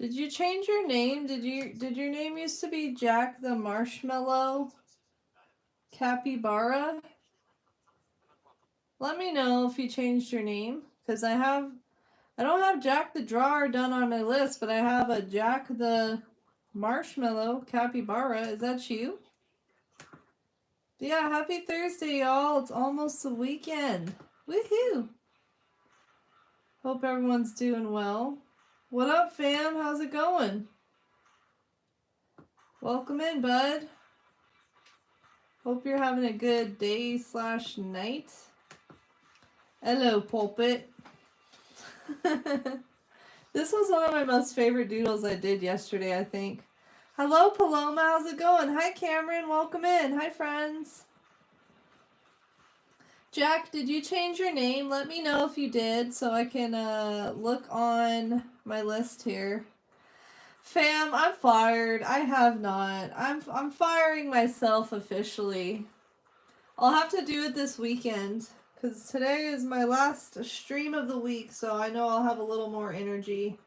Did you change your name? Did your name used to be Jack the Marshmallow Capybara? Let me know if you changed your name, because I don't have Jack the Drawer done on my list, but I have a Jack the Marshmallow Capybara. Is that you? Yeah, happy Thursday, y'all. It's almost the weekend. Woohoo! Hope everyone's doing well. What up, fam? How's it going? Welcome in, bud. Hope you're having a good day / night. Hello, pulpit. This was one of my most favorite doodles I did yesterday, I think. Hello, Paloma. How's it going? Hi, Cameron. Welcome in. Hi, friends. Jack, did you change your name? Let me know if you did so I can look on my list here. Fam, I'm fired. I have not. I'm firing myself officially. I'll have to do it this weekend because today is my last stream of the week, so I know I'll have a little more energy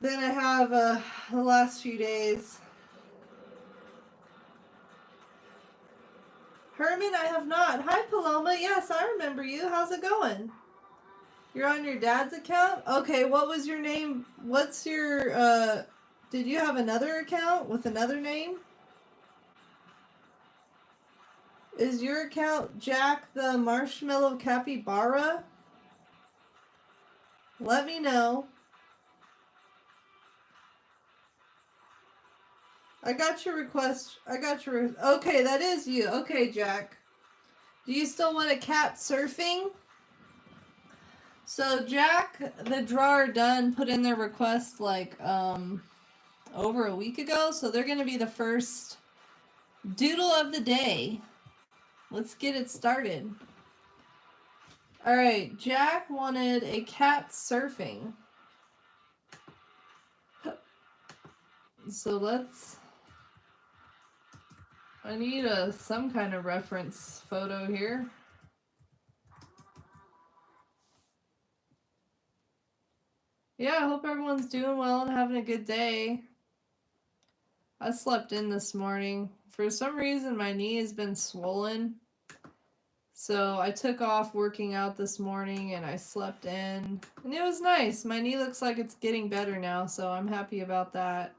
than I have the last few days. Herman, I have not. Hi, Paloma. Yes, I remember you. How's it going? You're on your dad's account? Okay, what was your name? What's your, did you have another account with another name? Is your account Jack the Marshmallow Capybara? Let me know. I got your request. Okay, that is you. Okay, Jack. Do you still want a cat surfing? So Jack the Drawer Done put in their request like over a week ago, so they're going to be the first doodle of the day. Let's get it started. All right, Jack wanted a cat surfing. So I need some kind of reference photo here. Yeah, I hope everyone's doing well and having a good day. I slept in this morning. For some reason, my knee has been swollen. So I took off working out this morning and I slept in. And it was nice. My knee looks like it's getting better now, so I'm happy about that.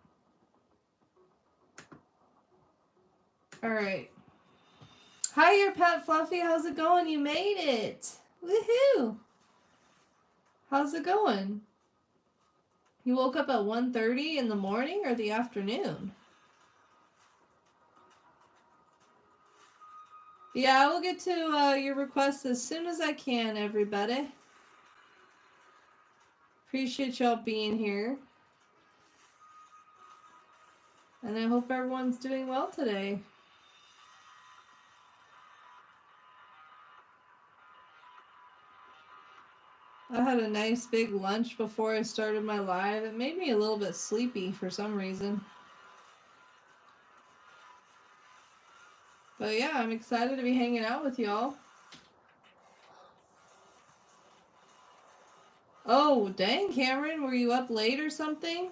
Alright. Hi, your pet Fluffy. How's it going? You made it. Woohoo! How's it going? You woke up at 1:30 in the morning or the afternoon? Yeah, I will get to your request as soon as I can, everybody. Appreciate y'all being here. And I hope everyone's doing well today. I had a nice big lunch before I started my live. It made me a little bit sleepy for some reason. But yeah, I'm excited to be hanging out with y'all. Oh, dang, Cameron, were you up late or something?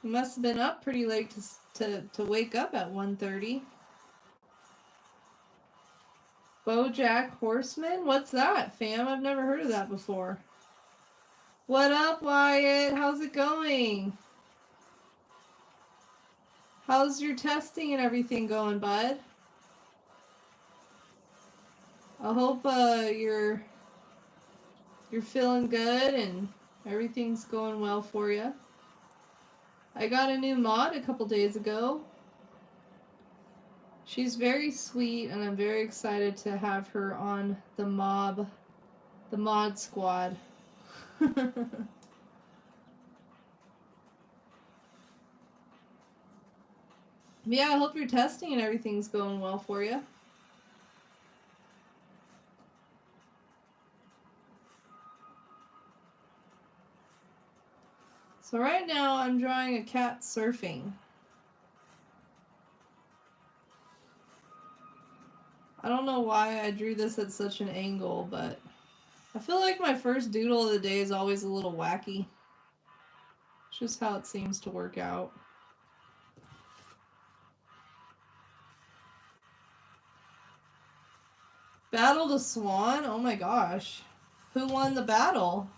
You must have been up pretty late to wake up at 1:30. BoJack Horseman? What's that, fam? I've never heard of that before. What up, Wyatt? How's it going? How's your testing and everything going, bud? I hope you're feeling good and everything's going well for you. I got a new mod a couple days ago. She's very sweet and I'm very excited to have her on the mod squad. Yeah, I hope your testing and everything's going well for you. So right now I'm drawing a cat surfing. I don't know why I drew this at such an angle, but I feel like my first doodle of the day is always a little wacky. It's just how it seems to work out. Battled a swan? Oh my gosh. Who won the battle?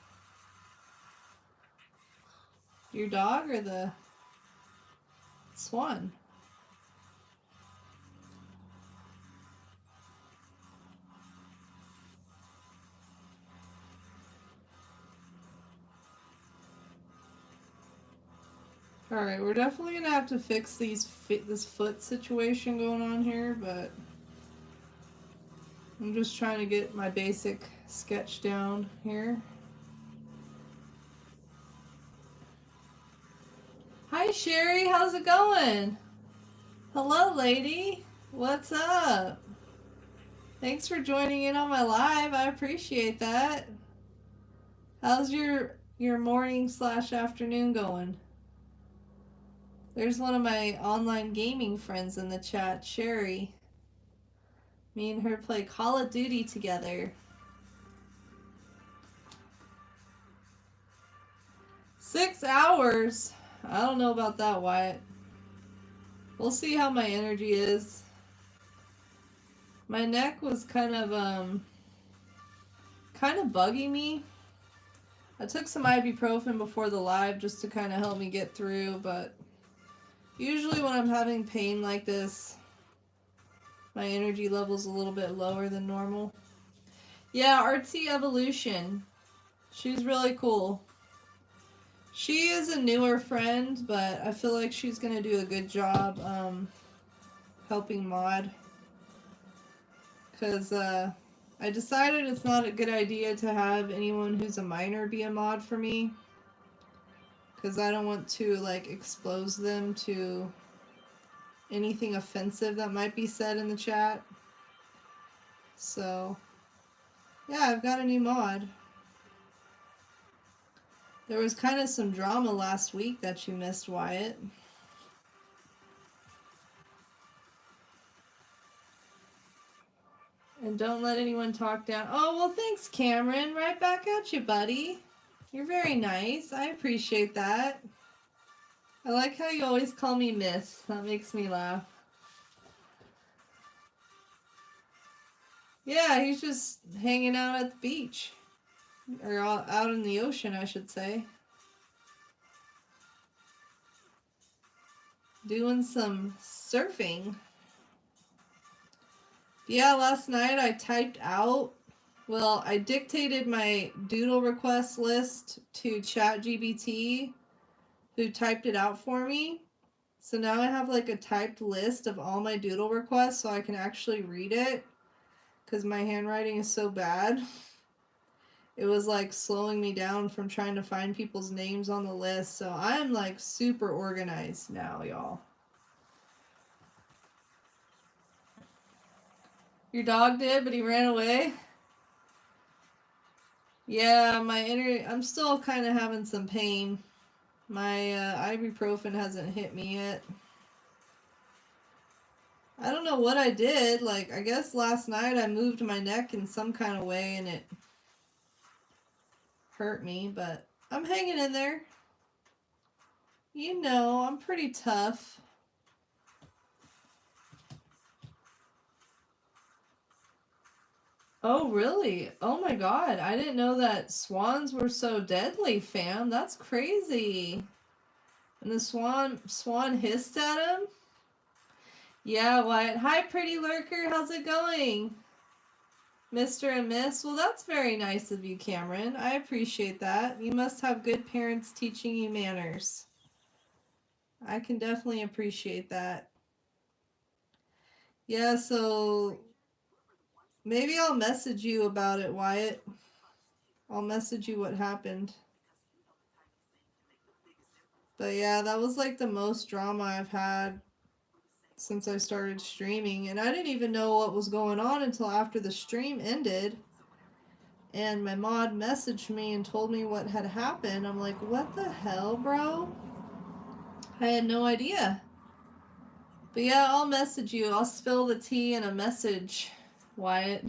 Your dog or the swan? Alright, we're definitely going to have to fix this foot situation going on here, but I'm just trying to get my basic sketch down here. Hi Sherry, how's it going? Hello lady, what's up? Thanks for joining in on my live, I appreciate that. How's your morning / afternoon going? There's one of my online gaming friends in the chat, Sherry. Me and her play Call of Duty together. 6 hours? I don't know about that, Wyatt. We'll see how my energy is. My neck was kind of bugging me. I took some ibuprofen before the live just to kind of help me get through, but usually when I'm having pain like this, my energy level's a little bit lower than normal. Yeah, Artsy Evolution. She's really cool. She is a newer friend, but I feel like she's going to do a good job helping mod. Because I decided it's not a good idea to have anyone who's a minor be a mod for me. Because I don't want to like expose them to anything offensive that might be said in the chat. So, yeah, I've got a new mod. There was kind of some drama last week that you missed, Wyatt. And don't let anyone talk down. Oh, well, thanks, Cameron. Right back at you, buddy. You're very nice. I appreciate that. I like how you always call me Miss. That makes me laugh. Yeah, he's just hanging out at the beach. Or out in the ocean, I should say. Doing some surfing. Yeah, last night I typed out, well, I dictated my doodle request list to ChatGPT, who typed it out for me. So now I have like a typed list of all my doodle requests so I can actually read it, because my handwriting is so bad. It was like slowing me down from trying to find people's names on the list. So I'm like super organized now, y'all. Your dog did, but he ran away? Yeah, I'm still kind of having some pain. My ibuprofen hasn't hit me yet. I don't know what I did. Like, I guess last night I moved my neck in some kind of way and it hurt me, but I'm hanging in there. You know, I'm pretty tough. Oh, really? Oh my God. I didn't know that swans were so deadly, fam. That's crazy. And the swan hissed at him? Yeah, Wyatt. Hi, pretty lurker. How's it going? Mr. and Miss? Well, that's very nice of you, Cameron. I appreciate that. You must have good parents teaching you manners. I can definitely appreciate that. Yeah, so maybe I'll message you about it, Wyatt. I'll message you what happened. But yeah, that was like the most drama I've had since I started streaming. And I didn't even know what was going on until after the stream ended. And my mod messaged me and told me what had happened. I'm like, what the hell, bro? I had no idea. But yeah, I'll message you. I'll spill the tea in a message, Wyatt.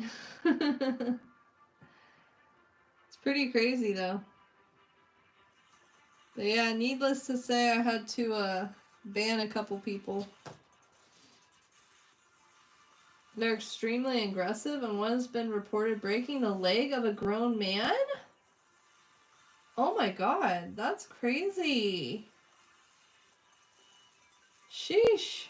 Pretty crazy though. But yeah, needless to say, I had to ban a couple people. They're extremely aggressive, and one has been reported breaking the leg of a grown man? Oh my god, that's crazy. Sheesh.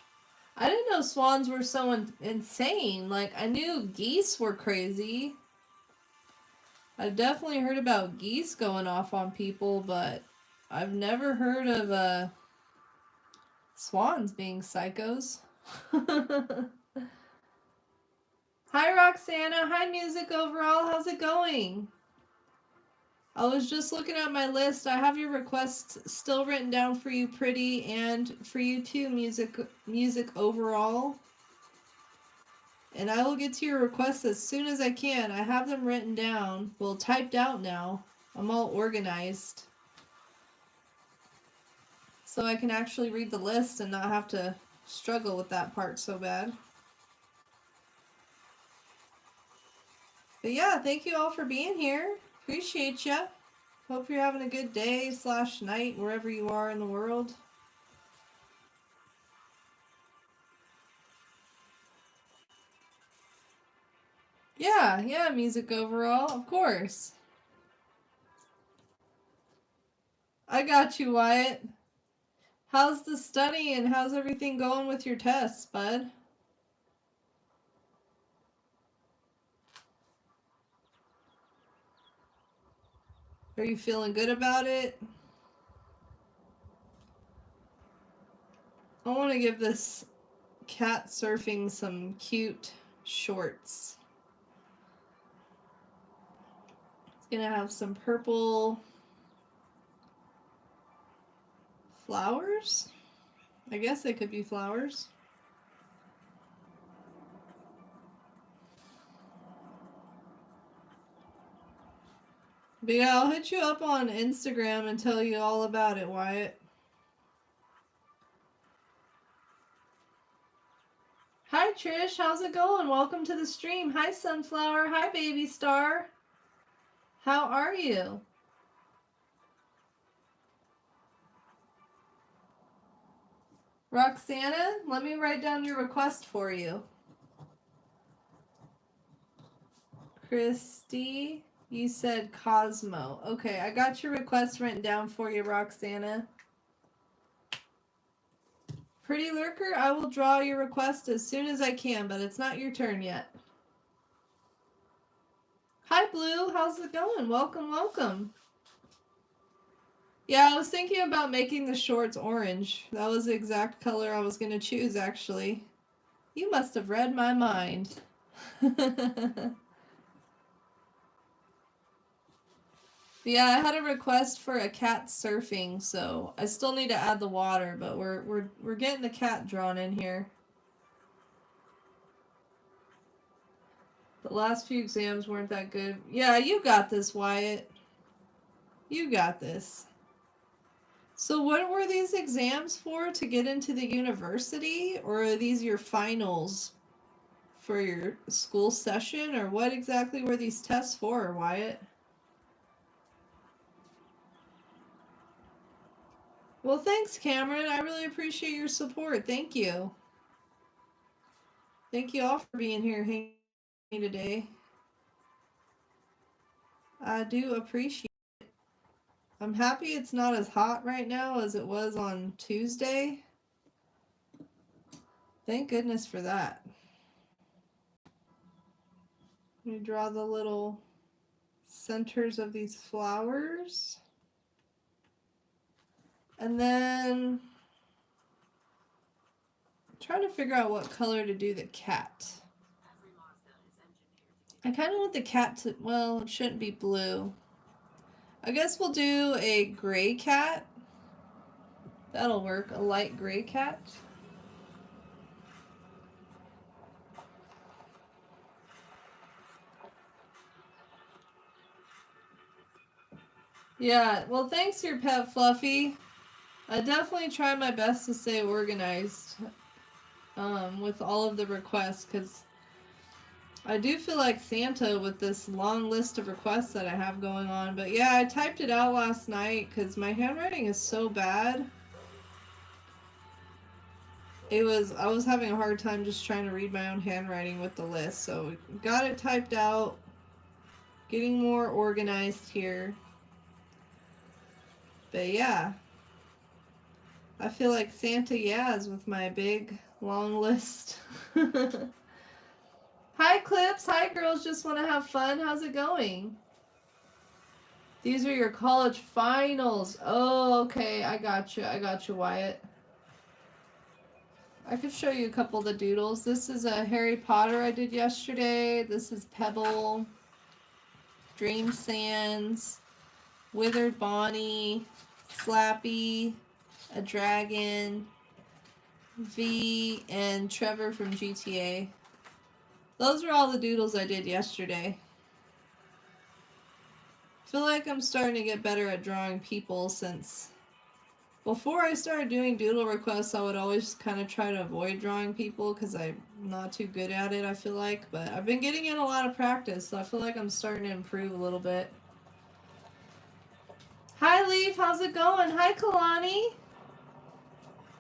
I didn't know swans were so insane. Like, I knew geese were crazy. I've definitely heard about geese going off on people, but I've never heard of swans being psychos. Hi Roxana, hi Music Overall, how's it going? I was just looking at my list. I have your requests still written down for you, Pretty, and for you too, Music Overall. And I will get to your requests as soon as I can. I have them written down. Well, typed out now. I'm all organized. So I can actually read the list and not have to struggle with that part so bad. But yeah, thank you all for being here. Appreciate ya. Hope you're having a good day / night wherever you are in the world. Yeah, Music Overall, of course. I got you, Wyatt. How's the study and how's everything going with your tests, bud? Are you feeling good about it? I want to give this cat surfing some cute shorts. It's going to have some purple flowers. I guess they could be flowers. But yeah, I'll hit you up on Instagram and tell you all about it, Wyatt. Hi Trish, how's it going? Welcome to the stream. Hi Sunflower. Hi Baby Star. How are you? Roxana, let me write down your request for you. Christy, you said Cosmo. Okay, I got your request written down for you, Roxana. Pretty Lurker, I will draw your request as soon as I can, but it's not your turn yet. Hi Blue, how's it going? Welcome, welcome. Yeah, I was thinking about making the shorts orange. That was the exact color I was going to choose, actually. You must have read my mind. Yeah, I had a request for a cat surfing, so I still need to add the water, but we're getting the cat drawn in here. The last few exams weren't that good. Yeah, you got this, Wyatt. You got this. So what were these exams for? To get into the university? Or are these your finals for your school session? Or what exactly were these tests for, Wyatt? Well, thanks, Cameron. I really appreciate your support. Thank you. Thank you all for being here hanging today. I do appreciate it. I'm happy it's not as hot right now as it was on Tuesday. Thank goodness for that. Let me draw the little centers of these flowers. And then I'm trying to figure out what color to do the cat. I kind of want the cat to, well, it shouldn't be blue. I guess we'll do a gray cat. That'll work, a light gray cat. Yeah, well, thanks, your pet Fluffy. I definitely try my best to stay organized with all of the requests, because I do feel like Santa with this long list of requests that I have going on. But yeah, I typed it out last night because my handwriting is so bad. I was having a hard time just trying to read my own handwriting with the list. So got it typed out. Getting more organized here. But yeah. I feel like Santa Yaz with my big long list. Hi Clips, hi girls, just want to have fun. How's it going? These are your college finals. Oh, okay, I got you, Wyatt. I could show you a couple of the doodles. This is a Harry Potter I did yesterday. This is Pebble, Dream Sands, Withered Bonnie, Slappy, a dragon, V, and Trevor from GTA. Those are all the doodles I did yesterday. I feel like I'm starting to get better at drawing people since before I started doing doodle requests, I would always kind of try to avoid drawing people because I'm not too good at it, I feel like. But I've been getting in a lot of practice, so I feel like I'm starting to improve a little bit. Hi, Leaf. How's it going? Hi, Kalani.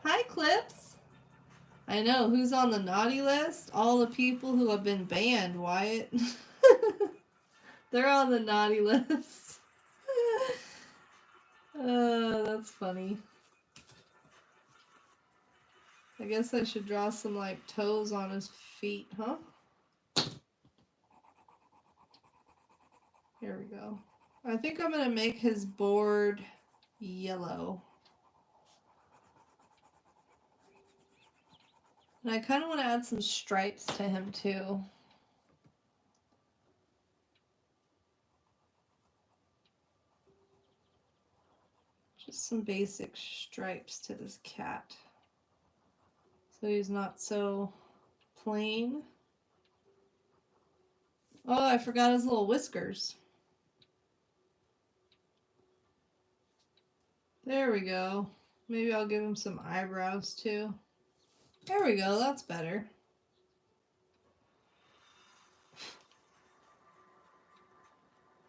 Hi, Clips. I know. Who's on the naughty list? All the people who have been banned, Wyatt. They're on the naughty list. That's funny. I guess I should draw some, like, toes on his feet, huh? Here we go. I think I'm going to make his board yellow. And I kind of want to add some stripes to him, too. Just some basic stripes to this cat. So he's not so plain. Oh, I forgot his little whiskers. There we go. Maybe I'll give him some eyebrows too. There we go, that's better.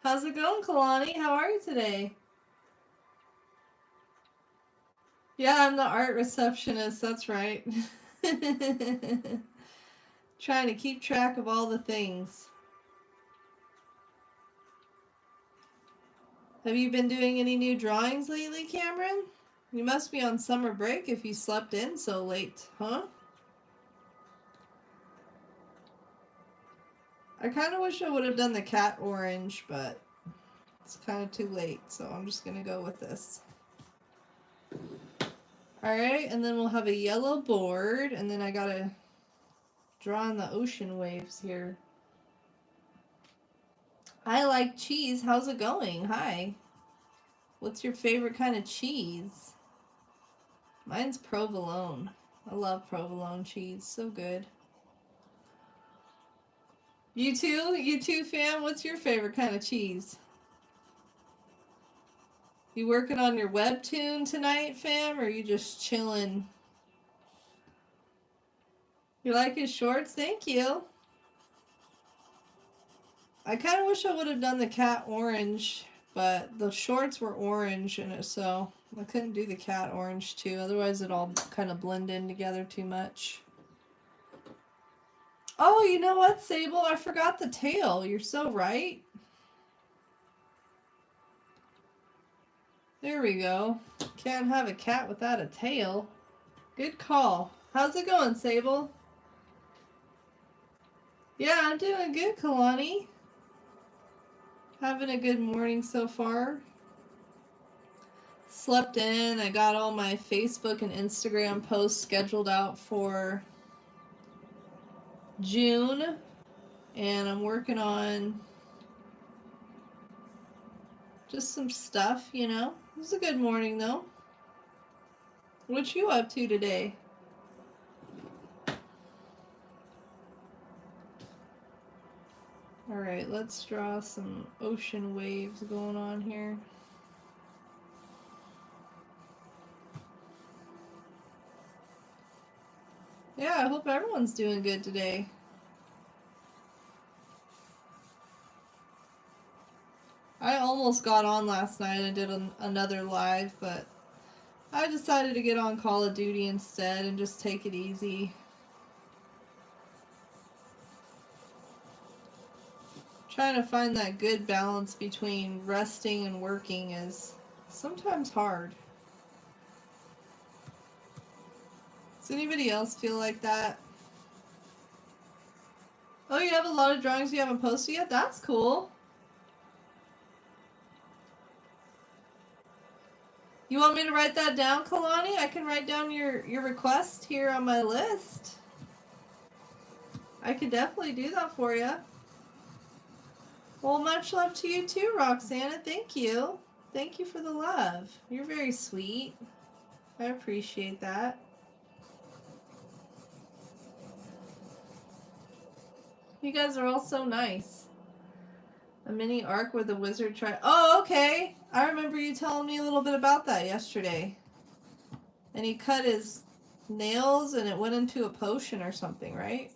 How's it going, Kalani? How are you today? Yeah, I'm the art receptionist, that's right. Trying to keep track of all the things. Have you been doing any new drawings lately, Cameron? You must be on summer break if you slept in so late, huh? I kind of wish I would have done the cat orange, but it's kind of too late, so I'm just going to go with this. Alright, and then we'll have a yellow board, and then I got to draw in the ocean waves here. I like cheese. How's it going? Hi. What's your favorite kind of cheese? Mine's provolone. I love provolone cheese. So good. You too? You too, fam? What's your favorite kind of cheese? You working on your webtoon tonight, fam? Or are you just chilling? You like his shorts? Thank you. I kind of wish I would have done the cat orange, but the shorts were orange in it, so I couldn't do the cat orange too. Otherwise, it'd all kind of blend in together too much. Oh, you know what, Sable? I forgot the tail. You're so right. There we go. Can't have a cat without a tail. Good call. How's it going, Sable? Yeah, I'm doing good, Kalani. Having a good morning so far. Slept in. I got all my Facebook and Instagram posts scheduled out for June. And I'm working on just some stuff, you know. It was a good morning, though. What you up to today? Alright, let's draw some ocean waves going on here. Yeah, I hope everyone's doing good today. almost got on last night and did another live, but I decided to get on Call of Duty instead and just take it easy. Trying to find that good balance between resting and working is sometimes hard. Does anybody else feel like that? Oh, you have a lot of drawings you haven't posted yet? That's cool. You want me to write that down, Kalani? I can write down your request here on my list. I could definitely do that for you. Well, much love to you too, Roxana. Thank you. Thank you for the love. You're very sweet. I appreciate that. You guys are all so nice. A mini arc where the wizard tried... Oh, okay. I remember you telling me a little bit about that yesterday. And he cut his nails and it went into a potion or something, right?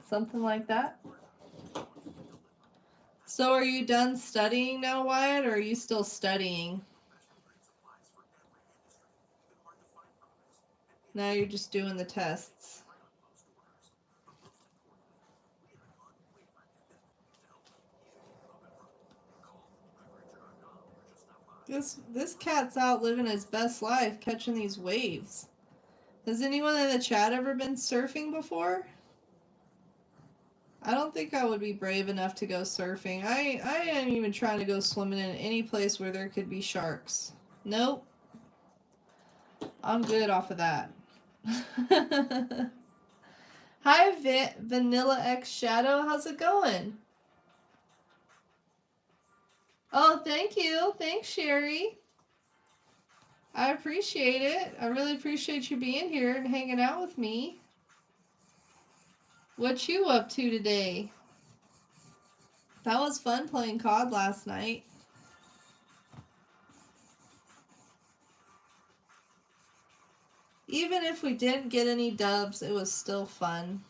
Something like that. So are you done studying now, Wyatt, or are you still studying? Now you're just doing the tests. This cat's out living his best life, catching these waves. Has anyone in the chat ever been surfing before? I don't think I would be brave enough to go surfing. I ain't even trying to go swimming in any place where there could be sharks. Nope. I'm good off of that. Hi, Vanilla X Shadow. How's it going? Oh, thank you. Thanks, Sherry. I appreciate it. I really appreciate you being here and hanging out with me. What you up to today? That was fun playing COD last night. Even if we didn't get any dubs, it was still fun.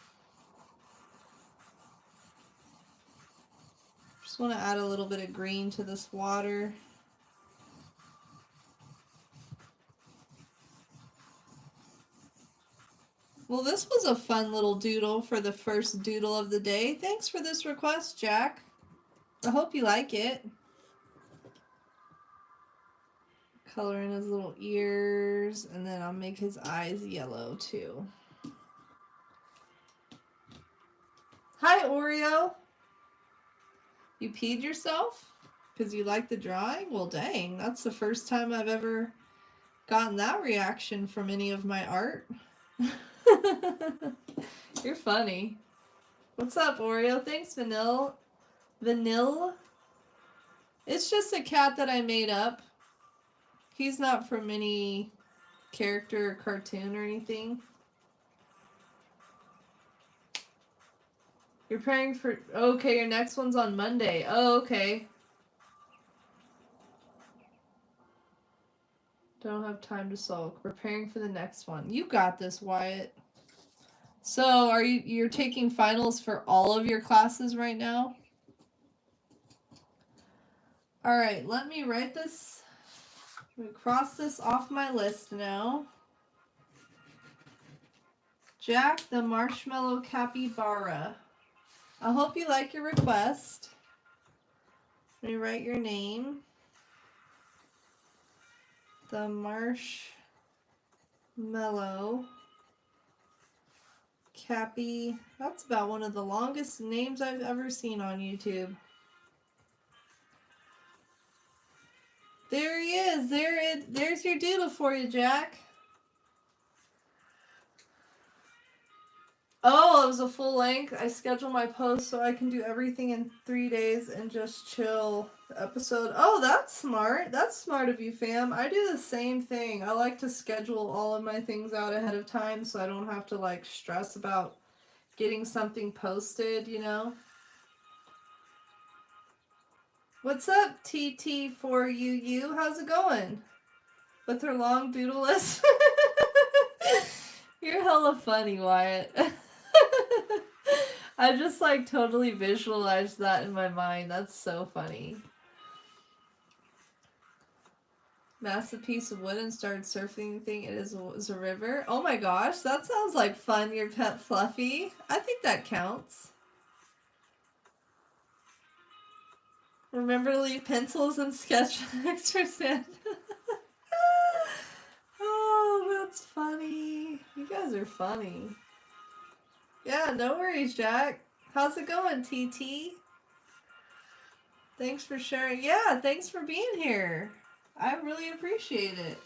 Just want to add a little bit of green to this water. Well, this was a fun little doodle for the first doodle of the day. Thanks for this request, Jack. I hope you like it. Color in his little ears, and then I'll make his eyes yellow too. Hi, Oreo. You peed yourself because you like the drawing? Well, dang, that's the first time I've ever gotten that reaction from any of my art. You're funny. What's up, Oreo? Thanks, Vanilla. It's just a cat that I made up. He's not from any character or cartoon or anything. You're praying for... Okay, your next one's on Monday. Oh, okay. Don't have time to sulk. Preparing for the next one. You got this, Wyatt. So, you're taking finals for all of your classes right now? Alright, let me write this. I'm going to cross this off my list now. Jack the Marshmallow Capybara. I hope you like your request. Let me write your name. The Marshmallow Cappy. That's about one of the longest names I've ever seen on YouTube. There he is. There's your doodle for you, Jack. Oh, it was a full length. I schedule my posts so I can do everything in 3 days and just chill the episode. Oh, that's smart. That's smart of you, fam. I do the same thing. I like to schedule all of my things out ahead of time so I don't have to like stress about getting something posted, you know? What's up, TT4UU? How's it going? With her long doodle list? You're hella funny, Wyatt. I just like totally visualized that in my mind. That's so funny. Massive piece of wood and started surfing the thing. It is a river. Oh my gosh, that sounds like fun, your pet Fluffy. I think that counts. Remember to leave pencils and sketchbooks for Santa. Oh, that's funny. You guys are funny. Yeah, no worries, Jack. How's it going, TT? Thanks for sharing. Yeah, thanks for being here. I really appreciate it.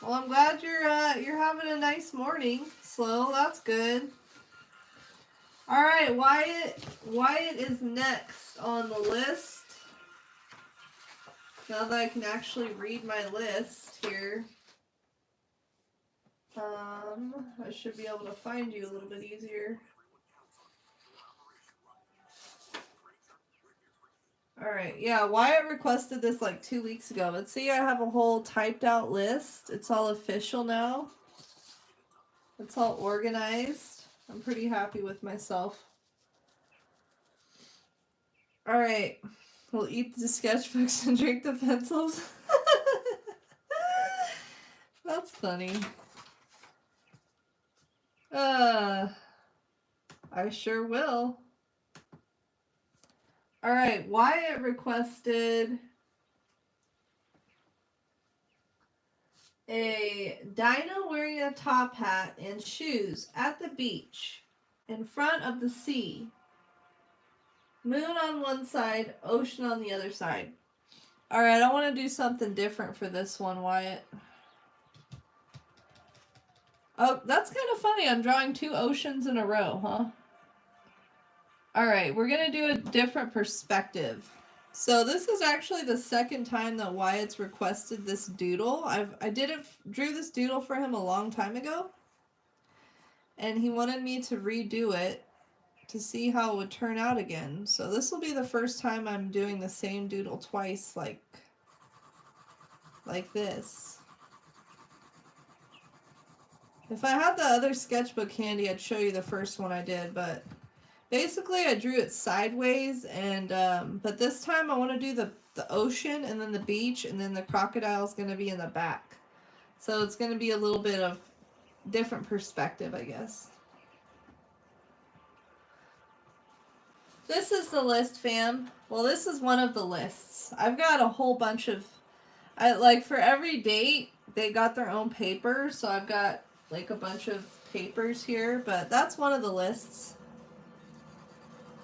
Well, I'm glad you're having a nice morning. Slow, that's good. All right, Wyatt is next on the list. Now that I can actually read my list here, I should be able to find you a little bit easier. All right, yeah, Wyatt requested this like 2 weeks ago, but see, I have a whole typed out list. It's all official now. It's all organized. I'm pretty happy with myself. All right, we'll eat the sketchbooks and drink the pencils. That's funny. I sure will. All right, Wyatt requested a dino wearing a top hat and shoes at the beach in front of the sea. Moon on one side, ocean on the other side. All right, I want to do something different for this one, Wyatt. Oh, that's kind of funny. I'm drawing 2 oceans in a row, huh? All right, we're going to do a different perspective. So this is actually the second time that Wyatt's requested this doodle. I drew this doodle for him a long time ago. And he wanted me to redo it to see how it would turn out again. So this will be the first time I'm doing the same doodle twice like this. If I had the other sketchbook handy, I'd show you the first one I did, but basically I drew it sideways, and but this time I want to do the ocean and then the beach, and then the crocodile's going to be in the back. So it's going to be a little bit of different perspective, I guess. This is the list, fam. Well, this is one of the lists. I've got a whole bunch of, like for every date, they got their own paper, so I've got like a bunch of papers here, but that's one of the lists.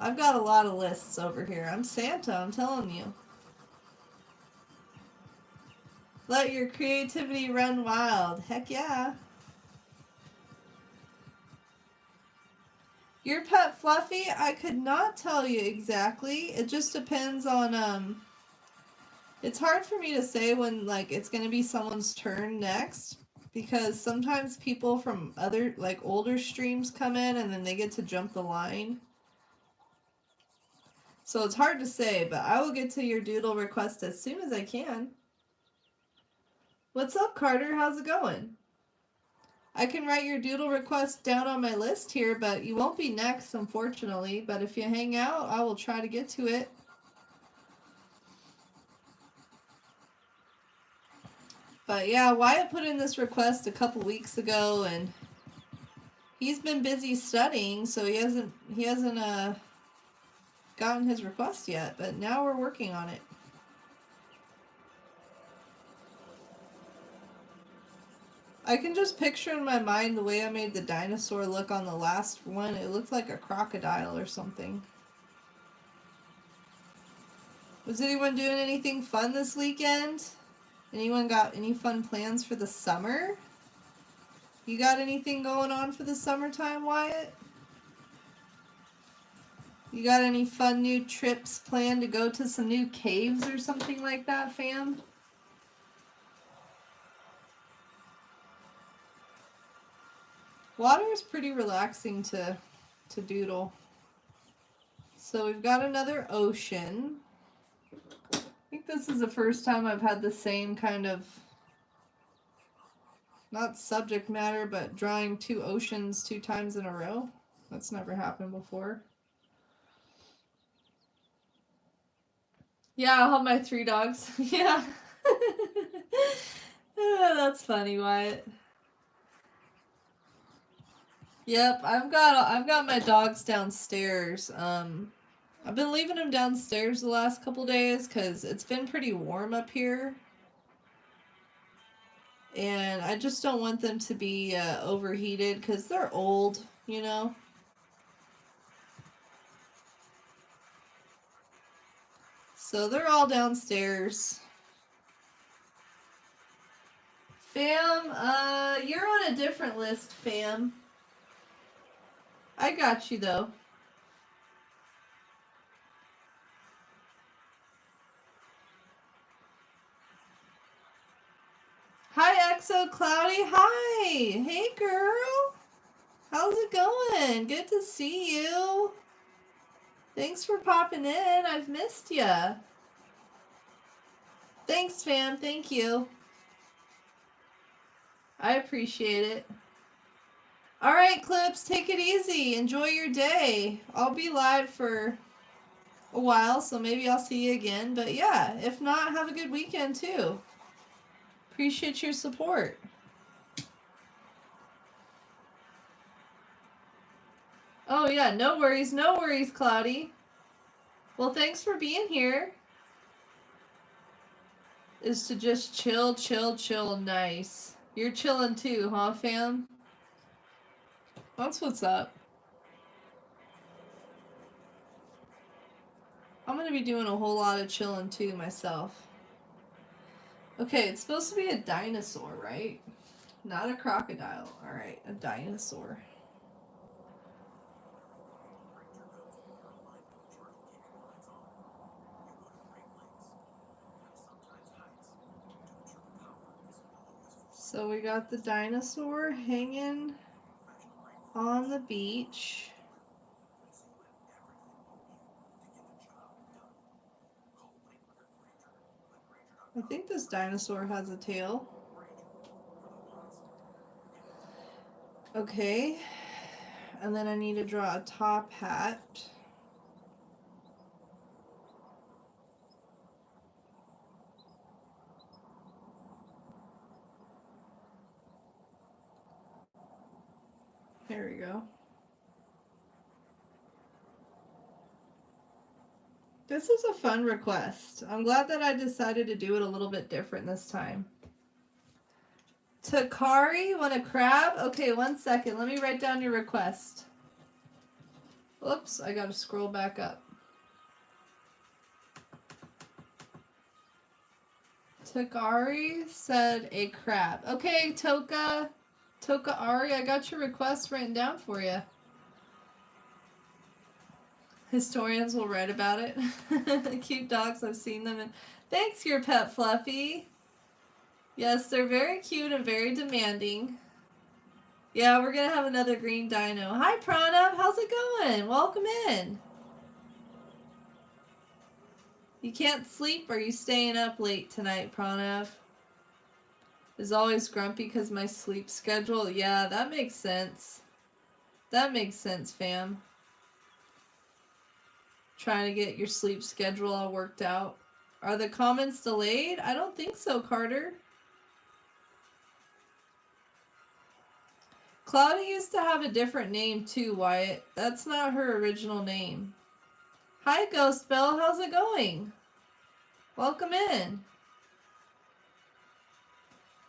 I've got a lot of lists over here. I'm Santa, I'm telling you. Let your creativity run wild. Heck yeah. Your pet Fluffy, I could not tell you exactly. It just depends on, it's hard for me to say when, like, it's going to be someone's turn next. Because sometimes people from other, like, older streams come in and then they get to jump the line. So it's hard to say, but I will get to your doodle request as soon as I can. What's up, Carter? How's it going? I can write your doodle request down on my list here, but you won't be next, unfortunately. But if you hang out, I will try to get to it. But yeah, Wyatt put in this request a couple weeks ago, and he's been busy studying, so he hasn't gotten his request yet. But now we're working on it. I can just picture in my mind the way I made the dinosaur look on the last one. It looked like a crocodile or something. Was anyone doing anything fun this weekend? Anyone got any fun plans for the summer? You got anything going on for the summertime, Wyatt? You got any fun new trips planned to go to some new caves or something like that, fam? Water is pretty relaxing to doodle. So we've got another ocean. I think this is the first time I've had the same kind of Not subject matter, but drawing 2 oceans 2 times in a row. That's never happened before. Yeah, I'll have my 3 dogs. Yeah. That's funny, Wyatt. Yep, I've got my dogs downstairs. I've been leaving them downstairs the last couple days because it's been pretty warm up here. And I just don't want them to be overheated because they're old, you know. So they're all downstairs. Fam, you're on a different list, fam. I got you, though. Hi, Exo Cloudy. Hi. Hey, girl. How's it going? Good to see you. Thanks for popping in. I've missed ya. Thanks, fam. Thank you. I appreciate it. All right, Clips, take it easy. Enjoy your day. I'll be live for a while, so maybe I'll see you again. But yeah, if not, have a good weekend too. Appreciate your support. Oh yeah, no worries, Cloudy. Well, thanks for being here. Is to just chill, chill, chill. Nice. You're chilling too, huh, fam? That's what's up. I'm gonna be doing a whole lot of chilling too myself. Okay, it's supposed to be a dinosaur, right? Not a crocodile. Alright, a dinosaur. So we got the dinosaur hanging on the beach. I think this dinosaur has a tail. Okay. And then I need to draw a top hat. There we go. This is a fun request. I'm glad that I decided to do it a little bit different this time. Takari, want a crab? Okay, 1 second. Let me write down your request. Oops, I gotta scroll back up. Takari said a crab. Okay, Toka Ari, I got your request written down for you. Historians will write about it. Cute dogs, I've seen them. And thanks, your pet Fluffy. Yes, they're very cute and very demanding. Yeah, we're gonna have another green dino. Hi, Pranav. How's it going? Welcome in. You can't sleep? Or are you staying up late tonight, Pranav? Is always grumpy because my sleep schedule. Yeah, that makes sense. That makes sense, fam. Trying to get your sleep schedule all worked out. Are the comments delayed? I don't think so, Carter. Cloudy used to have a different name too, Wyatt. That's not her original name. Hi, Ghost Bell. How's it going? Welcome in.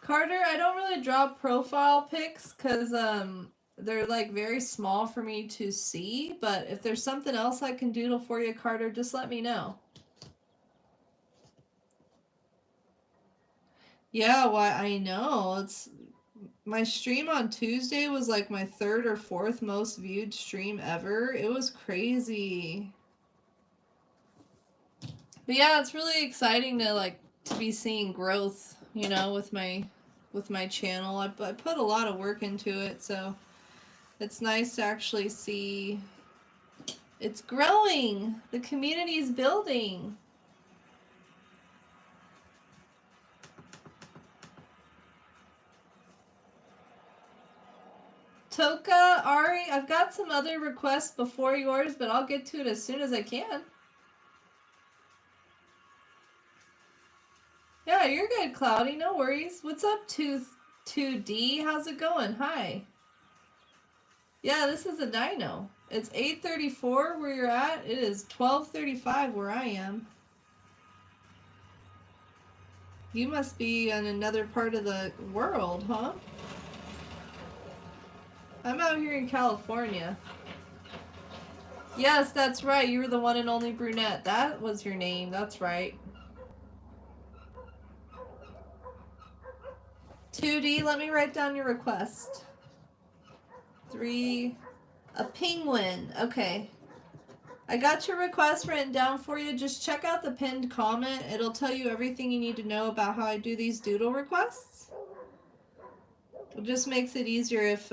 Carter, I don't really draw profile pics because they're like very small for me to see, but if there's something else I can doodle for you, Carter, just let me know. Yeah, why I know. It's my stream on Tuesday was like my 3rd or 4th most viewed stream ever. It was crazy. But yeah, it's really exciting to be seeing growth, you know, with my channel. I put a lot of work into it, so it's nice to actually see it's growing. The community is building. Toka, Ari, I've got some other requests before yours, but I'll get to it as soon as I can. Yeah, you're good, Cloudy. No worries. What's up, 2D? How's it going? Hi. Yeah, this is a dino. It's 8:34 where you're at. It is 12:35 where I am. You must be in another part of the world, huh? I'm out here in California. Yes, that's right. You were the one and only brunette. That was your name. That's right. 2D, let me write down your request. 3, a penguin. Okay. I got your request written down for you. Just check out the pinned comment. It'll tell you everything you need to know about how I do these doodle requests. It just makes it easier if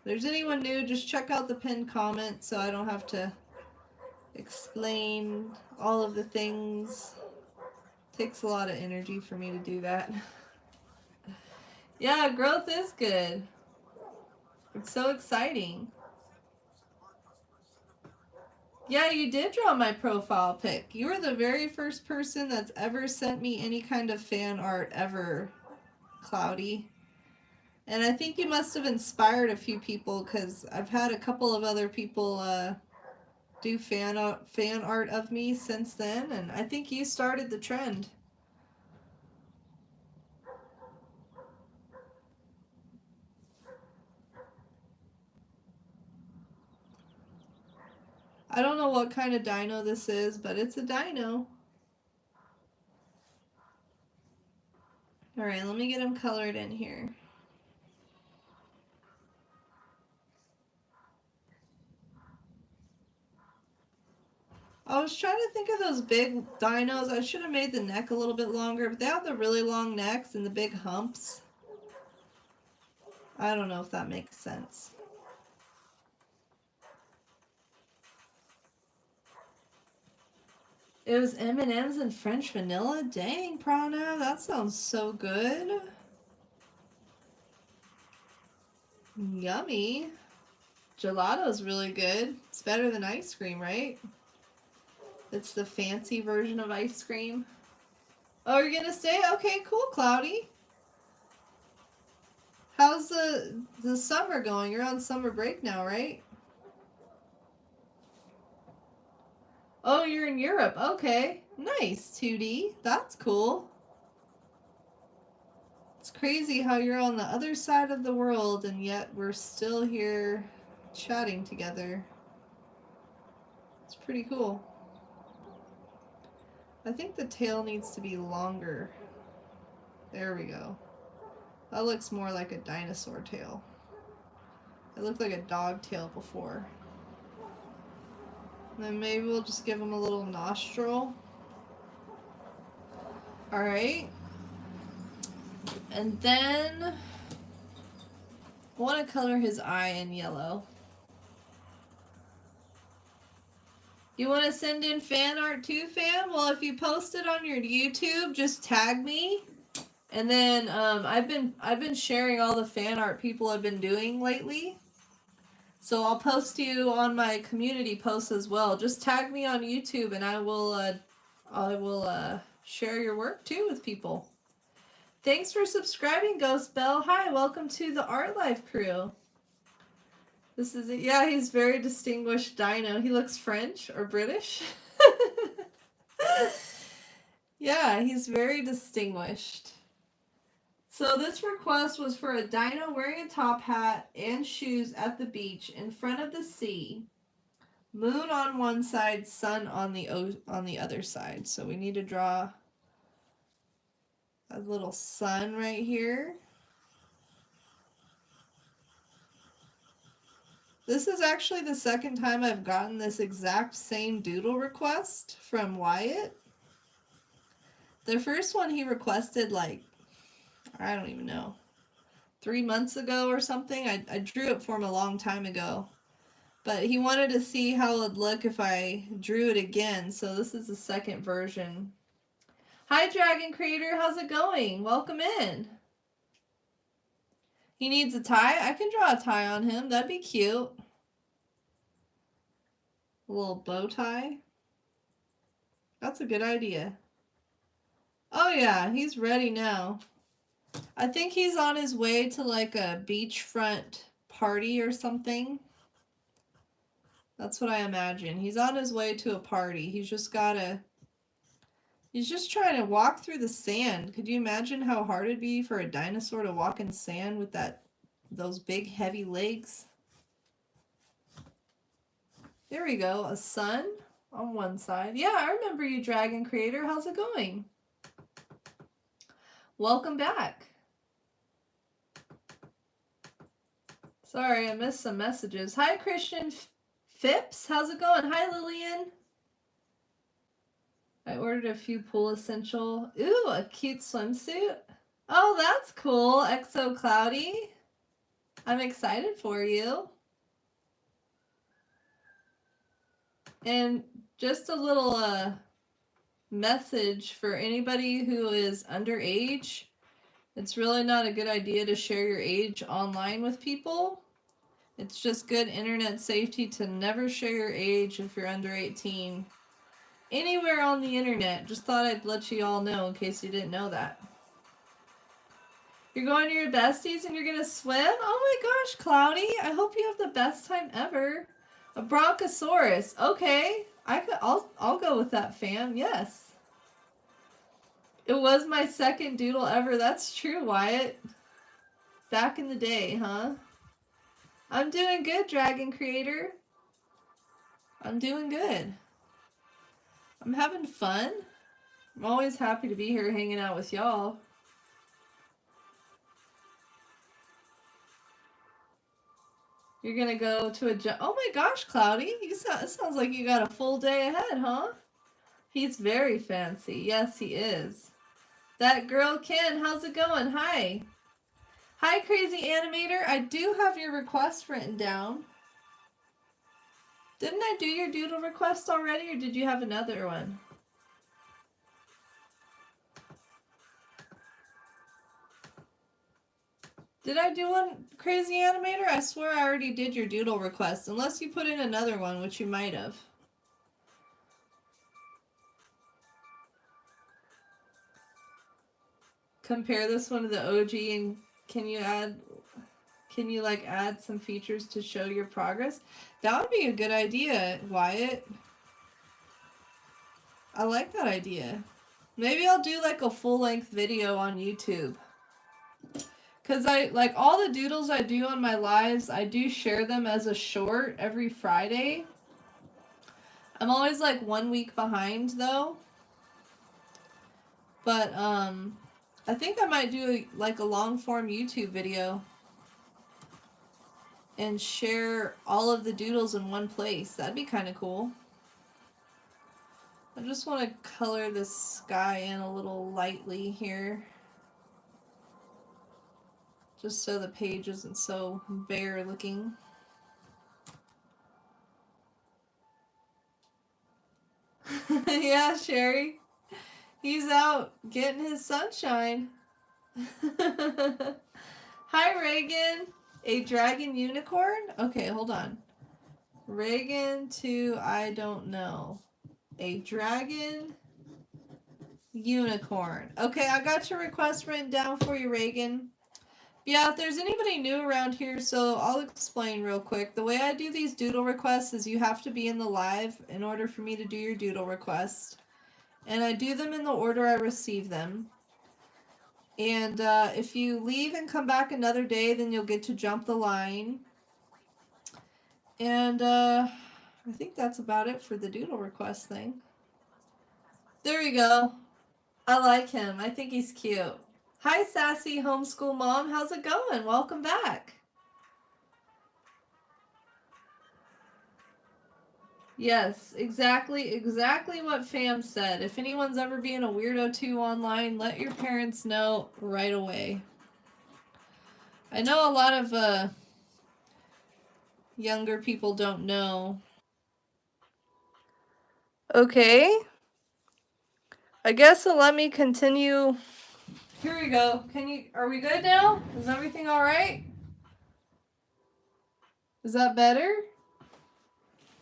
there's anyone new, just check out the pinned comment so I don't have to explain all of the things. It takes a lot of energy for me to do that. Yeah, growth is good. It's so exciting. Yeah, you did draw my profile pic. You were the very first person that's ever sent me any kind of fan art ever, Cloudy. And I think you must have inspired a few people because I've had a couple of other people do fan art of me since then, and I think you started the trend. I don't know what kind of dino this is, but it's a dino. Alright, let me get him colored in here. I was trying to think of those big dinos. I should have made the neck a little bit longer, but they have the really long necks and the big humps. I don't know if that makes sense. It was M&M's and French vanilla? Dang, Prana, that sounds so good. Yummy. Gelato's really good. It's better than ice cream, right? It's the fancy version of ice cream. Oh, you're gonna stay? Okay, cool, Cloudy. How's the summer going? You're on summer break now, right? Oh, you're in Europe. Okay. Nice, 2D. That's cool. It's crazy how you're on the other side of the world and yet we're still here chatting together. It's pretty cool. I think the tail needs to be longer. There we go. That looks more like a dinosaur tail. It looked like a dog tail before. And then maybe we'll just give him a little nostril. Alright. And then I want to color his eye in yellow. You want to send in fan art too, fam? Well, if you post it on your YouTube, just tag me. And then I've been sharing all the fan art people have been doing lately. So I'll post you on my community posts as well. Just tag me on YouTube and I will share your work too with people. Thanks for subscribing, Ghost Bell. Hi, welcome to the Art Life crew. This is it. Yeah, he's very distinguished dino. He looks French or British. Yeah, he's very distinguished. So this request was for a dino wearing a top hat and shoes at the beach in front of the sea. Moon on one side, sun on the other side. So we need to draw a little sun right here. This is actually the second time I've gotten this exact same doodle request from Wyatt. The first one he requested like, I don't even know, 3 months ago or something. I drew it for him a long time ago. But he wanted to see how it would look if I drew it again. So this is the second version. Hi, Dragon Creator. How's it going? Welcome in. He needs a tie? I can draw a tie on him. That'd be cute. A little bow tie. That's a good idea. Oh yeah, he's ready now. I think he's on his way to like a beachfront party or something. That's what I imagine. He's on his way to a party. He's just trying to walk through the sand. Could you imagine how hard it'd be for a dinosaur to walk in sand with those big heavy legs? There we go. A sun on one side. Yeah, I remember you, Dragon Creator. How's it going? Welcome back. Sorry, I missed some messages. Hi, Christian Phipps. How's it going? Hi, Lillian. I ordered a few pool essential. Ooh, a cute swimsuit. Oh, that's cool. Exo Cloudy. I'm excited for you. And just a little message for anybody who is underage. It's really not a good idea to share your age online with people. It's just good internet safety to never share your age if you're under 18. Anywhere on the internet. Just thought I'd let you all know in case you didn't know that. You're going to your besties and you're going to swim? Oh my gosh, Cloudy. I hope you have the best time ever. A Bronchosaurus. Okay. I'll go with that, fam. Yes. It was my second doodle ever. That's true, Wyatt. Back in the day, huh? I'm doing good, Dragon Creator. I'm doing good. I'm having fun. I'm always happy to be here hanging out with y'all. You're gonna go to a oh my gosh, Cloudy. It sounds like you got a full day ahead, huh? He's very fancy. Yes, he is. That girl Ken, how's it going? Hi. Hi, Crazy Animator. I do have your request written down. Didn't I do your doodle request already, or did you have another one? Did I do one, Crazy Animator? I swear I already did your doodle request, unless you put in another one, which you might have. Compare this one to the OG, and can you like add some features to show your progress? That would be a good idea, Wyatt. I like that idea. Maybe I'll do like a full-length video on YouTube. Because I like all the doodles I do on my lives, I do share them as a short every Friday. I'm always like 1 week behind though. But I think I might do like a long form YouTube video and share all of the doodles in one place. That'd be kind of cool. I just want to color this sky in a little lightly here. Just so the page isn't so bare looking. Yeah, Sherry. He's out getting his sunshine. Hi, Reagan. A dragon unicorn? Okay, hold on. Reagan to I don't know. A dragon unicorn. Okay, I got your request written down for you, Reagan. Yeah, if there's anybody new around here, so I'll explain real quick. The way I do these doodle requests is you have to be in the live in order for me to do your doodle request. And I do them in the order I receive them. And if you leave and come back another day, then you'll get to jump the line. And I think that's about it for the doodle request thing. There we go. I like him. I think he's cute. Hi, sassy homeschool mom. How's it going? Welcome back. Yes, exactly what Fam said. If anyone's ever being a weirdo too online, let your parents know right away. I know a lot of younger people don't know. Okay. I guess it'll let me continue Here we go. Are we good now? Is everything all right? Is that better?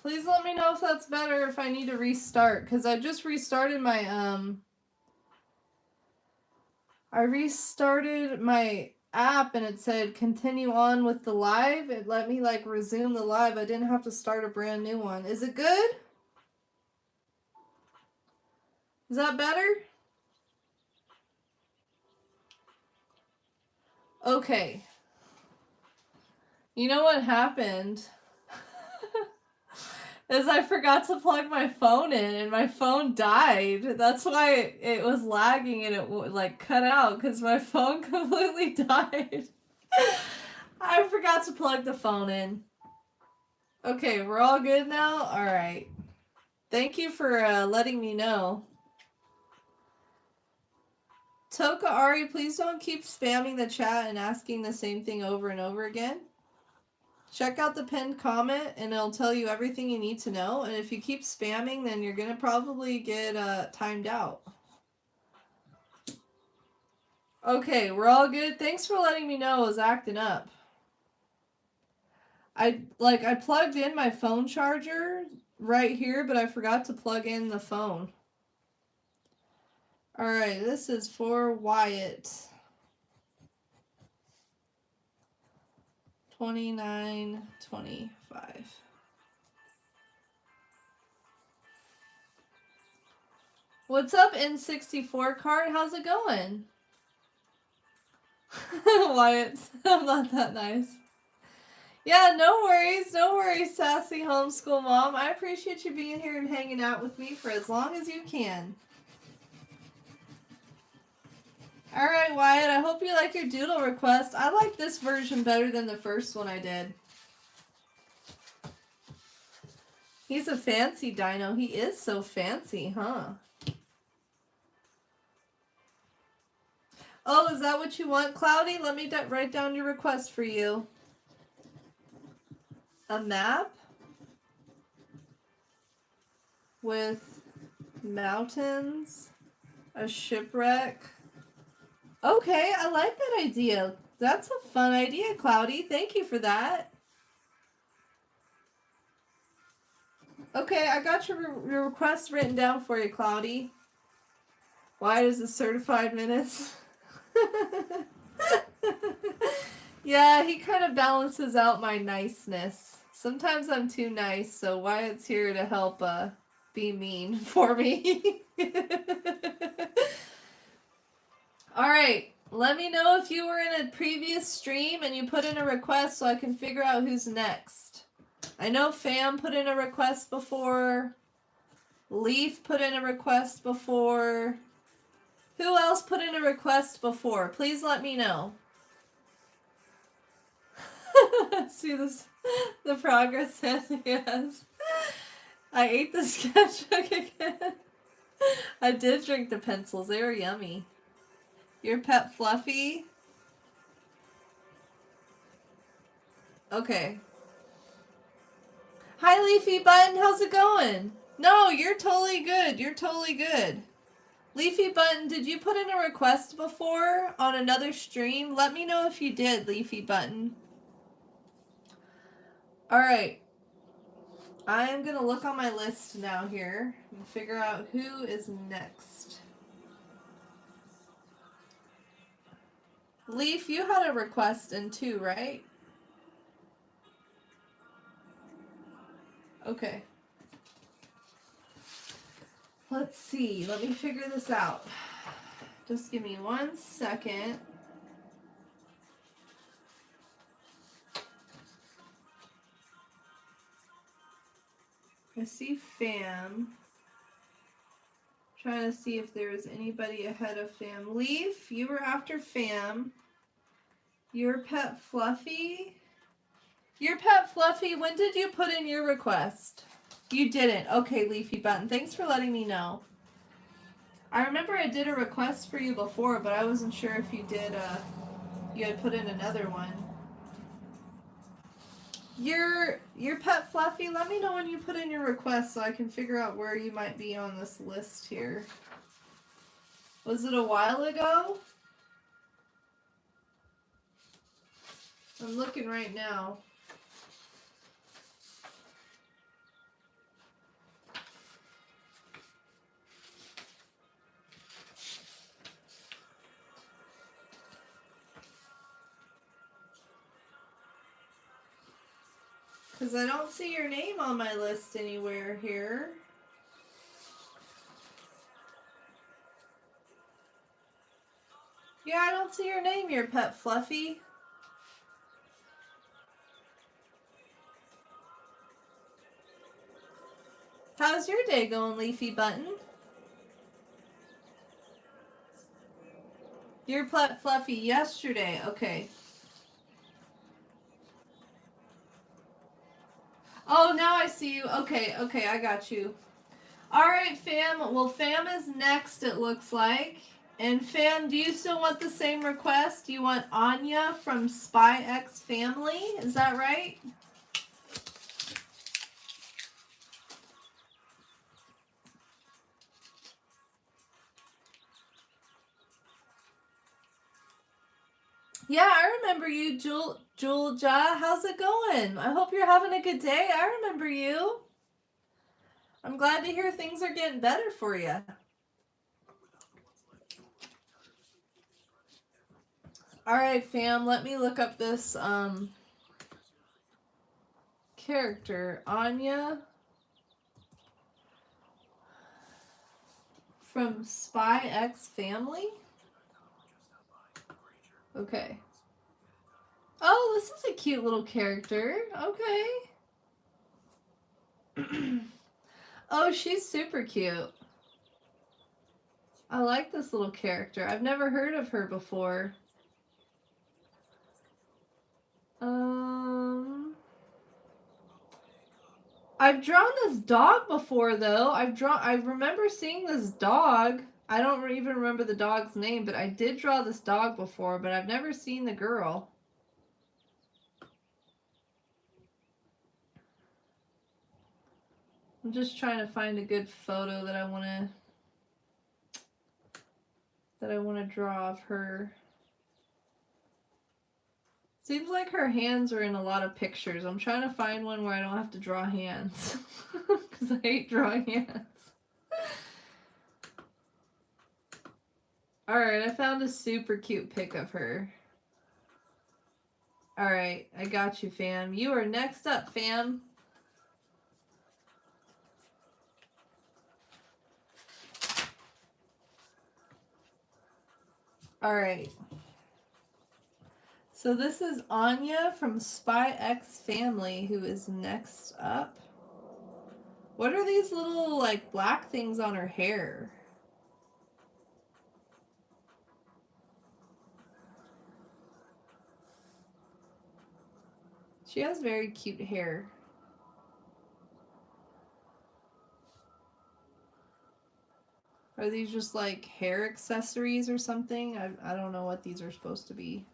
Please let me know if that's better, if I need to restart, because I just restarted my, I restarted my app and it said continue on with the live. It let me like resume the live. I didn't have to start a brand new one. Is it good? Is that better? Okay. You know what happened? Is I forgot to plug my phone in and my phone died. That's why it was lagging and it like cut out because my phone completely died. I forgot to plug the phone in. Okay, we're all good now? Alright. Thank you for letting me know. Toka Ari, please don't keep spamming the chat and asking the same thing over and over again. Check out the pinned comment and it'll tell you everything you need to know. And if you keep spamming, then you're going to probably get timed out. Okay, we're all good. Thanks for letting me know I was acting up. I plugged in my phone charger right here, but I forgot to plug in the phone. Alright, this is for Wyatt. 2925. What's up, N64 card? How's it going? Wyatt, I'm not that nice. Yeah, no worries, sassy homeschool mom. I appreciate you being here and hanging out with me for as long as you can. Alright, Wyatt, I hope you like your doodle request. I like this version better than the first one I did. He's a fancy dino. He is so fancy, huh? Oh, is that what you want, Cloudy? Let me write down your request for you. A map with mountains, a shipwreck. Okay, I like that idea. That's a fun idea, Cloudy. Thank you for that. Okay, I got your request written down for you, Cloudy. Why is it certified minutes? Yeah, he kind of balances out my niceness. Sometimes I'm too nice, so Wyatt's here to help be mean for me. Alright, let me know if you were in a previous stream and you put in a request so I can figure out who's next. I know Fam put in a request before. Leaf put in a request before. Who else put in a request before? Please let me know. See this, the progress Sandy has. I ate the sketchbook again. I did drink the pencils. They were yummy. Your pet Fluffy? Okay. Hi, Leafy Button. How's it going? No, you're totally good. You're totally good. Leafy Button, did you put in a request before on another stream? Let me know if you did, Leafy Button. Alright. I am going to look on my list now here and figure out who is next. Leaf, you had a request in too, right? Okay. Let's see. Let me figure this out. Just give me 1 second. I see Fam. Trying to see if there's anybody ahead of Fam. Leaf, you were after Fam. Your pet Fluffy. Your pet Fluffy, when did you put in your request? You didn't. Okay, Leafy Button. Thanks for letting me know. I remember I did a request for you before, but I wasn't sure if you did, you had put in another one. Your pet Fluffy, let me know when you put in your request so I can figure out where you might be on this list here. Was it a while ago? I'm looking right now. Because I don't see your name on my list anywhere here. Yeah, I don't see your name here, Pet Fluffy. How's your day going, Leafy Button? Your Pet Fluffy yesterday. Okay. Oh, now I see you. Okay, okay, I got you. Alright, fam. Well, fam is next, it looks like. And fam, do you still want the same request? You want Anya from Spy X Family? Is that right? Yeah, I remember you, Julja. How's it going? I hope you're having a good day. I remember you. I'm glad to hear things are getting better for you. Alright, fam, let me look up this character. Anya from Spy X Family? Okay. Oh, this is a cute little character. Okay. Oh, she's super cute. I like this little character. I've never heard of her before. I've drawn this dog before though. I remember seeing this dog. I don't even remember the dog's name, but I did draw this dog before, but I've never seen the girl. I'm just trying to find a good photo that I want to draw of her. Seems like her hands are in a lot of pictures. I'm trying to find one where I don't have to draw hands because I hate drawing hands. Alright, I found a super cute pic of her. Alright, I got you, fam. You are next up, fam. Alright. So this is Anya from Spy X Family who is next up. What are these little, like, black things on her hair? She has very cute hair. Are these just like hair accessories or something? I don't know what these are supposed to be.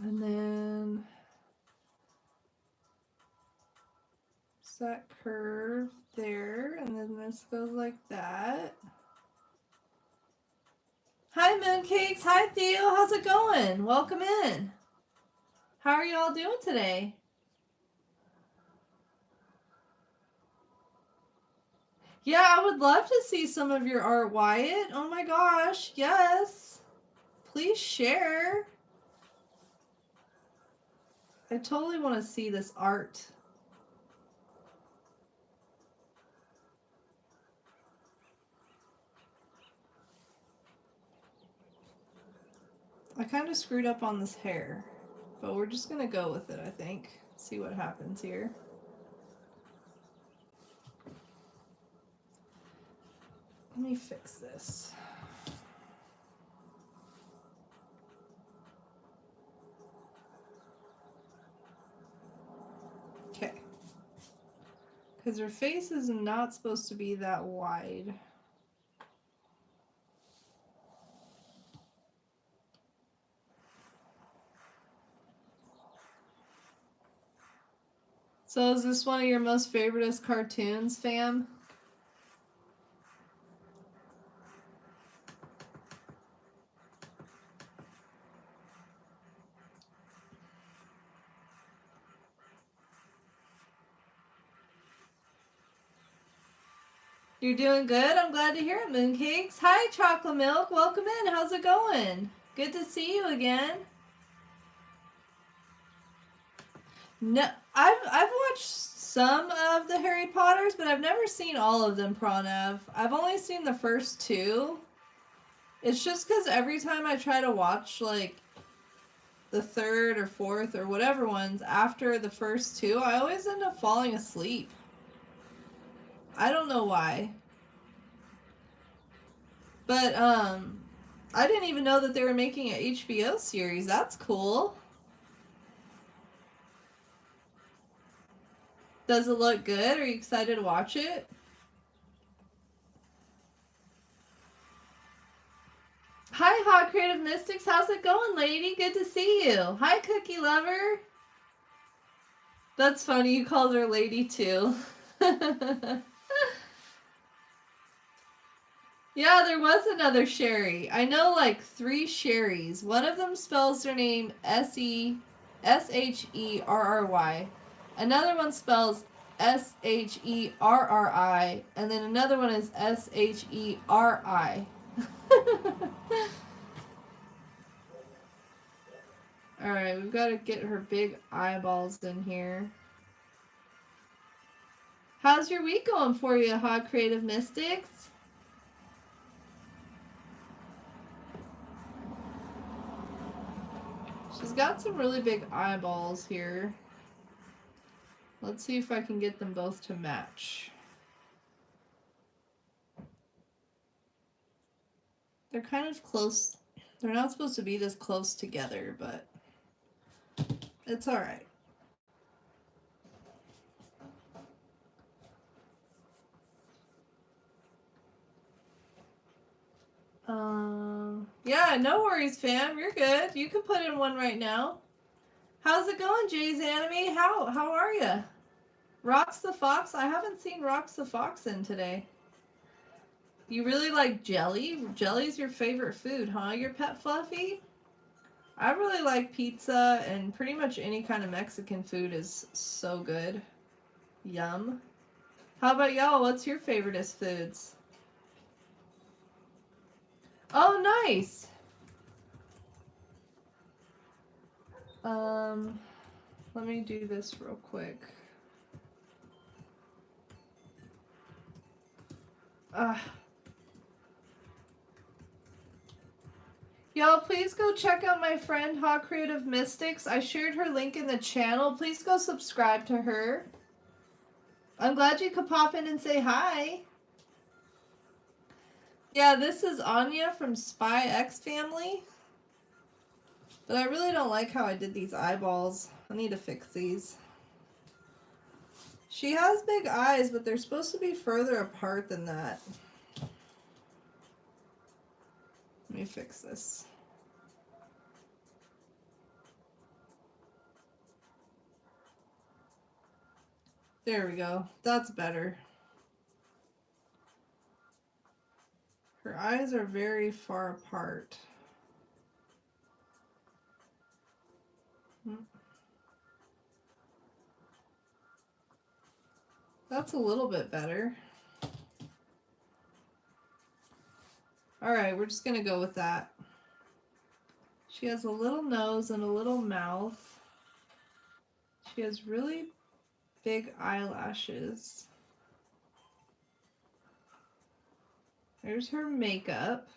And then that curve there, and then this goes like that. Hi Mooncakes, hi Theo, how's it going? Welcome in. How are y'all doing today? Yeah, I would love to see some of your art, Wyatt. Oh my gosh, yes. Please share. I totally want to see this art. I kind of screwed up on this hair, but we're just going to go with it, I think. See what happens here. Let me fix this. Okay. Because her face is not supposed to be that wide. So is this one of your most favoriteest cartoons, fam? You're doing good? I'm glad to hear it, Mooncakes. Hi, Chocolate Milk. Welcome in. How's it going? Good to see you again. No, I've watched some of the Harry Potters, but I've never seen all of them, Pranav. I've only seen the first two. It's just because every time I try to watch, like, the third or fourth or whatever ones after the first two, I always end up falling asleep. I don't know why. But, I didn't even know that they were making an HBO series. That's cool. Does it look good? Are you excited to watch it? Hi, Hot Creative Mystics. How's it going, lady? Good to see you. Hi, Cookie Lover. That's funny. You called her lady, too. Yeah, there was another Sherry. I know like 3 Sherrys. One of them spells their name Shherry. Another one spells Sherri. And then another one is Sheri. Alright, we've got to get her big eyeballs in here. How's your week going for you, Hot Creative Mystics? She's got some really big eyeballs here. Let's see if I can get them both to match. They're kind of close. They're not supposed to be this close together, but it's alright. Yeah, no worries, fam. You're good. You can put in one right now. How's it going, Jay's Anime? How are ya? Rox the Fox? I haven't seen Rox the Fox in today. You really like jelly? Jelly's your favorite food, huh? Your pet Fluffy? I really like pizza, and pretty much any kind of Mexican food is so good. Yum. How about y'all? What's your favoriteest foods? Oh, nice. Let me do this real quick. Y'all, please go check out my friend Hot Creative Mystics. I shared her link in the channel. Please go subscribe to her. I'm glad you could pop in and say hi. Yeah, this is Anya from Spy X Family. But I really don't like how I did these eyeballs. I need to fix these. She has big eyes, but they're supposed to be further apart than that. Let me fix this. There we go. That's better. Her eyes are very far apart. That's a little bit better. Alright, we're just going to go with that. She has a little nose and a little mouth. She has really big eyelashes. There's her makeup.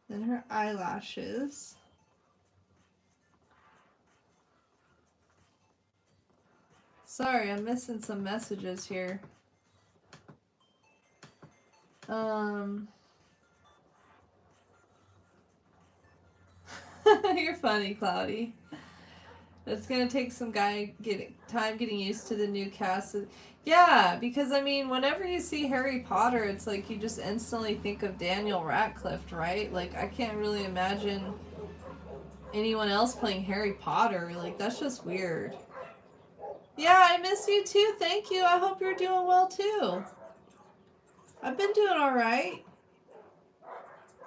Then her eyelashes. Sorry, I'm missing some messages here. You're funny, Cloudy. It's gonna take some time getting used to the new cast. Yeah, because I mean, whenever you see Harry Potter, it's like you just instantly think of Daniel Radcliffe, right? Like, I can't really imagine anyone else playing Harry Potter. Like, that's just weird. Yeah, I miss you too. Thank you. I hope you're doing well too. I've been doing alright.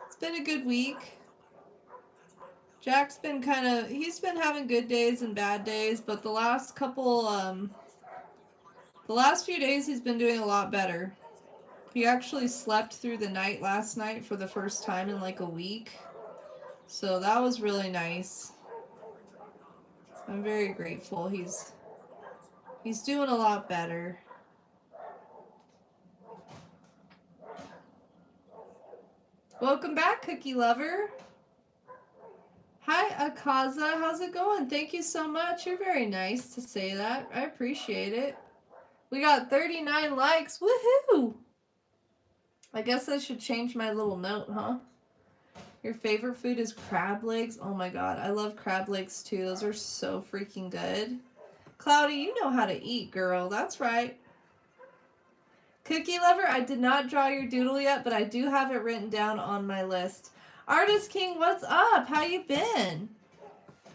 It's been a good week. Jack's been he's been having good days and bad days, but the last few days he's been doing a lot better. He actually slept through the night last night for the first time in like a week. So that was really nice. I'm very grateful. He's doing a lot better. Welcome back, Cookie Lover. Hi, Akaza. How's it going? Thank you so much. You're very nice to say that. I appreciate it. We got 39 likes. Woohoo! I guess I should change my little note, huh? Your favorite food is crab legs? Oh my god, I love crab legs too. Those are so freaking good. Cloudy, you know how to eat, girl. That's right. Cookie Lover, I did not draw your doodle yet, but I do have it written down on my list. Artist King, what's up? How you been?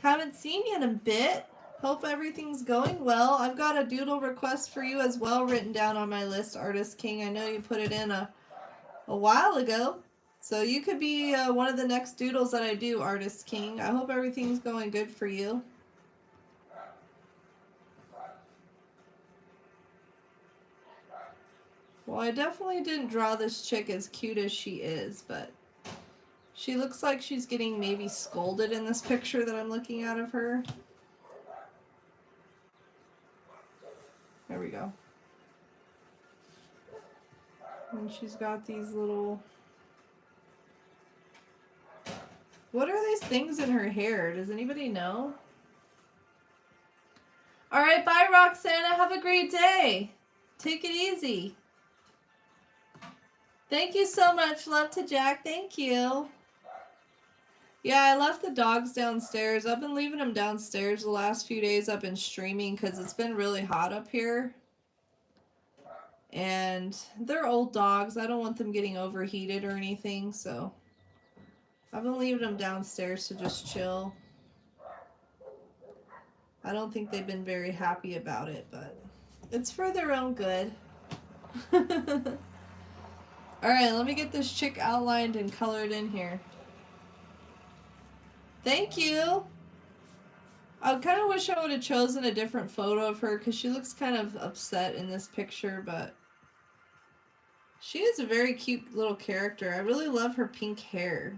Haven't seen you in a bit. Hope everything's going well. I've got a doodle request for you as well written down on my list, Artist King. I know you put it in a while ago. So you could be one of the next doodles that I do, Artist King. I hope everything's going good for you. Well, I definitely didn't draw this chick as cute as she is, but she looks like she's getting maybe scolded in this picture that I'm looking at of her. There we go. And she's got these little... What are these things in her hair? Does anybody know? Alright, bye Roxana. Have a great day. Take it easy. Thank you so much. Love to Jack. Thank you. Yeah, I left the dogs downstairs. I've been leaving them downstairs the last few days. I've been streaming because it's been really hot up here. And they're old dogs. I don't want them getting overheated or anything, so I've been leaving them downstairs to just chill. I don't think they've been very happy about it, but it's for their own good. Alright, let me get this chick outlined and colored in here. Thank you! I kind of wish I would have chosen a different photo of her because she looks kind of upset in this picture, but she is a very cute little character. I really love her pink hair.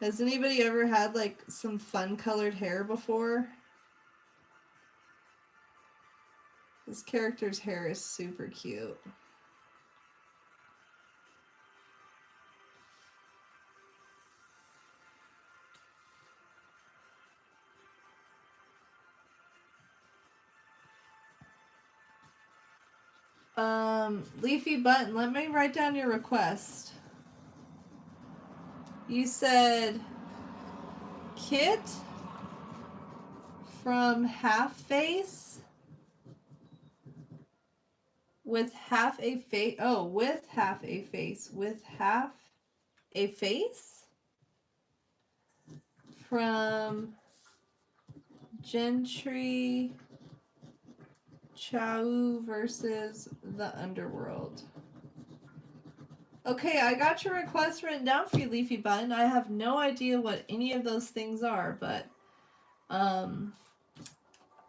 Has anybody ever had like some fun colored hair before? This character's hair is super cute. Leafy Button, let me write down your request. You said Kit from Half Face with half a face. Oh, with half a face. With half a face from Gentry Chow versus the Underworld. Okay, I got your request written down for you, Leafy Button. I have no idea what any of those things are, but I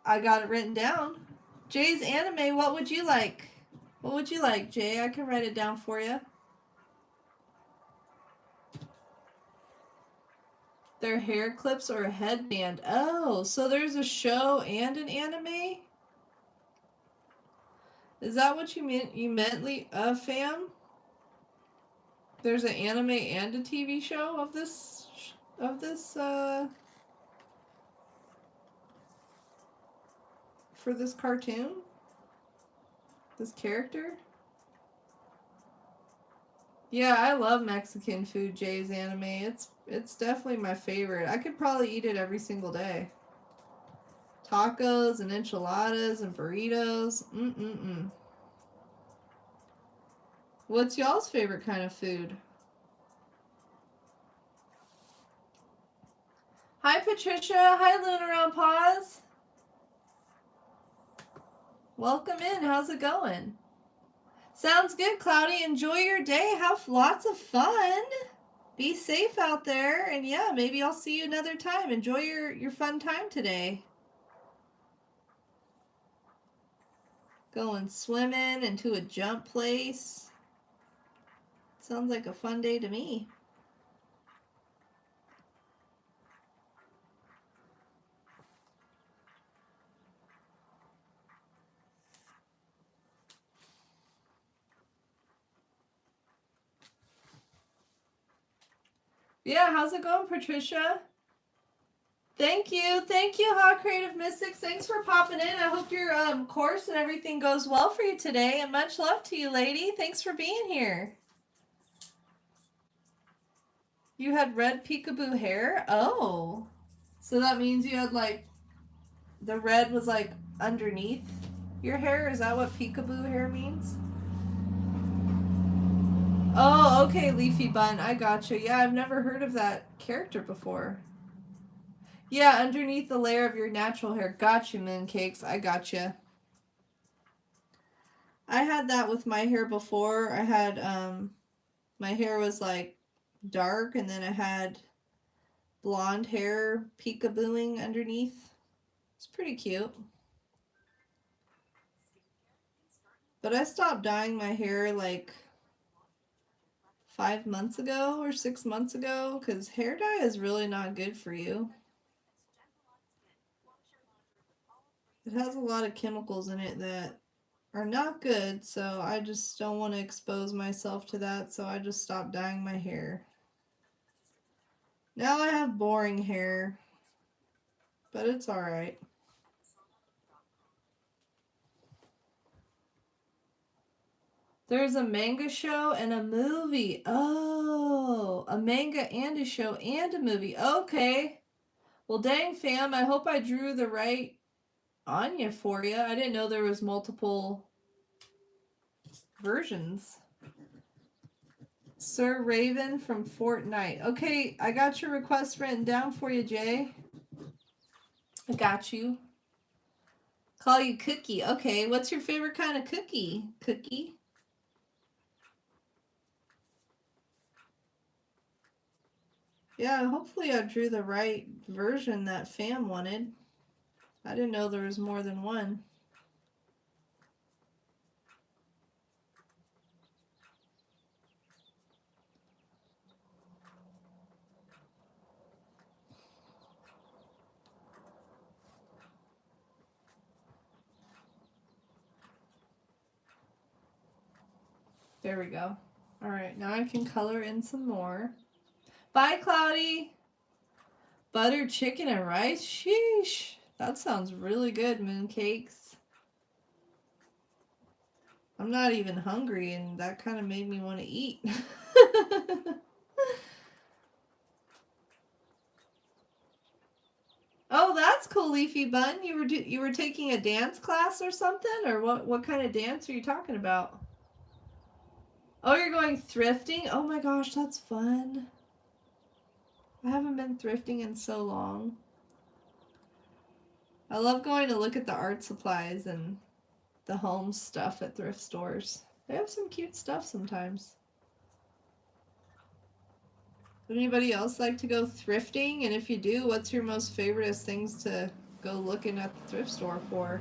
got it written down. Jay's Anime, what would you like? What would you like, Jay? I can write it down for you. Their hair clips or a headband. Oh, so there's a show and an anime? Is that what you meant, fam? There's an anime and a TV show of this for this cartoon? This character? Yeah, I love Mexican food, Jay's Anime. It's definitely my favorite. I could probably eat it every single day. Tacos and enchiladas and burritos. What's y'all's favorite kind of food? Hi, Patricia. Hi, Lunar on Pause. Welcome in. How's it going? Sounds good, Cloudy. Enjoy your day. Have lots of fun. Be safe out there. And yeah, maybe I'll see you another time. Enjoy your fun time today. Going swimming into a jump place. Sounds like a fun day to me. Yeah, how's it going, Patricia? Thank you, Hot Creative Mystics. Thanks for popping in. I hope your course and everything goes well for you today, and much love to you, lady. Thanks for being here. You had red peekaboo hair? Oh. So that means you had like, the red was like underneath your hair? Is that what peekaboo hair means? Oh, okay, Leafy Bun. I gotcha. Yeah, I've never heard of that character before. Yeah, underneath the layer of your natural hair. Gotcha, Mooncakes. I gotcha. I had that with my hair before. I had, my hair was like dark, and then I had blonde hair peekabooing underneath. It's pretty cute. But I stopped dyeing my hair like 5 months ago or 6 months ago because hair dye is really not good for you. It has a lot of chemicals in it that are not good, so I just don't want to expose myself to that, so I just stopped dyeing my hair. Now I have boring hair, but it's alright. There's a manga show and a movie. Oh, a manga and a show and a movie. Okay. Well, dang, fam, I hope I drew the right Anya for you. I didn't know there was multiple versions. Sir Raven from Fortnite. Okay, I got your request written down for you, Jay. I got you. Call you Cookie. Okay, what's your favorite kind of cookie? Cookie? Yeah, hopefully I drew the right version that fam wanted. I didn't know there was more than one. There we go. All right, now I can color in some more. Bye, Cloudy. Buttered chicken and rice? Sheesh. That sounds really good, Mooncakes. I'm not even hungry, and that kind of made me want to eat. Oh, that's cool, Leafy Bun. You were taking a dance class or something, or what kind of dance are you talking about? Oh, you're going thrifting? Oh my gosh, that's fun. I haven't been thrifting in so long. I love going to look at the art supplies and the home stuff at thrift stores. They have some cute stuff sometimes. Would anybody else like to go thrifting? And if you do, what's your most favoriteest things to go looking at the thrift store for?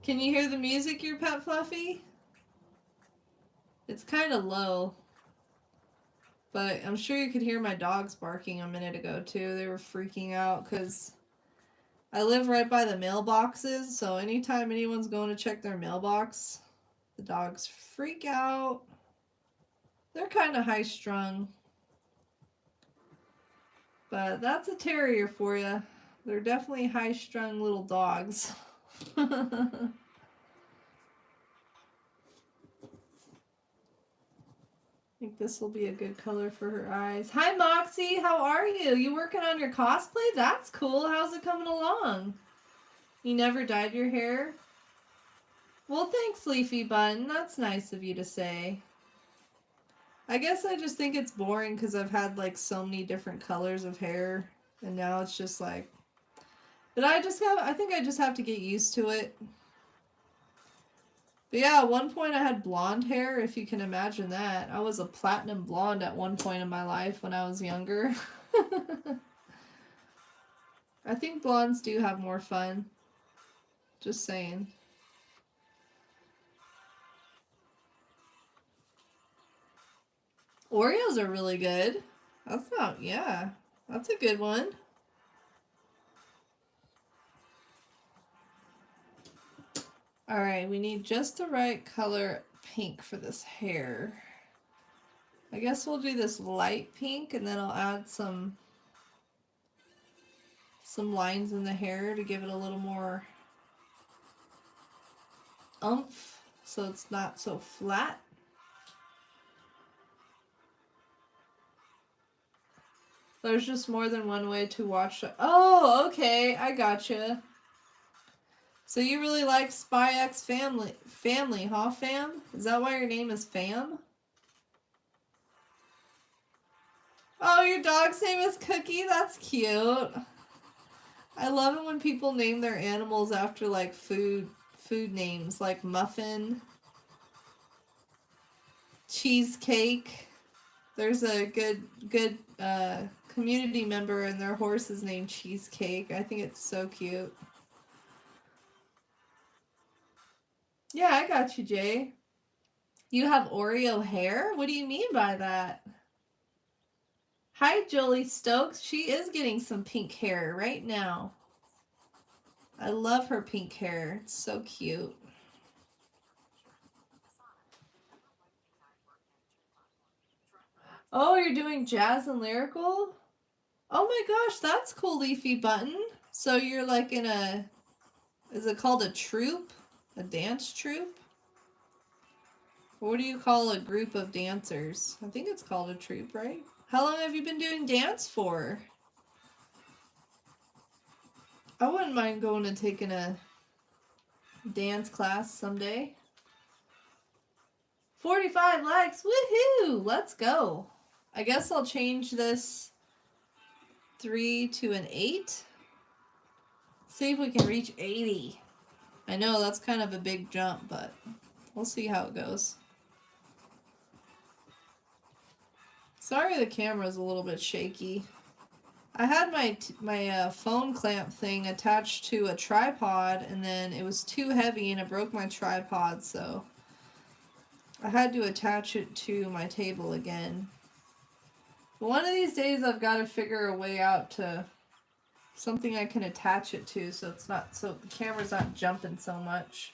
Can you hear the music, your pet Fluffy? It's kind of low. But I'm sure you could hear my dogs barking a minute ago too. They were freaking out because I live right by the mailboxes. So anytime anyone's going to check their mailbox, the dogs freak out. They're kind of high strung. But that's a terrier for you. They're definitely high strung little dogs. I think this will be a good color for her eyes. Hi, Moxie. How are you? You working on your cosplay? That's cool. How's it coming along? You never dyed your hair? Well, thanks, Leafy Bun. That's nice of you to say. I guess I just think it's boring because I've had like so many different colors of hair, and now it's just like... But I think I just have to get used to it. But yeah, at one point I had blonde hair, if you can imagine that. I was a platinum blonde at one point in my life when I was younger. I think blondes do have more fun. Just saying. Oreos are really good. That's not, yeah. That's a good one. Alright, we need just the right color pink for this hair. I guess we'll do this light pink and then I'll add some lines in the hair to give it a little more oomph so it's not so flat. There's just more than one way to watch. Oh, okay, I gotcha. So you really like Spy X Family, huh, fam? Is that why your name is Fam? Oh, your dog's name is Cookie? That's cute. I love it when people name their animals after like food names, like Muffin, Cheesecake. There's a good community member and their horse is named Cheesecake. I think it's so cute. Yeah, I got you, Jay. You have Oreo hair? What do you mean by that? Hi, Jolie Stokes. She is getting some pink hair right now. I love her pink hair. It's so cute. Oh, you're doing jazz and lyrical? Oh my gosh, that's cool, Leafy Button. So you're like in a, is it called a troupe? A dance troupe? What do you call a group of dancers? I think it's called a troupe, right? How long have you been doing dance for? I wouldn't mind going and taking a dance class someday. 45 likes, woohoo! Let's go. I guess I'll change this 3 to an 8. See if we can reach 80. I know that's kind of a big jump, but we'll see how it goes. Sorry the camera's a little bit shaky. I had my phone clamp thing attached to a tripod, and then it was too heavy and it broke my tripod, so I had to attach it to my table again. But one of these days I've got to figure a way out to something I can attach it to so it's not, so the camera's not jumping so much.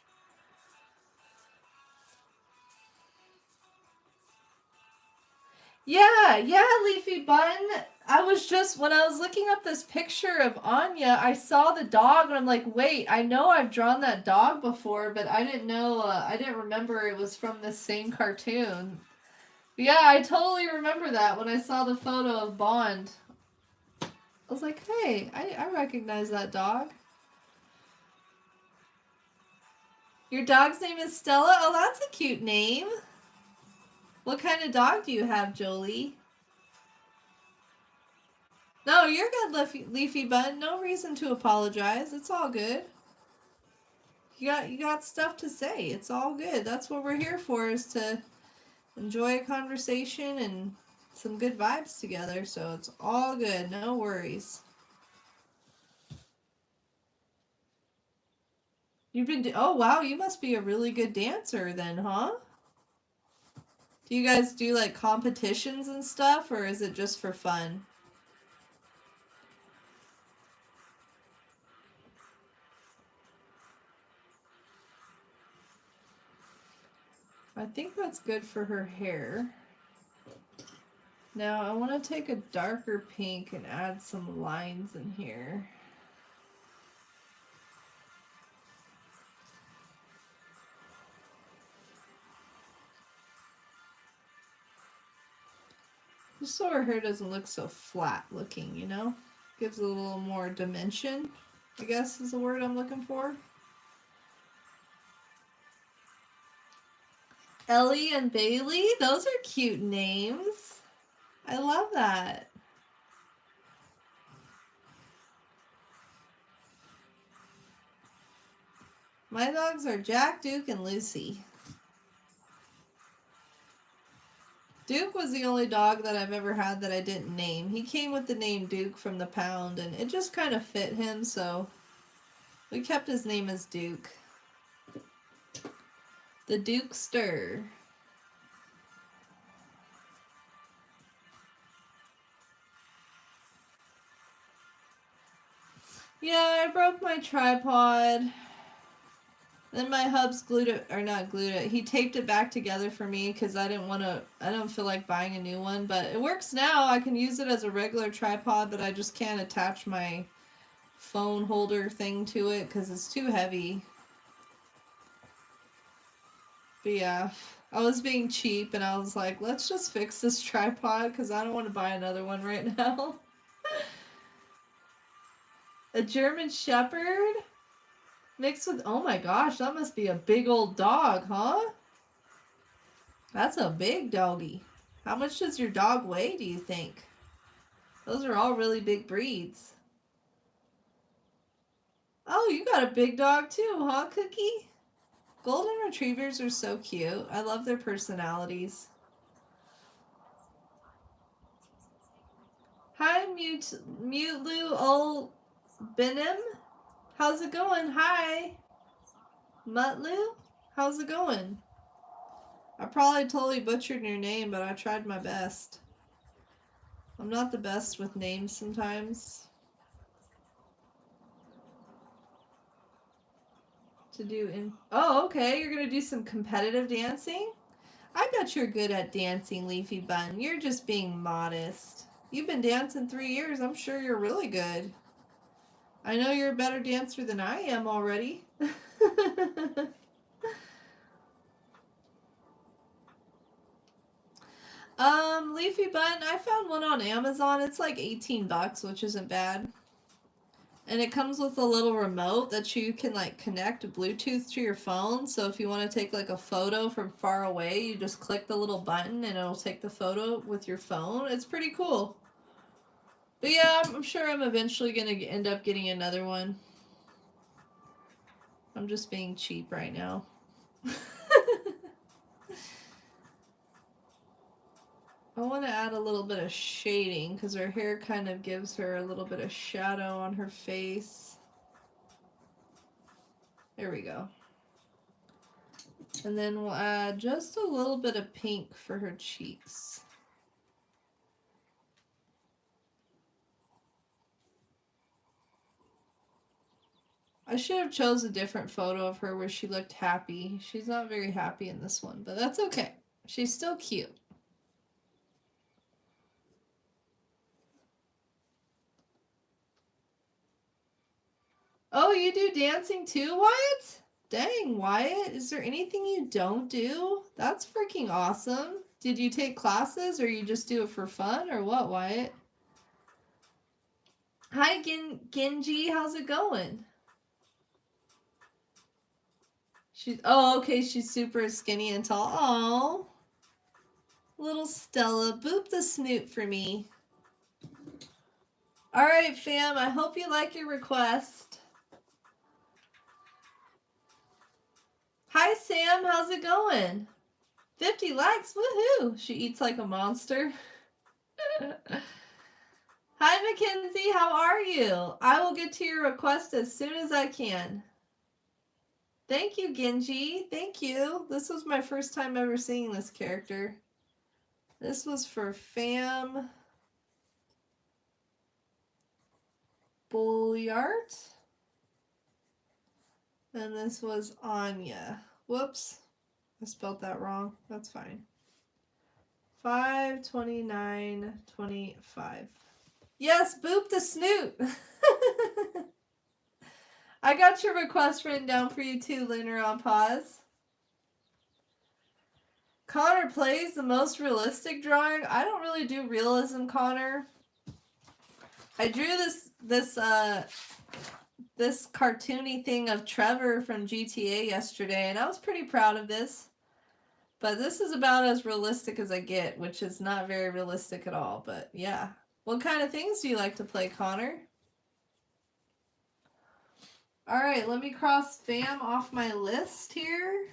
Yeah, Leafy Button. I was just, when I was looking up this picture of Anya, I saw the dog and I'm like, wait, I know I've drawn that dog before, but I didn't know, I didn't remember it was from this same cartoon. Yeah, I totally remember that when I saw the photo of Bond. I was like, hey, I recognize that dog. Your dog's name is Stella? Oh, that's a cute name. What kind of dog do you have, Jolie? No, you're good, Leafy Bun. No reason to apologize. It's all good. You got stuff to say. It's all good. That's what we're here for, is to enjoy a conversation and some good vibes together. So it's all good. No worries. You've been oh wow, you must be a really good dancer then, huh? Do you guys do like competitions and stuff, or is it just for fun? I think that's good for her hair. Now I want to take a darker pink and add some lines in here. Just so her hair doesn't look so flat looking, you know? Gives it a little more dimension, I guess is the word I'm looking for. Ellie and Bailey, those are cute names. I love that. My dogs are Jack, Duke, and Lucy. Duke was the only dog that I've ever had that I didn't name. He came with the name Duke from the pound, and it just kind of fit him, so we kept his name as Duke. The Dukester. Yeah, I broke my tripod. Then my hubs glued it, or not glued it, he taped it back together for me because I don't feel like buying a new one. But it works now. I can use it as a regular tripod, but I just can't attach my phone holder thing to it because it's too heavy. But yeah, I was being cheap and I was like, let's just fix this tripod because I don't want to buy another one right now. A German Shepherd mixed with, oh my gosh, that must be a big old dog, huh? That's a big doggy. How much does your dog weigh, do you think? Those are all really big breeds. Oh, you got a big dog too, huh, Cookie? Golden Retrievers are so cute. I love their personalities. Hi, Mutlu Ol Benim. How's it going? Hi. Mutlu? How's it going? I probably totally butchered your name, but I tried my best. I'm not the best with names sometimes. Oh, okay, you're gonna do some competitive dancing? I bet you're good at dancing, Leafy Bun. You're just being modest. You've been dancing 3 years. I'm sure you're really good. I know you're a better dancer than I am already. Leafy Bun, I found one on Amazon. It's like 18 bucks, which isn't bad. And it comes with a little remote that you can like connect Bluetooth to your phone. So if you want to take like a photo from far away, you just click the little button and it'll take the photo with your phone. It's pretty cool. But yeah, I'm sure I'm eventually going to end up getting another one. I'm just being cheap right now. I want to add a little bit of shading because her hair kind of gives her a little bit of shadow on her face. There we go. And then we'll add just a little bit of pink for her cheeks. I should have chose a different photo of her where she looked happy. She's not very happy in this one, but that's okay. She's still cute. Oh, you do dancing too, Wyatt? Dang, Wyatt, is there anything you don't do? That's freaking awesome. Did you take classes or you just do it for fun or what, Wyatt? Hi, Genji, how's it going? Oh, okay, she's super skinny and tall. Oh, little Stella, boop the snoot for me. All right, fam, I hope you like your request. Hi, Sam, how's it going? 50 likes, woohoo! She eats like a monster. Hi, Mackenzie, how are you? I will get to your request as soon as I can. Thank you, Genji. Thank you. This was my first time ever seeing this character. This was for Fam Bulliart. And this was Anya. Whoops. I spelled that wrong. That's fine. 5/29/25. Yes, boop the snoot. I got your request written down for you too, Lunar on pause. Connor plays the most realistic drawing. I don't really do realism, Connor. I drew this cartoony thing of Trevor from GTA yesterday, and I was pretty proud of this. But this is about as realistic as I get, which is not very realistic at all. But yeah. What kind of things do you like to play, Connor? All right, let me cross Fam off my list here.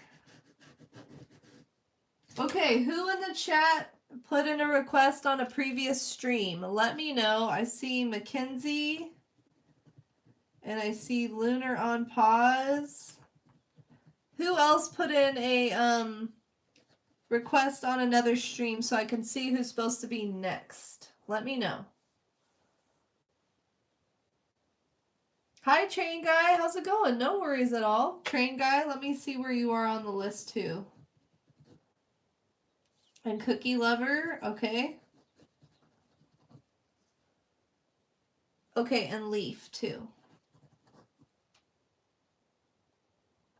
Okay, who in the chat put in a request on a previous stream? Let me know. I see Mackenzie. And I see Lunar on pause. Who else put in a request on another stream so I can see who's supposed to be next? Let me know. Hi, Train Guy. How's it going? No worries at all. Train Guy, let me see where you are on the list, too. And Cookie Lover, okay. Okay, and Leaf, too.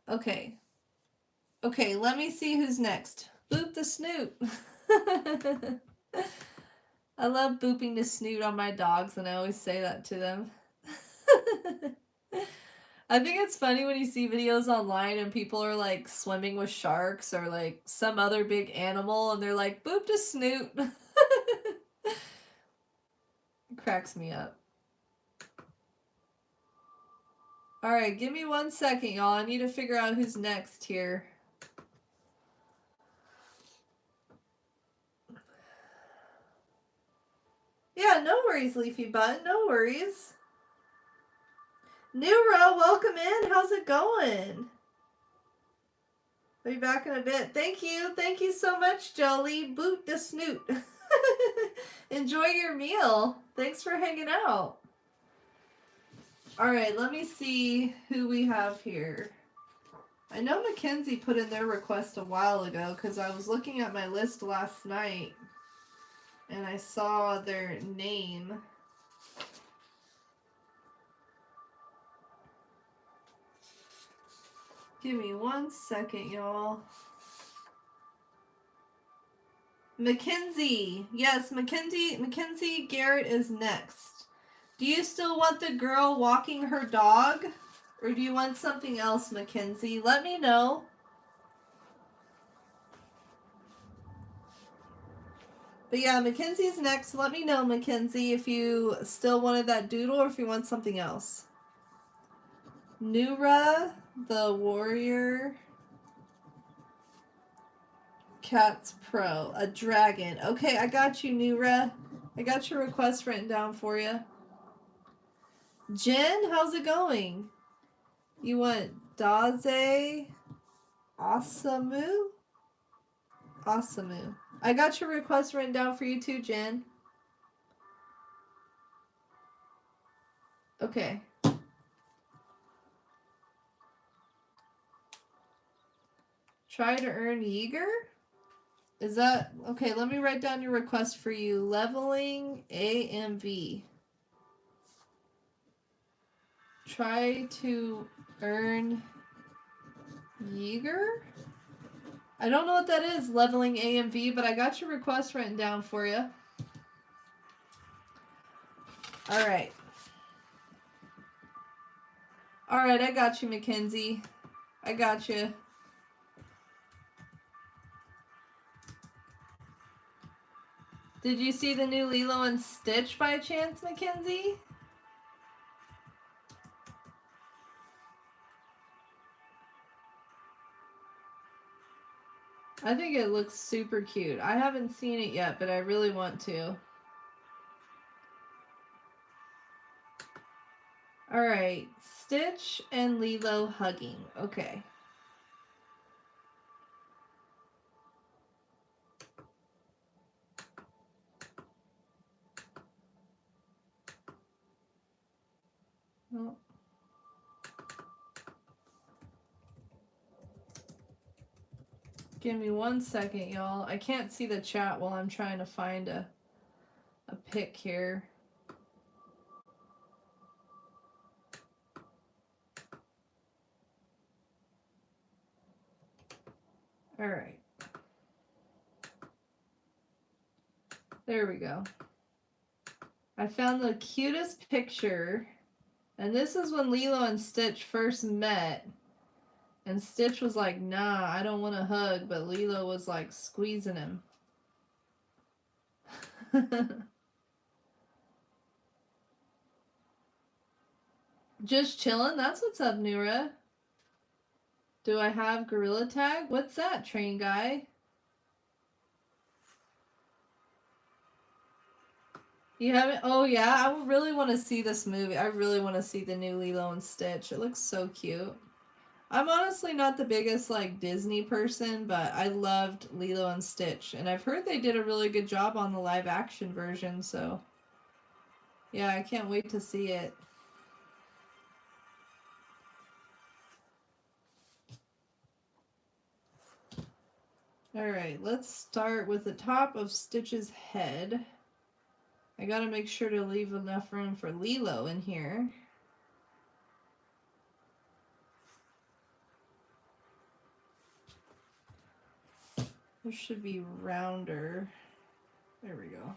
Okay. Okay, let me see who's next. Boop the Snoot. I love booping the snoot on my dogs, and I always say that to them. I think it's funny when you see videos online and people are like swimming with sharks or like some other big animal and they're like, boop to snoot. It cracks me up. Alright, give me 1 second, y'all. I need to figure out who's next here. Yeah, no worries, Leafy Bun. No worries. Nura, welcome in. How's it going? I'll be back in a bit. Thank you. Thank you so much, Jolie. Boot the snoot. Enjoy your meal. Thanks for hanging out. All right, let me see who we have here. I know Mackenzie put in their request a while ago because I was looking at my list last night and I saw their name. Give me 1 second, y'all. Mackenzie. Yes, Mackenzie Garrett is next. Do you still want the girl walking her dog? Or do you want something else, Mackenzie? Let me know. But yeah, Mackenzie's next. Let me know, Mackenzie, if you still wanted that doodle or if you want something else. Nura, the warrior. Cats Pro, a dragon. Okay, I got you, Nura. I got your request written down for you. Jen, how's it going? You want Daze Asamu? Asamu. I got your request written down for you too, Jen. Okay. Try to earn Yeager? Is that... Okay, let me write down your request for you. Leveling AMV. Try to earn Yeager? I don't know what that is, leveling AMV, but I got your request written down for you. Alright. Alright, I got you, Mackenzie. I got you. Did you see the new Lilo and Stitch by chance, Mackenzie? I think it looks super cute. I haven't seen it yet, but I really want to. Alright, Stitch and Lilo hugging. Okay. Oh. Give me 1 second, y'all. I can't see the chat while I'm trying to find a pic here. Alright. There we go. I found the cutest picture. And this is when Lilo and Stitch first met. And Stitch was like, nah, I don't want to hug. But Lilo was like squeezing him. Just chilling? That's what's up, Nura. Do I have Gorilla Tag? What's that, Train Guy? You haven't? Oh yeah, I really want to see this movie. I really want to see the new Lilo and Stitch. It looks so cute. I'm honestly not the biggest like Disney person, but I loved Lilo and Stitch, and I've heard they did a really good job on the live action version, so yeah, I can't wait to see it. Alright, let's start with the top of Stitch's head. I gotta make sure to leave enough room for Lilo in here. This should be rounder. There we go.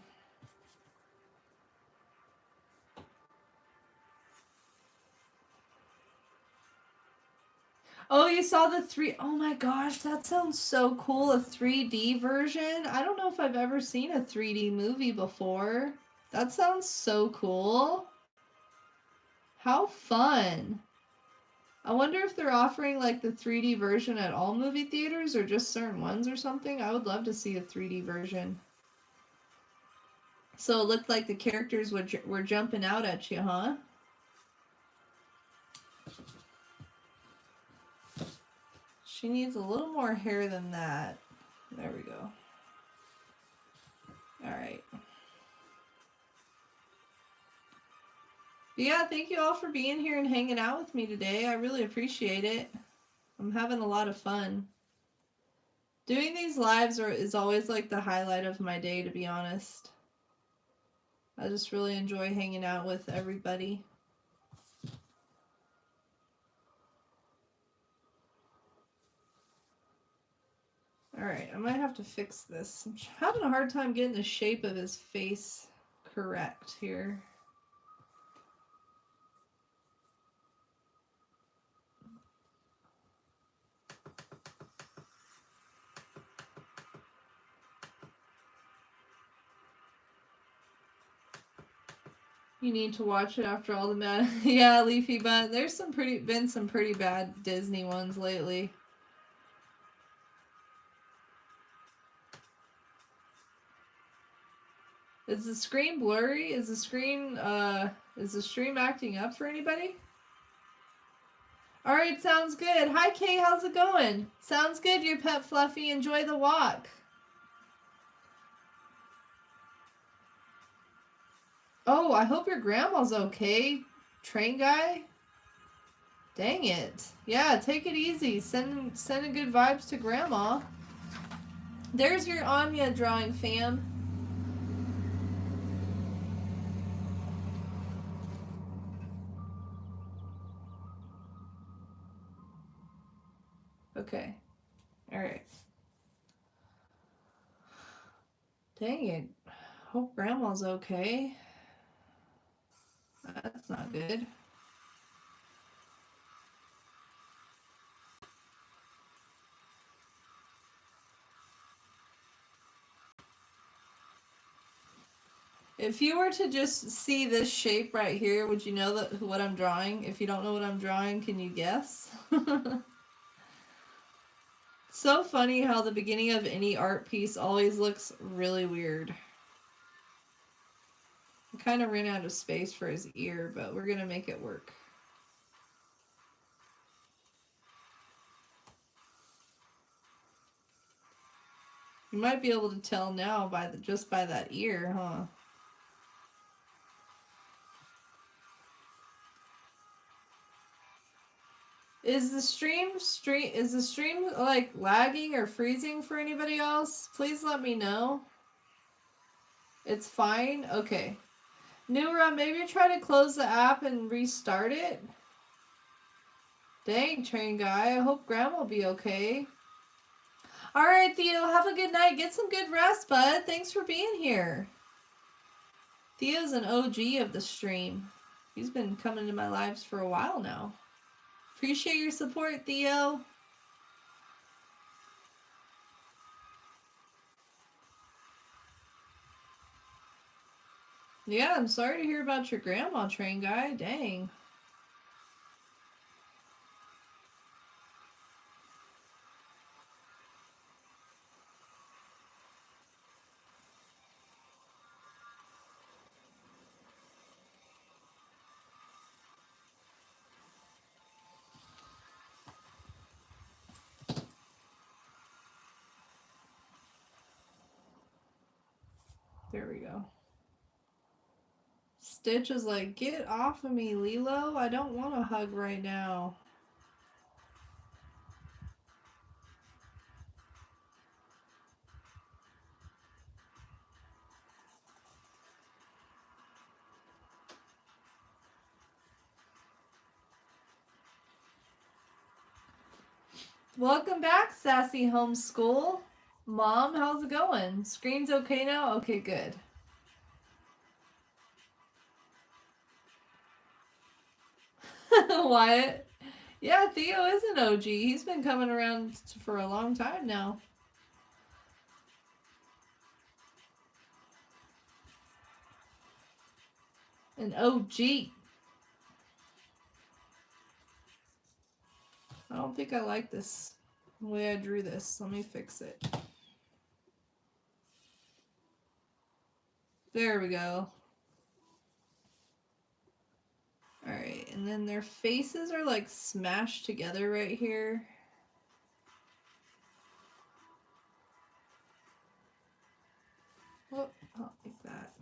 Oh, you saw the three. Oh my gosh, that sounds so cool. A 3D version. I don't know if I've ever seen a 3D movie before. That sounds so cool. How fun. I wonder if they're offering like the 3D version at all movie theaters or just certain ones or something. I would love to see a 3D version. So it looked like the characters were jumping out at you, huh? She needs a little more hair than that. There we go. Alright. Yeah, thank you all for being here and hanging out with me today. I really appreciate it. I'm having a lot of fun. Doing these lives is always like the highlight of my day, to be honest. I just really enjoy hanging out with everybody. Alright, I might have to fix this. I'm having a hard time getting the shape of his face correct here. You need to watch it after all the mad. Yeah, Leafy Butt. There's been some pretty bad Disney ones lately. Is the screen blurry? Is the stream acting up for anybody? Alright, sounds good. Hi Kay, how's it going? Sounds good, your pet Fluffy. Enjoy the walk. Oh, I hope your grandma's okay, train guy. Dang it. Yeah, take it easy. Sending good vibes to grandma. There's your Anya drawing, fam. Okay. Alright. Dang it. Hope grandma's okay. That's not good. If you were to just see this shape right here, would you know what I'm drawing? If you don't know what I'm drawing, can you guess? So funny how the beginning of any art piece always looks really weird. I kind of ran out of space for his ear, but we're going to make it work. You might be able to tell now just by that ear, huh? Is the stream like lagging or freezing for anybody else? Please let me know. It's fine? Okay. Nura, maybe try to close the app and restart it. Dang, train guy. I hope grandma will be okay. Alright, Theo, have a good night. Get some good rest, bud. Thanks for being here. Theo's an OG of the stream. He's been coming to my lives for a while now. Appreciate your support, Theo. Yeah, I'm sorry to hear about your grandma, train guy. Dang. There we go. Stitch is like, get off of me, Lilo. I don't want a hug right now. Welcome back, Sassy Homeschool. Mom, how's it going? Screen's okay now? Okay, good. Wyatt. Yeah, Theo is an OG. He's been coming around for a long time now. An OG. I don't think I like this the way I drew this. Let me fix it. There we go. Alright, and then their faces are like smashed together right here. Oh, like that.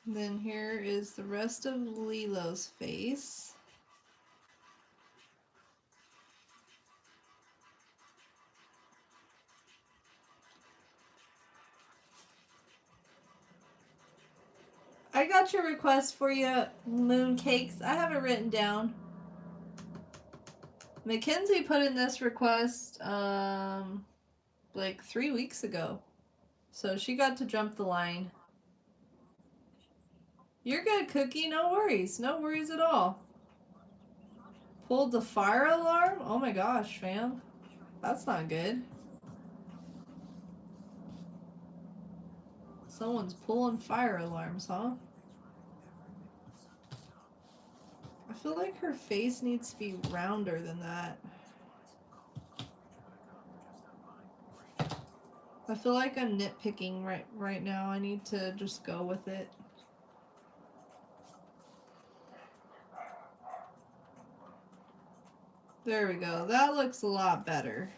And then here is the rest of Lilo's face. I got your request for you, Mooncakes. I have it written down. Mackenzie put in this request like 3 weeks ago. So she got to jump the line. You're good, Cookie. No worries. No worries at all. Pulled the fire alarm? Oh my gosh, fam. That's not good. Someone's pulling fire alarms, huh? I feel like her face needs to be rounder than that. I feel like I'm nitpicking right now. I need to just go with it. There we go. That looks a lot better.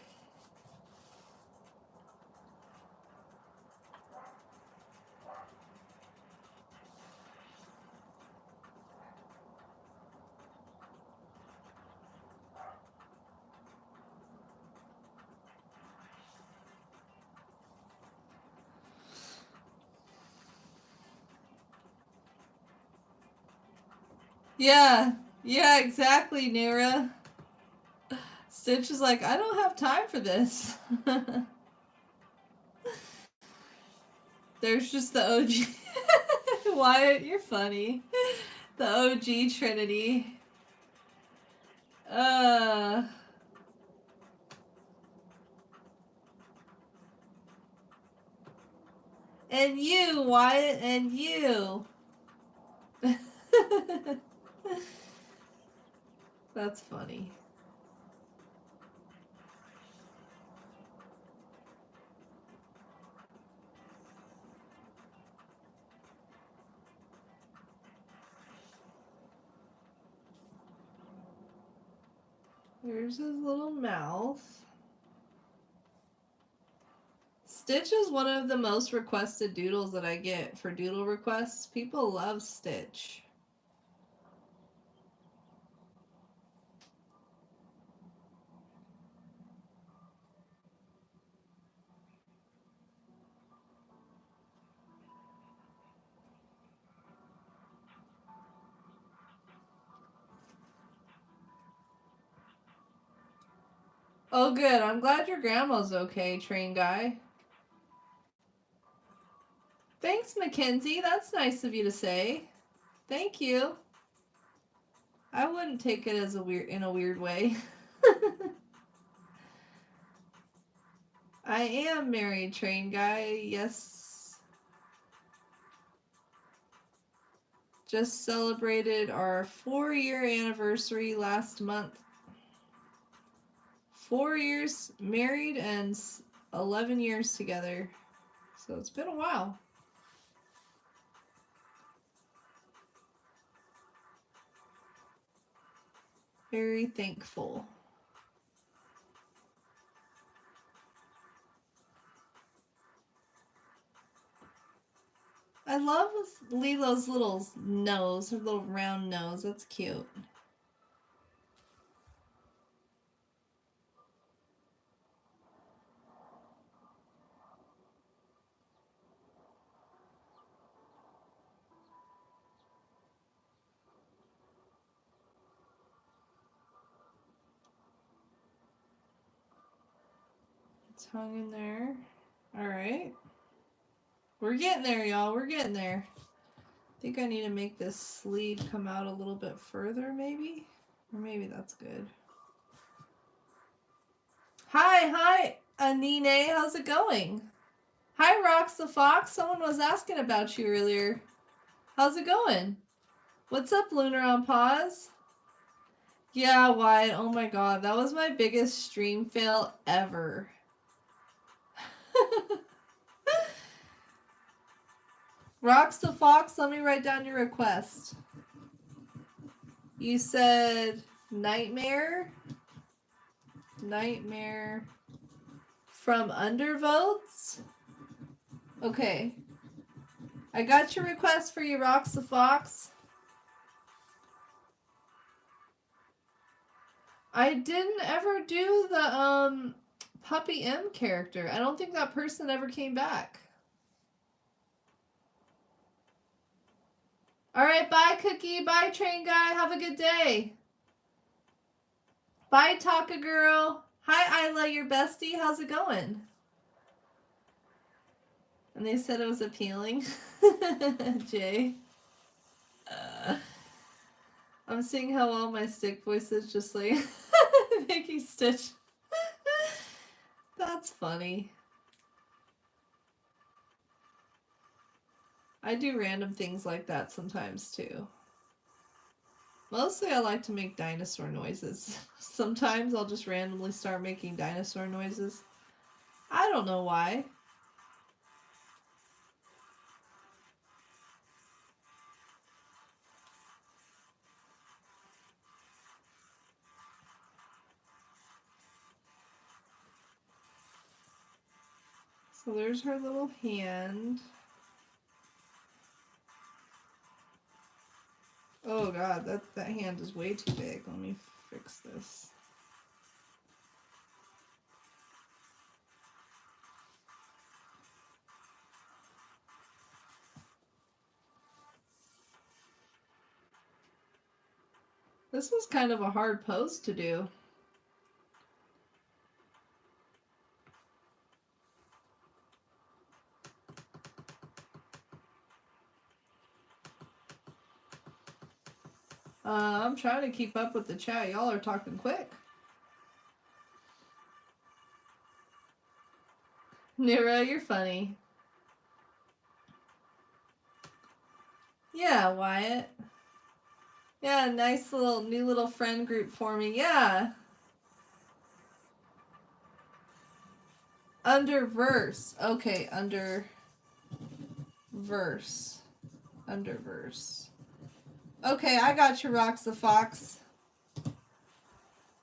Yeah, exactly, Nira. Stitch is like, I don't have time for this. There's just the OG. Wyatt, you're funny. The OG Trinity. And you, Wyatt, and you. That's funny. There's his little mouth. Stitch is one of the most requested doodles that I get for doodle requests. People love Stitch. Oh, good. I'm glad your grandma's okay, train guy. Thanks, Mackenzie. That's nice of you to say. Thank you. I wouldn't take it as in a weird way. I am married, train guy. Yes. Just celebrated our 4-year anniversary last month. 4 years married and 11 years together. So it's been a while. Very thankful. I love Lilo's little nose, her little round nose. That's cute. It's hung in there. All right. We're getting there, y'all. We're getting there. I think I need to make this sleeve come out a little bit further, maybe? Or maybe that's good. Hi, Anine. How's it going? Hi, Rox the Fox. Someone was asking about you earlier. How's it going? What's up, Lunar on Pause? Yeah, Wyatt. Oh my god. That was my biggest stream fail ever. Rox the Fox, let me write down your request. You said Nightmare? Nightmare from Undervotes? Okay. I got your request for you, Rox the Fox. I didn't ever do the Puppy M character. I don't think that person ever came back. Alright, bye Cookie, bye Train Guy, have a good day. Bye Taka Girl. Hi Isla, your bestie, how's it going? And they said it was appealing. Jay. I'm seeing how well my stick voice is just like making Stitch. That's funny. I do random things like that sometimes too. Mostly I like to make dinosaur noises. Sometimes I'll just randomly start making dinosaur noises. I don't know why. So there's her little hand. Oh god, that hand is way too big. Let me fix this. This was kind of a hard pose to do. I'm trying to keep up with the chat. Y'all are talking quick. Nero, you're funny. Yeah, Wyatt. Yeah, nice little new little friend group forming. Yeah. Underverse. Okay, underverse. Underverse. Okay, I got you, Rox the Fox.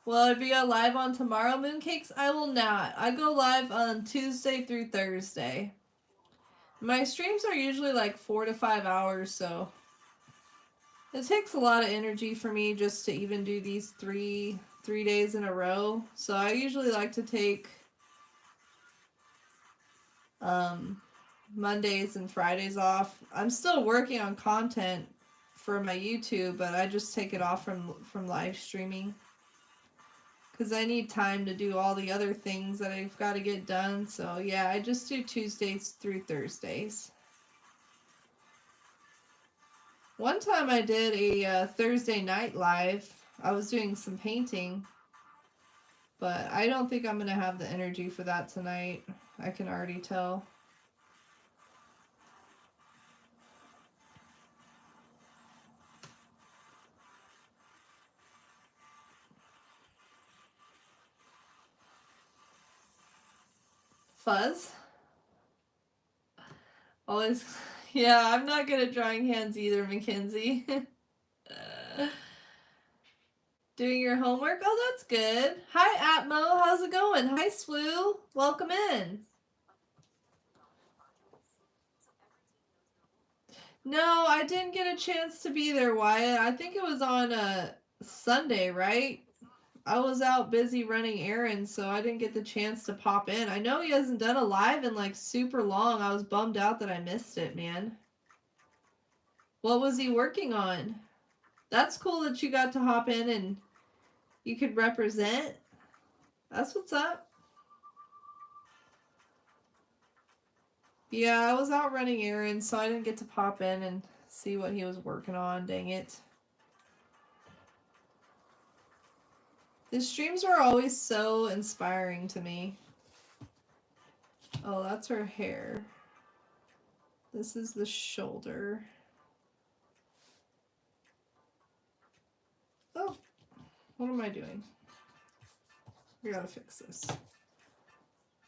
Will I be live on tomorrow, Mooncakes? I will not. I go live on Tuesday through Thursday. My streams are usually like 4 to 5 hours, so it takes a lot of energy for me just to even do these three days in a row. So I usually like to take Mondays and Fridays off. I'm still working on content for my YouTube, but I just take it off from live streaming because I need time to do all the other things that I've got to get done. So yeah, I just do Tuesdays through Thursdays. One time I did a Thursday night live. I was doing some painting, but I don't think I'm going to have the energy for that tonight. I can already tell. Fuzz? Always. Yeah, I'm not good at drawing hands either, Mackenzie. Doing your homework? Oh, that's good. Hi, Atmo. How's it going? Hi, Swoo. Welcome in. No, I didn't get a chance to be there, Wyatt. I think it was on a Sunday, right? I was out busy running errands, so I didn't get the chance to pop in. I know he hasn't done a live in like super long. I was bummed out that I missed it, man. What was he working on? That's cool that you got to hop in and you could represent. That's what's up. Yeah, I was out running errands, so I didn't get to pop in and see what he was working on. Dang it. His streams were always so inspiring to me. Oh, that's her hair. This is the shoulder. Oh, what am I doing? We gotta fix this.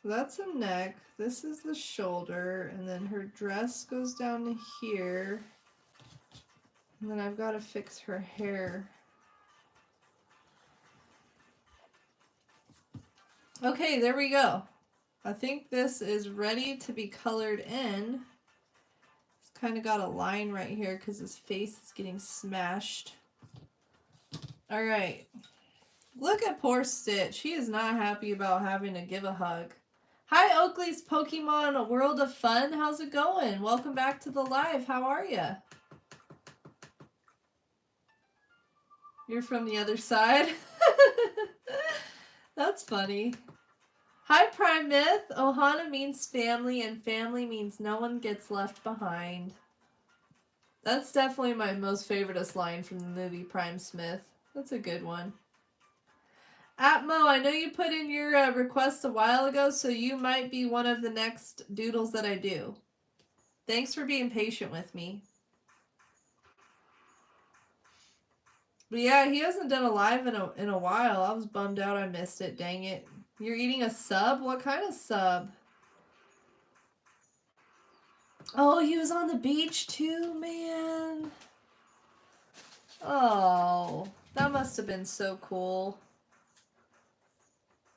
That's the neck. This is the shoulder, and then her dress goes down to here. And then I've got to fix her hair. Okay, there we go. I think this is ready to be colored in. It's kind of got a line right here because his face is getting smashed. All right. Look at poor Stitch. He is not happy about having to give a hug. Hi, Oakley's Pokemon World of Fun. How's it going? Welcome back to the live. How are you? You're from the other side? That's funny. Hi, Prime Myth. Ohana means family, and family means no one gets left behind. That's definitely my most favoriteest line from the movie Prime Smith. That's a good one. Atmo, I know you put in your request a while ago, so you might be one of the next doodles that I do. Thanks for being patient with me. But yeah, he hasn't done a live in a while. I was bummed out I missed it. Dang it. You're eating a sub? What kind of sub? Oh, he was on the beach too, man. Oh, that must have been so cool.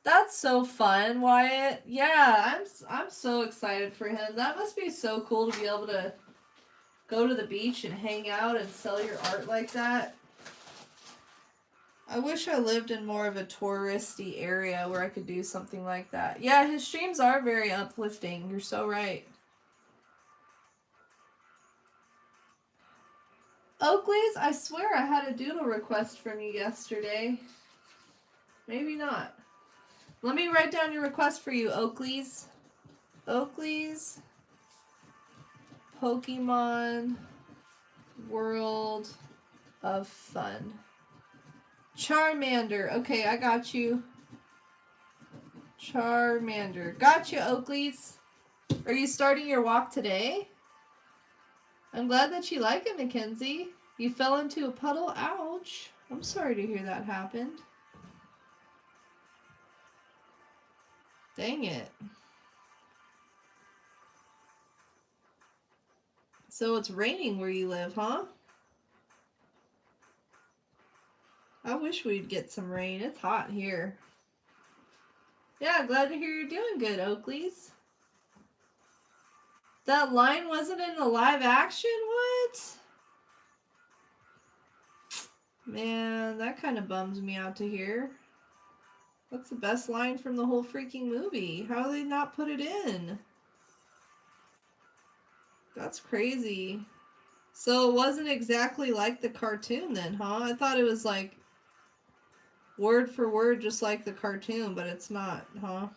That's so fun, Wyatt. Yeah, I'm so excited for him. That must be so cool to be able to go to the beach and hang out and sell your art like that. I wish I lived in more of a touristy area where I could do something like that. Yeah, his streams are very uplifting. You're so right. Oakley's, I swear I had a doodle request from you yesterday. Maybe not. Let me write down your request for you, Oakley's. Oakley's Pokemon World of Fun. Charmander. Okay, I got you. Charmander. Got you, Oakley's. Are you starting your walk today? I'm glad that you like it, Mackenzie. You fell into a puddle? Ouch. I'm sorry to hear that happened. Dang it. So it's raining where you live, huh? I wish we'd get some rain. It's hot here. Yeah, glad to hear you're doing good, Oakley's. That line wasn't in the live action? What? Man, that kind of bums me out to hear. That's the best line from the whole freaking movie. How do they not put it in? That's crazy. So it wasn't exactly like the cartoon then, huh? I thought it was like word for word just like the cartoon, but it's not, huh?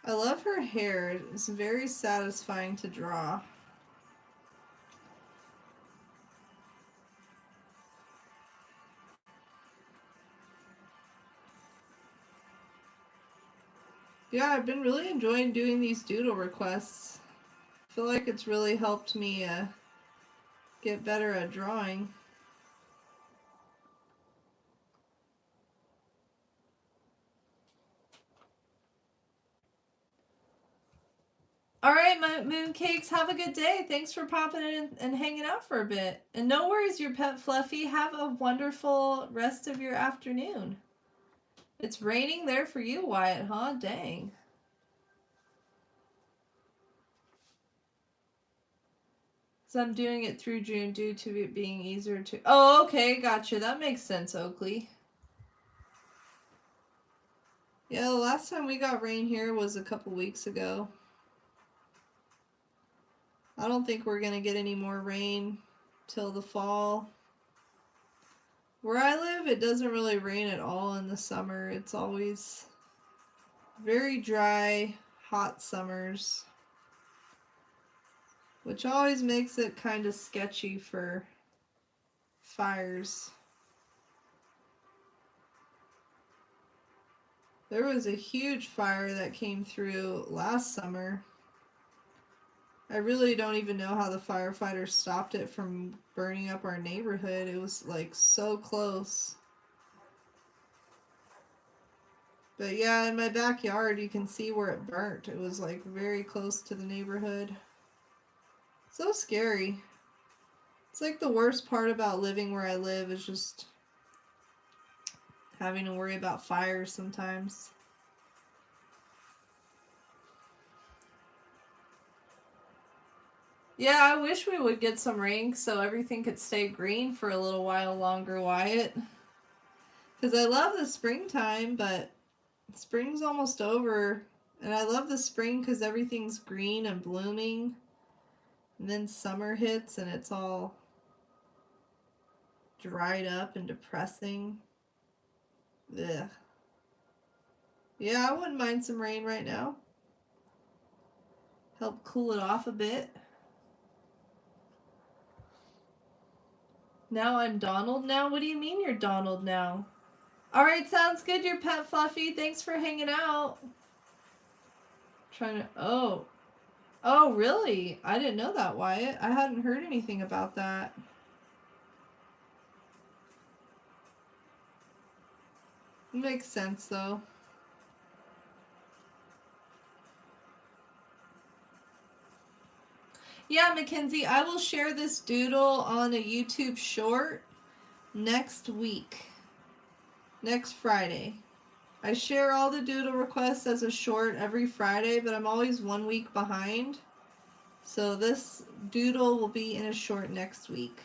I love her hair. It's very satisfying to draw. Yeah, I've been really enjoying doing these doodle requests. I feel like it's really helped me get better at drawing. All right, my mooncakes, have a good day. Thanks for popping in and hanging out for a bit. And no worries, your pet Fluffy. Have a wonderful rest of your afternoon. It's raining there for you, Wyatt, huh? Dang. So I'm doing it through June due to it being easier to... Oh, okay, gotcha. That makes sense, Oakley. Yeah, the last time we got rain here was a couple weeks ago. I don't think we're going to get any more rain till the fall. Where I live, it doesn't really rain at all in the summer. It's always very dry, hot summers, which always makes it kind of sketchy for fires. There was a huge fire that came through last summer. I really don't even know how the firefighters stopped it from burning up our neighborhood. It was like so close. But yeah, in my backyard you can see where it burnt. It was like very close to the neighborhood. So scary. It's like the worst part about living where I live is just having to worry about fires sometimes. Yeah, I wish we would get some rain so everything could stay green for a little while longer, Wyatt. Because I love the springtime, but spring's almost over. And I love the spring because everything's green and blooming. And then summer hits and it's all dried up and depressing. Ugh. Yeah, I wouldn't mind some rain right now. Help cool it off a bit. Now I'm Donald now? What do you mean you're Donald now? Alright, sounds good, your pet Fluffy. Thanks for hanging out. Trying to... Oh. Oh, really? I didn't know that, Wyatt. I hadn't heard anything about that. Makes sense, though. Yeah, Mackenzie, I will share this doodle on a YouTube short next week. Next Friday. I share all the doodle requests as a short every Friday, but I'm always 1 week behind. So this doodle will be in a short next week.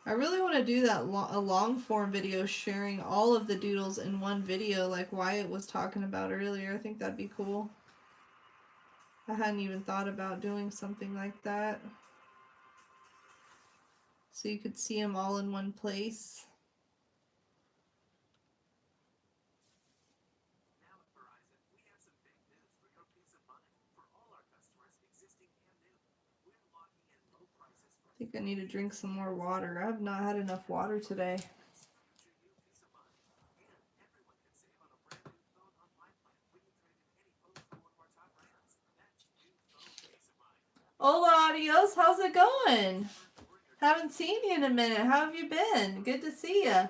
I really want to do that a long form video sharing all of the doodles in one video like Wyatt was talking about earlier. I think that'd be cool. I hadn't even thought about doing something like that. So you could see them all in one place. I think I need to drink some more water. I have not had enough water today. Hola, adios. How's it going? Haven't seen you in a minute. How have you been? Good to see you.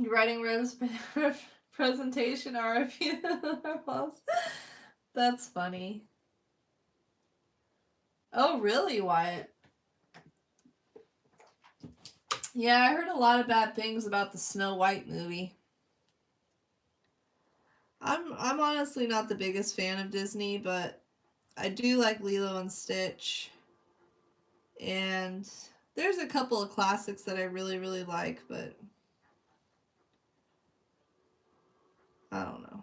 You writing Rose presentation RFP? That's funny. Oh, really, Wyatt? Yeah, I heard a lot of bad things about the Snow White movie. I'm honestly not the biggest fan of Disney, but I do like Lilo and Stitch. And there's a couple of classics that I really, really like, but I don't know.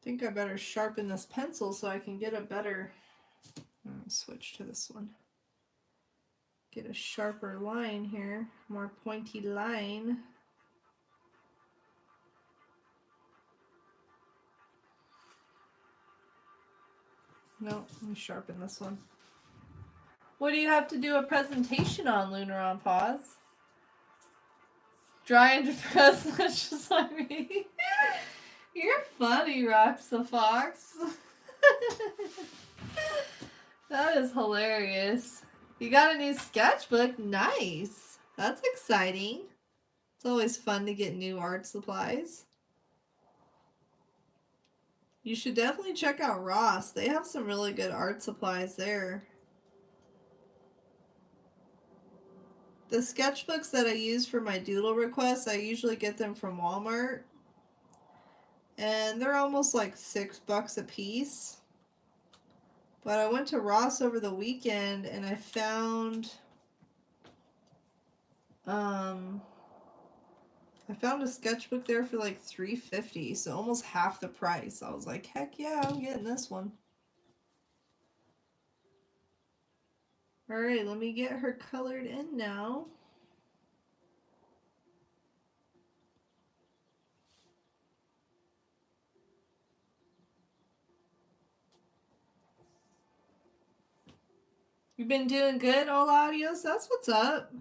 I think I better sharpen this pencil so I can get a better... Let me switch to this one. Get a sharper line here, more pointy line. No, let me sharpen this one. What do you have to do a presentation on, Lunar on Pause? Dry and depressed, just like me. You're funny, Rox the Fox. That is hilarious. You got a new sketchbook? Nice. That's exciting. It's always fun to get new art supplies. You should definitely check out Ross. They have some really good art supplies there. The sketchbooks that I use for my doodle requests, I usually get them from Walmart. And they're almost like $6 a piece. But I went to Ross over the weekend and I found a sketchbook there for like $3.50, so almost half the price. I was like, heck yeah, I'm getting this one. Alright, let me get her colored in now. You've been doing good, all audios? That's what's up.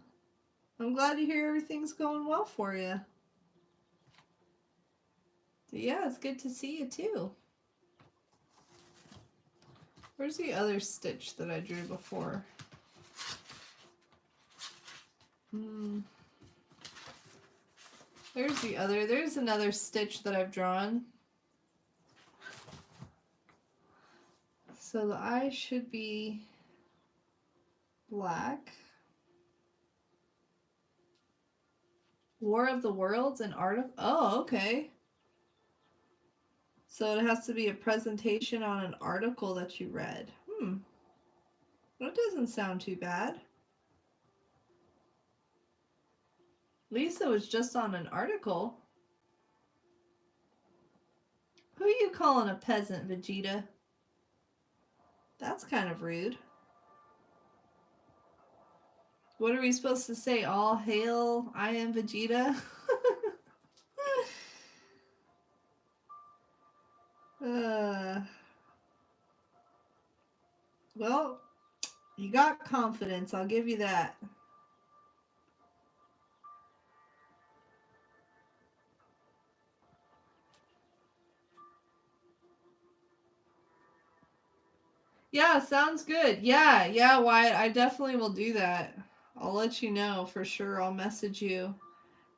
I'm glad to hear everything's going well for you. Yeah, it's good to see you too. Where's the other stitch that I drew before? There's another stitch that I've drawn. So the eye should be black. War of the Worlds and Art of... Oh, okay. So it has to be a presentation on an article that you read. That doesn't sound too bad. Lisa was just on an article. Who are you calling a peasant, Vegeta? That's kind of rude. What are we supposed to say? All hail, I am Vegeta? Well, you got confidence, I'll give you that. Yeah, sounds good. Yeah, Wyatt, I definitely will do that. I'll let you know for sure. I'll message you.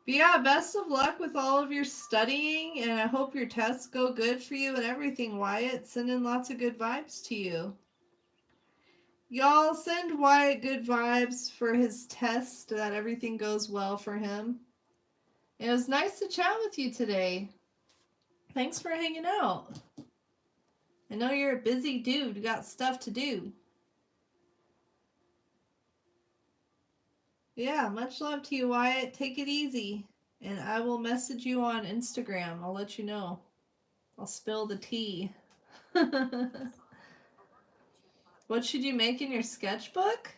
But yeah, best of luck with all of your studying, and I hope your tests go good for you and everything, Wyatt. Sending lots of good vibes to you. Y'all send Wyatt good vibes for his test, that everything goes well for him. It was nice to chat with you today. Thanks for hanging out. I know you're a busy dude. You got stuff to do. Yeah, much love to you, Wyatt. Take it easy. And I will message you on Instagram. I'll let you know. I'll spill the tea. What should you make in your sketchbook?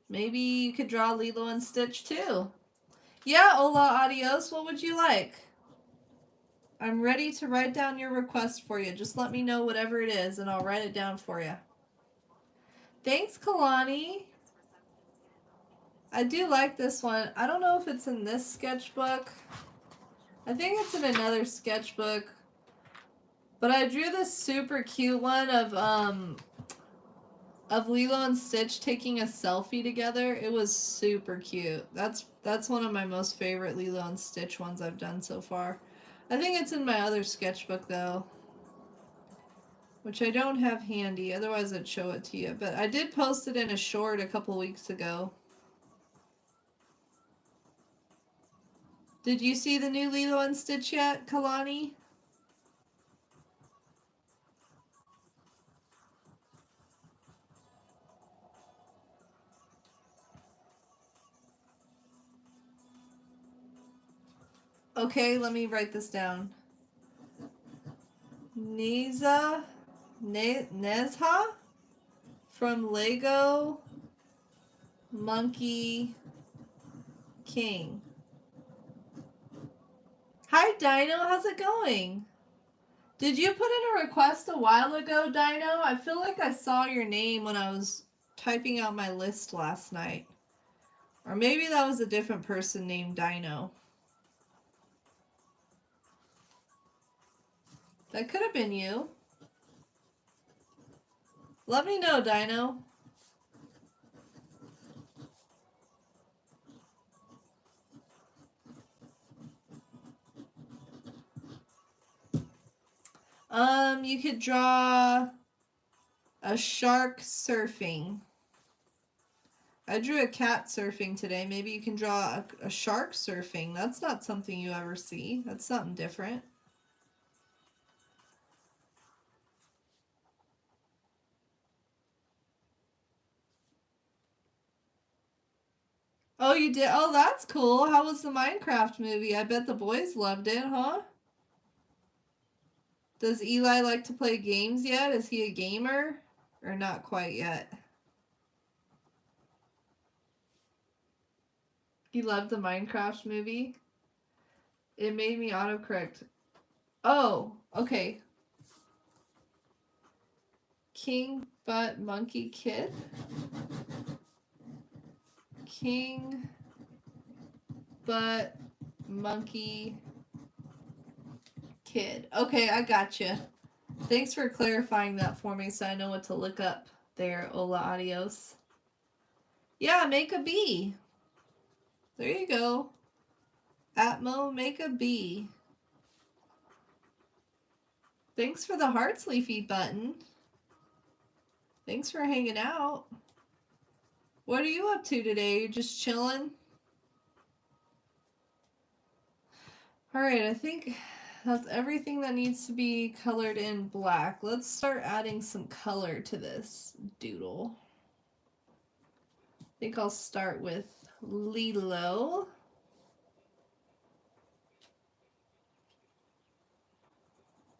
Maybe you could draw Lilo and Stitch too. Yeah, hola, adios. What would you like? I'm ready to write down your request for you. Just let me know whatever it is and I'll write it down for you. Thanks, Kalani. I do like this one. I don't know if it's in this sketchbook. I think it's in another sketchbook. But I drew this super cute one of Lilo and Stitch taking a selfie together. It was super cute. That's one of my most favorite Lilo and Stitch ones I've done so far. I think it's in my other sketchbook though, which I don't have handy, otherwise I'd show it to you. But I did post it in a short a couple weeks ago. Did you see the new Lilo and Stitch yet, Kalani? Okay, let me write this down. Nezha from Lego Monkey King. Hi, Dino. How's it going? Did you put in a request a while ago, Dino? I feel like I saw your name when I was typing out my list last night. Or maybe that was a different person named Dino. That could have been you. Let me know, Dino. You could draw a shark surfing. I drew a cat surfing today. Maybe you can draw a shark surfing. That's not something you ever see. That's something different. Oh, you did? Oh, that's cool. How was the Minecraft movie? I bet the boys loved it, huh? Does Eli like to play games yet? Is he a gamer? Or not quite yet? He loved the Minecraft movie. It made me autocorrect. Oh, okay. King Butt Monkey Kid. King Butt Monkey Kid. Okay, I gotcha. Thanks for clarifying that for me so I know what to look up there, Hola Adios. Yeah, make a bee. There you go. Atmo, make a bee. Thanks for the hearts, Leafy Button. Thanks for hanging out. What are you up to today? You just chilling? Alright, I think that's everything that needs to be colored in black. Let's start adding some color to this doodle. I think I'll start with Lilo.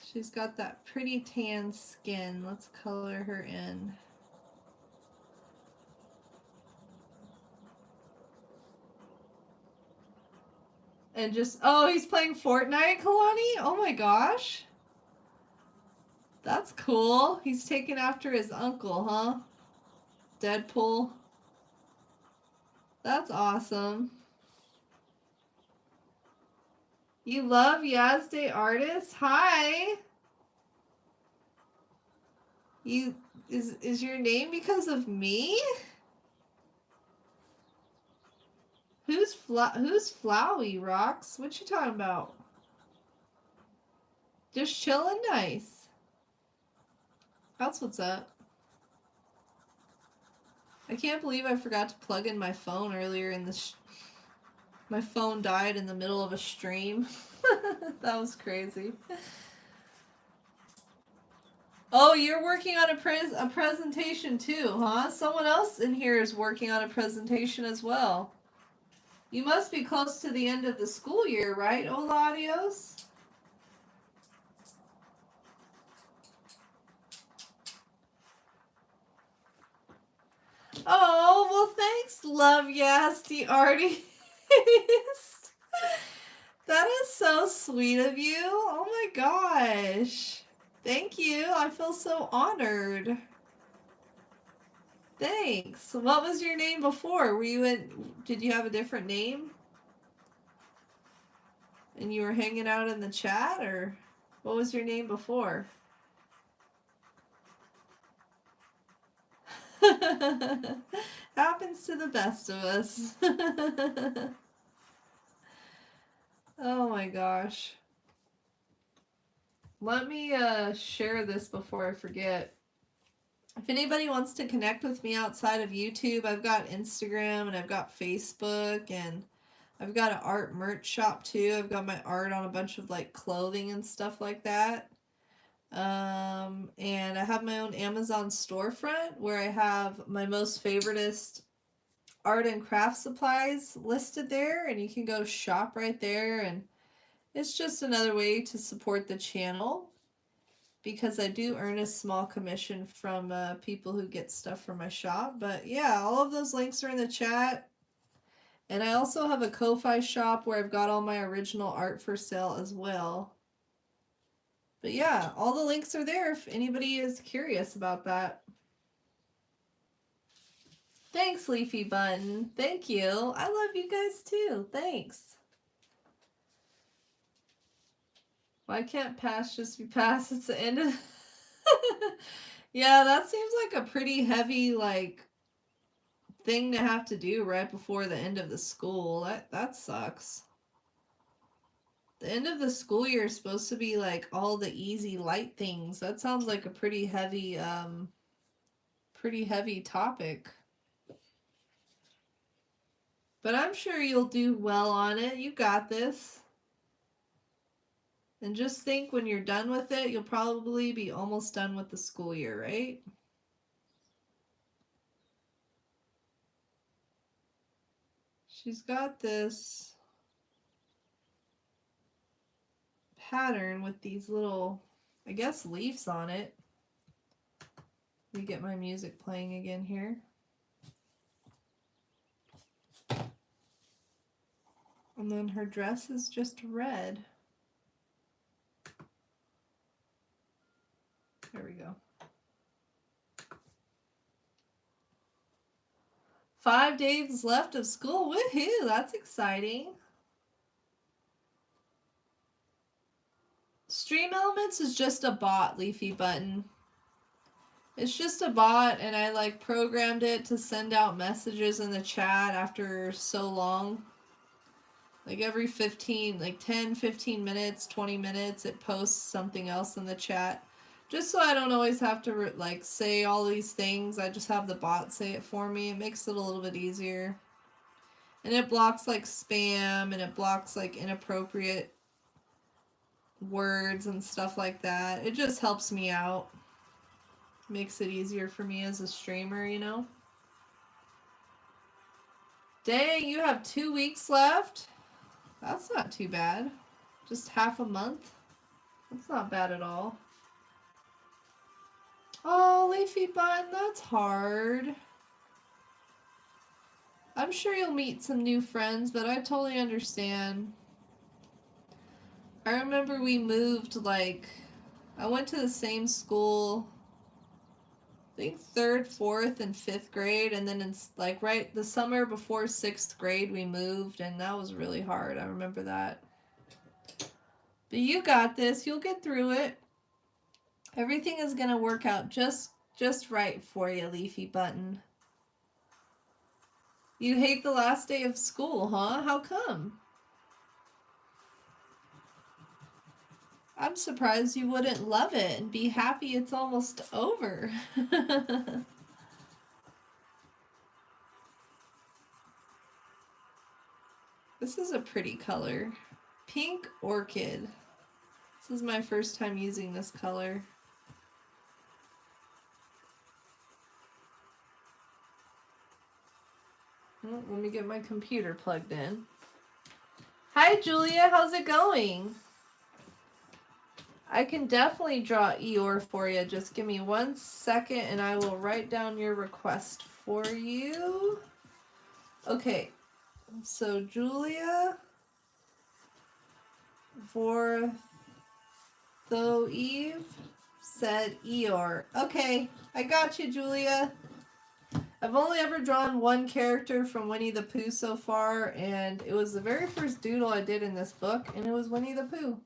She's got that pretty tan skin. Let's color her in. And just, oh, he's playing Fortnite, Kalani? Oh my gosh. That's cool. He's taking after his uncle, huh? Deadpool. That's awesome. You love Yazday artists? Hi. You is your name because of me? Who's Flowey Rocks? What you talking about? Just chilling nice. That's what's up. I can't believe I forgot to plug in my phone earlier in the my phone died in the middle of a stream. That was crazy. Oh, you're working on a presentation too, huh? Someone else in here is working on a presentation as well. You must be close to the end of the school year, right, Hola Adios? Oh, well, thanks, love Yasti artist. That is so sweet of you. Oh my gosh. Thank you. I feel so honored. Thanks. What was your name before? Did you have a different name? And you were hanging out in the chat, or what was your name before? Happens to the best of us. Oh my gosh. Let me share this before I forget. If anybody wants to connect with me outside of YouTube, I've got Instagram and I've got Facebook and I've got an art merch shop too. I've got my art on a bunch of like clothing and stuff like that. And I have my own Amazon storefront where I have my most favoritist art and craft supplies listed there, and you can go shop right there, and it's just another way to support the channel because I do earn a small commission from people who get stuff from my shop. But yeah, all of those links are in the chat. And I also have a Ko-Fi shop where I've got all my original art for sale as well. But yeah, all the links are there if anybody is curious about that. Thanks, Leafy Button. Thank you. I love you guys too. Thanks. Why can't pass just be pass? It's the end of... Yeah, that seems like a pretty heavy, like, thing to have to do right before the end of the school. That sucks. The end of the school year is supposed to be like all the easy light things. That sounds like a pretty heavy topic. But I'm sure you'll do well on it. You got this. And just think when you're done with it, you'll probably be almost done with the school year, right? She's got this pattern with these little, I guess, leaves on it. Let me get my music playing again here. And then her dress is just red. There we go. 5 days left of school. Woohoo! That's exciting. Stream Elements is just a bot, Leafy Button. It's just a bot, and I like programmed it to send out messages in the chat after so long. Like every 15, like 10, 15 minutes, 20 minutes, it posts something else in the chat. Just so I don't always have to like say all these things, I just have the bot say it for me. It makes it a little bit easier. And it blocks like spam, and it blocks like inappropriate words and stuff like that. It just helps me out. Makes it easier for me as a streamer, you know? Dang, you have 2 weeks left? That's not too bad. Just half a month? That's not bad at all. Oh, Leafy Bun, that's hard. I'm sure you'll meet some new friends, but I totally understand. I remember we moved, like, I went to the same school, I think 3rd, 4th, and 5th grade, and then it's like right the summer before 6th grade we moved, and that was really hard. I remember that. But you got this. You'll get through it. Everything is gonna work out just right for you, Leafy Button. You hate the last day of school, huh? How come? I'm surprised you wouldn't love it and be happy it's almost over. This is a pretty color. Pink Orchid. This is my first time using this color. Oh, let me get my computer plugged in. Hi, Julia. How's it going? I can definitely draw Eeyore for you. Just give me 1 second and I will write down your request for you. Okay. So, Julia Vorthoeve said Eeyore. Okay. I got you, Julia. I've only ever drawn one character from Winnie the Pooh so far, and it was the very first doodle I did in this book, and it was Winnie the Pooh.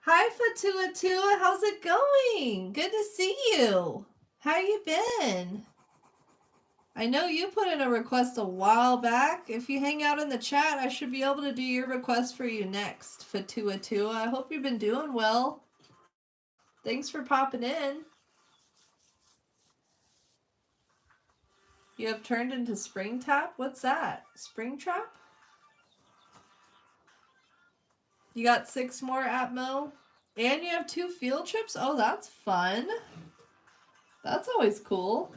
Hi, Fatua, how's it going? Good to see you. How you been? I know you put in a request a while back. If you hang out in the chat, I should be able to do your request for you next, Fatua. I hope you've been doing well. Thanks for popping in. You have turned into Spring Tap? What's that? Spring Trap? You got 6 more Atmo? And you have 2 field trips? Oh, that's fun. That's always cool.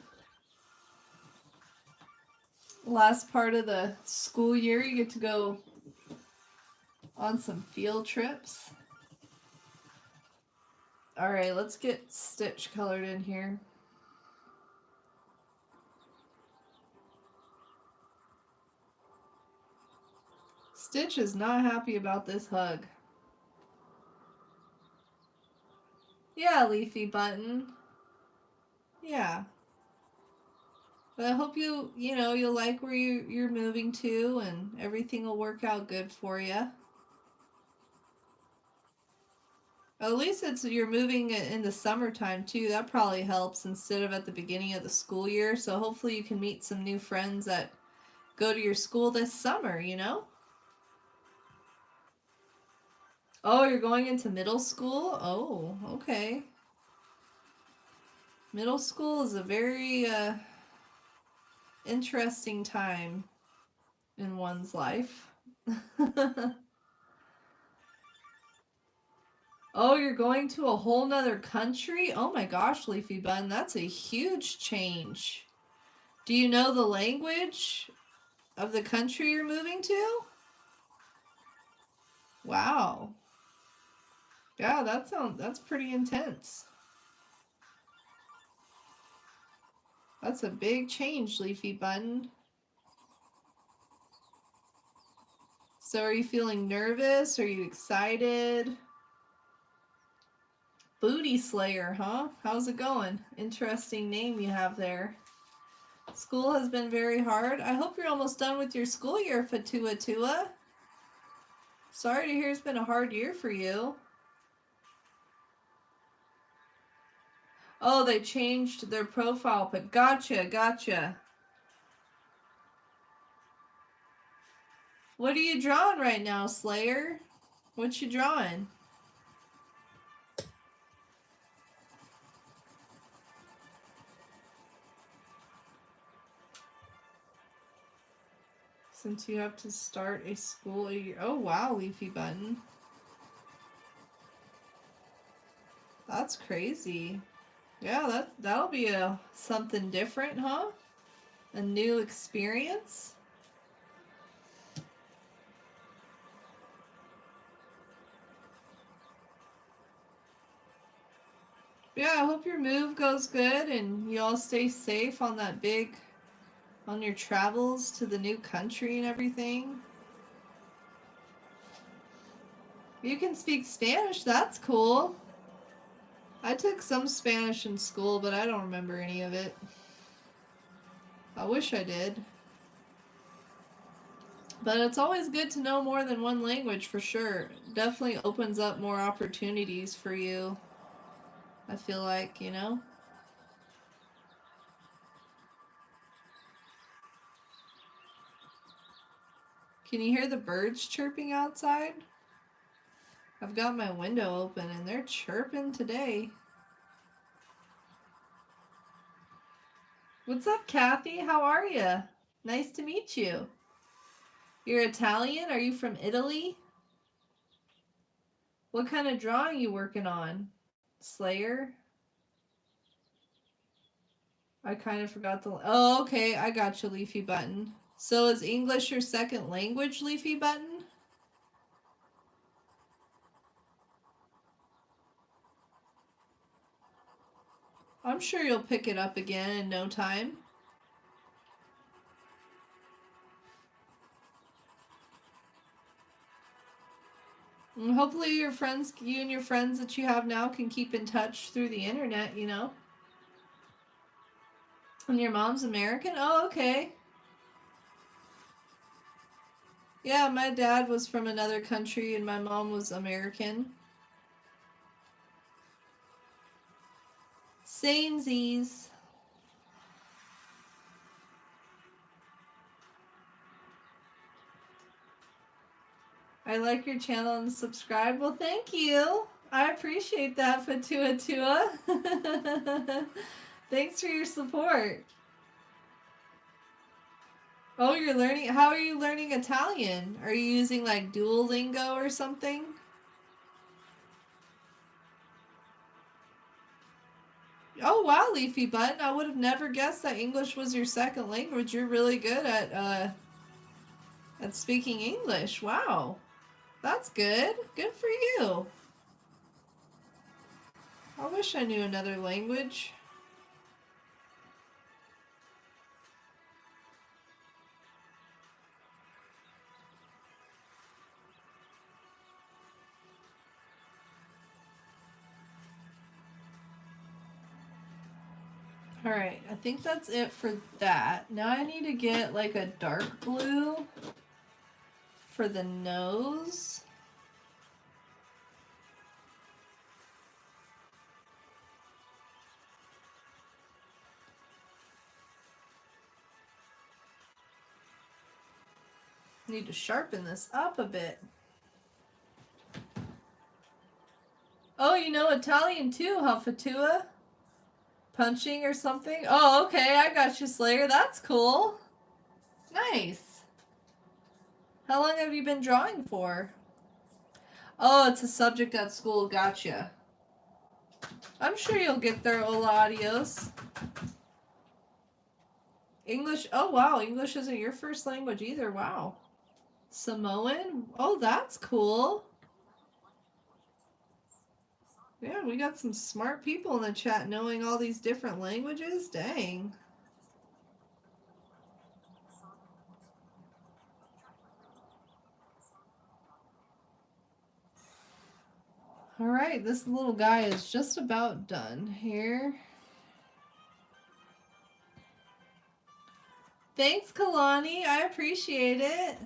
Last part of the school year, you get to go on some field trips. Alright, let's get Stitch colored in here. Stitch is not happy about this hug. Yeah, Leafy Button. Yeah. But I hope you'll like where you're moving to, and everything will work out good for you. At least you're moving in the summertime too. That probably helps instead of at the beginning of the school year. So hopefully you can meet some new friends that go to your school this summer, you know? Oh, you're going into middle school? Oh, okay. Middle school is a very interesting time in one's life. Oh, you're going to a whole nother country? Oh my gosh, Leafy Bun, that's a huge change. Do you know the language of the country you're moving to? Wow. Yeah, that's pretty intense. That's a big change, Leafy Bun. So are you feeling nervous? Are you excited? Booty Slayer, huh? How's it going? Interesting name you have there. School has been very hard. I hope you're almost done with your school year, Fatua Tua. Sorry to hear it's been a hard year for you. Oh, they changed their profile pic. Gotcha, gotcha. What are you drawing right now, Slayer? What you drawing? Since you have to start a school year. Oh, wow, Leafy Button. That's crazy. Yeah, that'll be something different, huh? A new experience. Yeah, I hope your move goes good and you all stay safe on on your travels to the new country and everything. You can speak Spanish, that's cool. I took some Spanish in school, but I don't remember any of it. I wish I did. But it's always good to know more than one language for sure. Definitely opens up more opportunities for you. I feel like, you know? Can you hear the birds chirping outside? I've got my window open and they're chirping today. What's up, Kathy? How are you? Nice to meet you. You're Italian? Are you from Italy? What kind of drawing you working on? Slayer? I kind of forgot the... Oh, okay. I got you, Leafy Button. So is English your second language, Leafy Button? I'm sure you'll pick it up again in no time. And hopefully you and your friends that you have now can keep in touch through the internet, you know? And your mom's American? Oh, okay. Yeah, my dad was from another country and my mom was American. Samesies. I like your channel and subscribe. Well, thank you. I appreciate that, Fatua Tua. Thanks for your support. Oh, you're learning. How are you learning Italian? Are you using like Duolingo or something? Oh, wow, Leafy Button. I would have never guessed that English was your second language. You're really good at speaking English. Wow. That's good. Good for you. I wish I knew another language. Alright, I think that's it for that. Now I need to get like a dark blue for the nose. Need to sharpen this up a bit. Oh, you know Italian too, huh, Fatua? Punching or something? Oh, okay, I got you, Slayer. That's cool. Nice. How long have you been drawing for? Oh, it's a subject at school. Gotcha. I'm sure you'll get there, Hola, adios. English. Oh, wow. English isn't your first language either. Wow. Samoan? Oh, that's cool. Yeah, we got some smart people in the chat knowing all these different languages. Dang. All right, this little guy is just about done here. Thanks, Kalani. I appreciate it.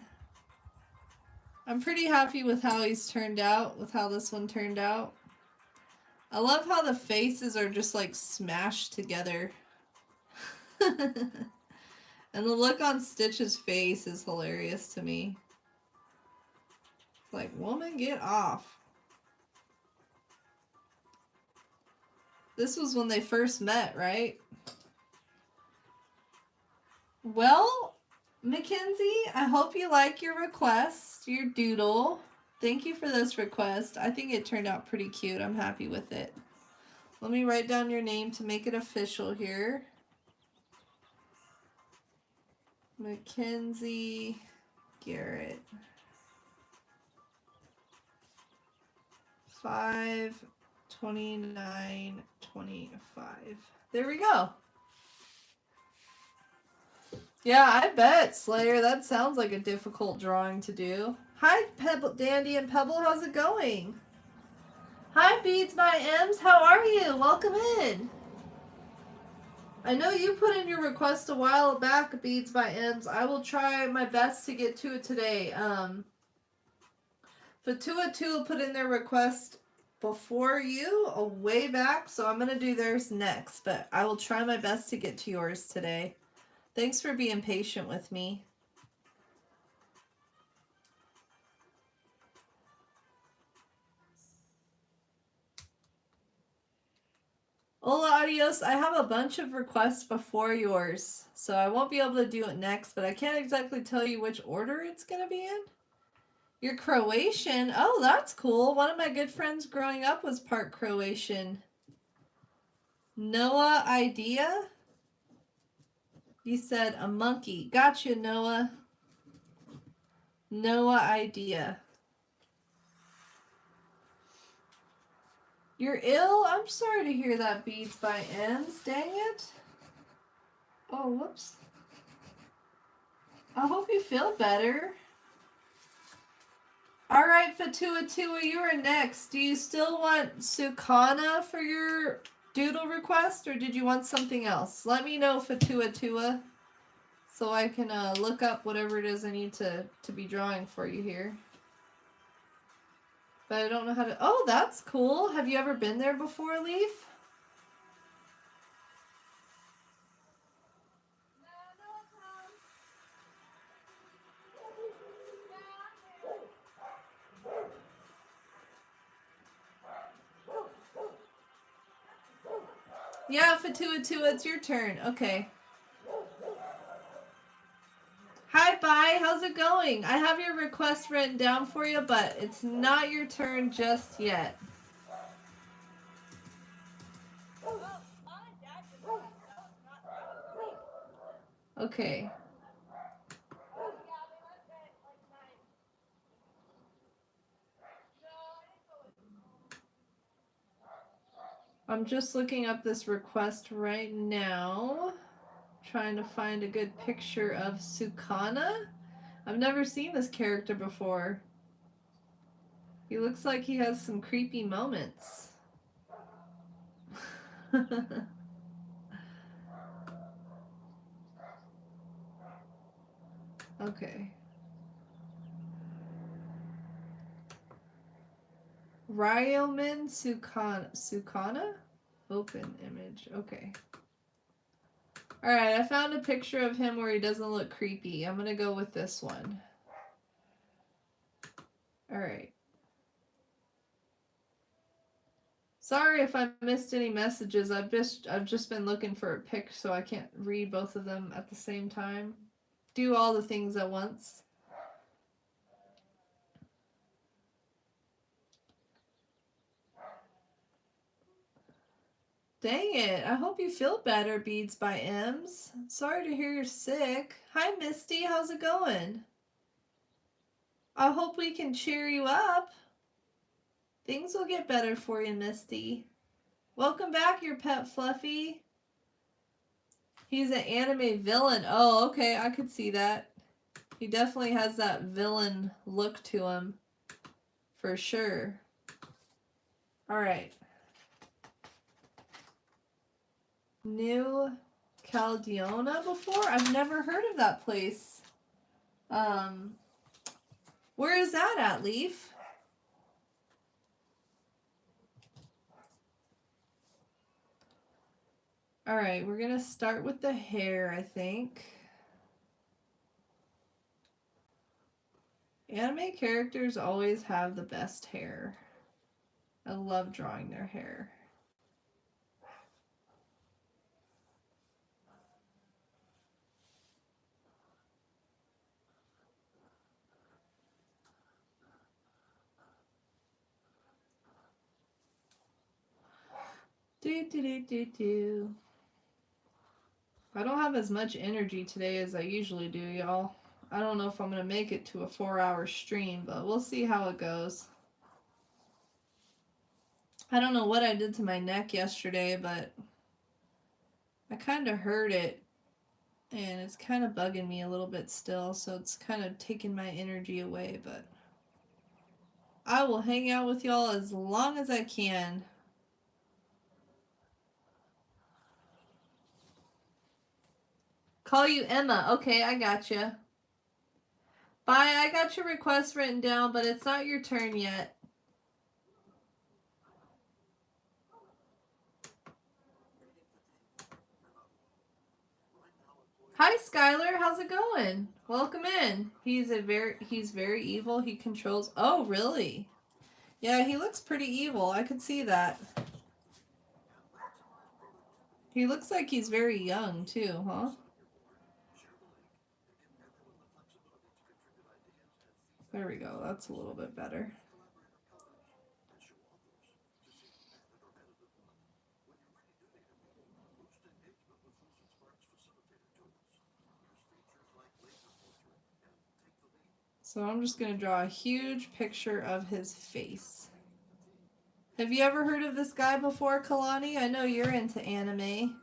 I'm pretty happy with how he's turned out, with how this one turned out. I love how the faces are just like smashed together. And the look on Stitch's face is hilarious to me. It's like, woman, get off. This was when they first met, right? Well, Mackenzie, I hope you like your request, your doodle. Thank you for this request. I think it turned out pretty cute. I'm happy with it. Let me write down your name to make it official here. Mackenzie Garrett. 5/29/25. There we go. Yeah, I bet, Slayer. That sounds like a difficult drawing to do. Hi, Pebble, Dandy and Pebble. How's it going? Hi, Beads by M's. How are you? Welcome in. I know you put in your request a while back, Beads by M's. I will try my best to get to it today. Fatua2 put in their request before you, way back, so I'm going to do theirs next, but I will try my best to get to yours today. Thanks for being patient with me. Hola, adios. I have a bunch of requests before yours, so I won't be able to do it next, but I can't exactly tell you which order it's going to be in. You're Croatian? Oh, that's cool. One of my good friends growing up was part Croatian. Noah Idea? You said a monkey. Gotcha, Noah. Noah Idea. You're ill? I'm sorry to hear that, Beads by Ends. Dang it. Oh, whoops. I hope you feel better. All right, Fatua, you are next. Do you still want Sukuna for your doodle request, or did you want something else? Let me know, Fatua, so I can look up whatever it is I need to be drawing for you here. But I don't know how to... Oh, that's cool. Have you ever been there before, Leaf? Yeah, Fatua, it's your turn. Okay. Hi, Bye. How's it going? I have your request written down for you, but it's not your turn just yet. Okay. I'm just looking up this request right now. Trying to find a good picture of Sukuna. I've never seen this character before. He looks like he has some creepy moments. Okay. Ryoman Sukuna? Open image. Okay. Alright, I found a picture of him where he doesn't look creepy. I'm gonna go with this one. Alright. Sorry if I missed any messages. I've just been looking for a pic so I can't read both of them at the same time. Do all the things at once. Dang it. I hope you feel better, Beads by M's. Sorry to hear you're sick. Hi, Misty. How's it going? I hope we can cheer you up. Things will get better for you, Misty. Welcome back, your pet Fluffy. He's an anime villain. Oh, okay. I could see that. He definitely has that villain look to him. For sure. Alright. New Caledonia before? I've never heard of that place. Where is that at, Leaf? Alright, we're gonna start with the hair, I think. Anime characters always have the best hair. I love drawing their hair. I don't have as much energy today as I usually do, y'all. I don't know if I'm going to make it to a 4-hour stream, but we'll see how it goes. I don't know what I did to my neck yesterday, but I kind of hurt it, and it's kind of bugging me a little bit still, so it's kind of taking my energy away, but I will hang out with y'all as long as I can. Call you Emma. Okay, I gotcha. Bye, I got your request written down, but it's not your turn yet. Hi, Skylar. How's it going? Welcome in. He's very evil. He controls... Oh, really? Yeah, he looks pretty evil. I could see that. He looks like he's very young, too, huh? There we go. That's a little bit better. So I'm just going to draw a huge picture of his face. Have you ever heard of this guy before, Kalani? I know you're into anime.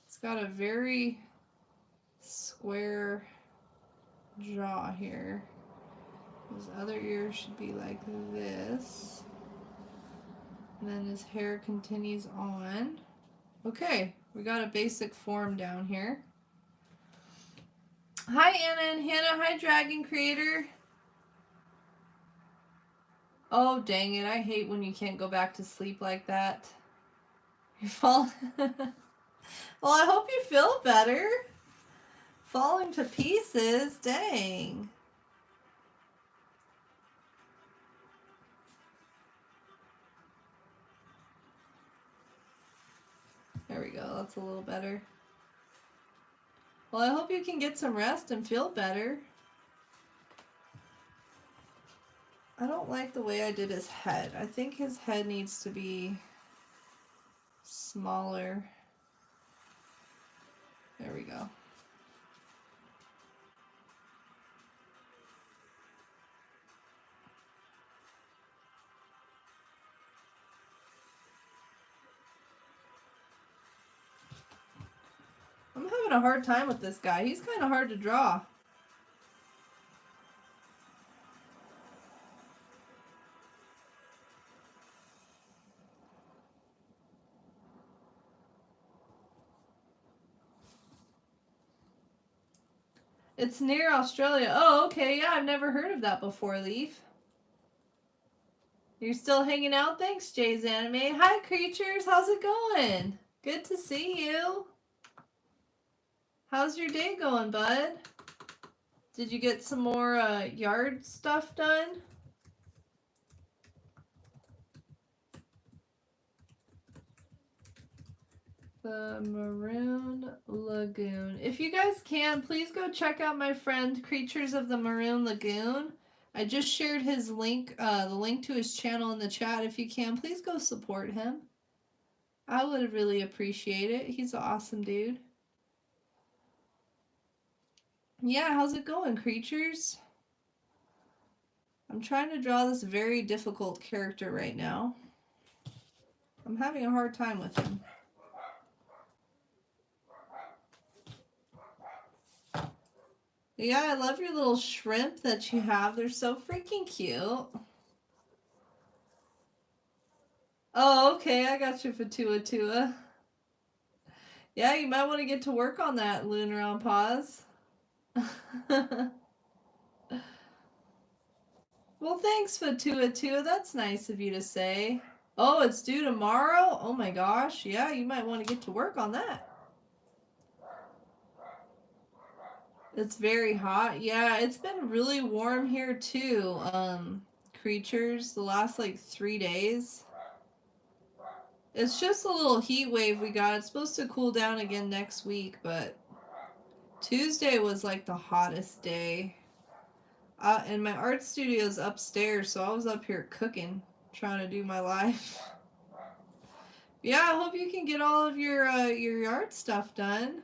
It's got a very square jaw here. His other ear should be like this. And then his hair continues on. Okay, we got a basic form down here. Hi, Anna and Hannah. Hi, Dragon Creator. Oh, dang it. I hate when you can't go back to sleep like that. You're falling. Well, I hope you feel better. Falling to pieces. Dang. There we go. That's a little better. Well, I hope you can get some rest and feel better. I don't like the way I did his head. I think his head needs to be smaller. There we go. I'm having a hard time with this guy. He's kind of hard to draw. It's near Australia. Oh, okay. Yeah, I've never heard of that before, Leaf. You're still hanging out? Thanks, Jay's Anime. Hi, creatures. How's it going? Good to see you. How's your day going, bud? Did you get some more yard stuff done? The Maroon Lagoon. If you guys can, please go check out my friend Creatures of the Maroon Lagoon. I just shared his link, the link to his channel in the chat. If you can, please go support him. I would really appreciate it. He's an awesome dude. Yeah, how's it going, creatures? I'm trying to draw this very difficult character right now. I'm having a hard time with him. Yeah, I love your little shrimp that you have. They're so freaking cute. Oh, okay. I got you for Tua. Yeah, you might want to get to work on that, Lunar on Pause. Well, thanks for Tua. That's nice of you to say. Oh, it's due tomorrow? Oh my gosh. Yeah, you might want to get to work on that. It's very hot. Yeah, it's been really warm here too. Creatures, the last like 3 days. It's just a little heat wave we got. It's supposed to cool down again next week, but Tuesday was like the hottest day. And my art studio's upstairs, so I was up here cooking, trying to do my life. Yeah, I hope you can get all of your yard stuff done.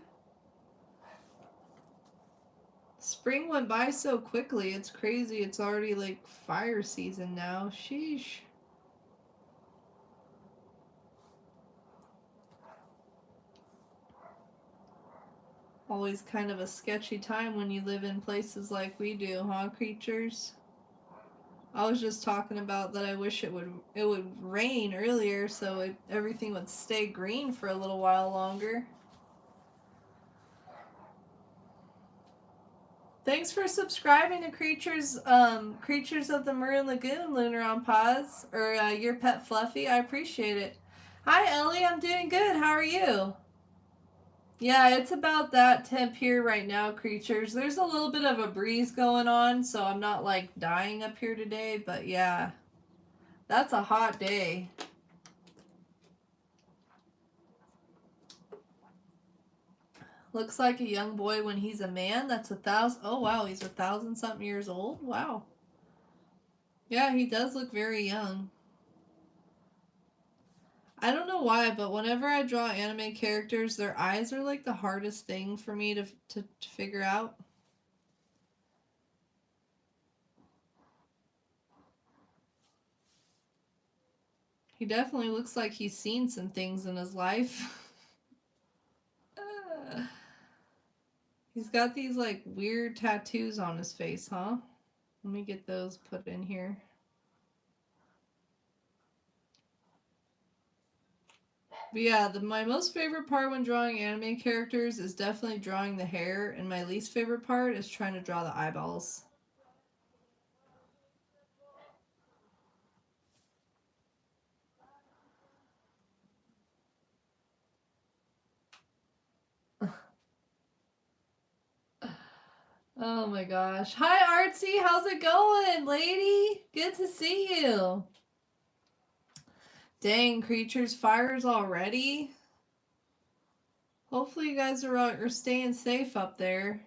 Spring went by so quickly. It's crazy. It's already like fire season now. Sheesh. Always kind of a sketchy time when you live in places like we do, huh, creatures? I was just talking about that I wish it would rain earlier so everything would stay green for a little while longer. Thanks for subscribing to Creatures of the Maroon Lagoon, Lunar on Pause, or your pet Fluffy. I appreciate it. Hi, Ellie. I'm doing good. How are you? Yeah, it's about that temp here right now, creatures. There's a little bit of a breeze going on, so I'm not like dying up here today, but yeah, that's a hot day. Looks like a young boy when he's a man. That's 1,000. Oh, wow, he's 1,000 something years old. Wow. Yeah, he does look very young. I don't know why, but whenever I draw anime characters, their eyes are like the hardest thing for me to figure out. He definitely looks like he's seen some things in his life. He's got these like weird tattoos on his face, huh? Let me get those put in here. But yeah, my most favorite part when drawing anime characters is definitely drawing the hair, and my least favorite part is trying to draw the eyeballs. Oh my gosh. Hi, Artsy. How's it going, lady? Good to see you. Dang, creatures, fires already? Hopefully you guys are staying safe up there.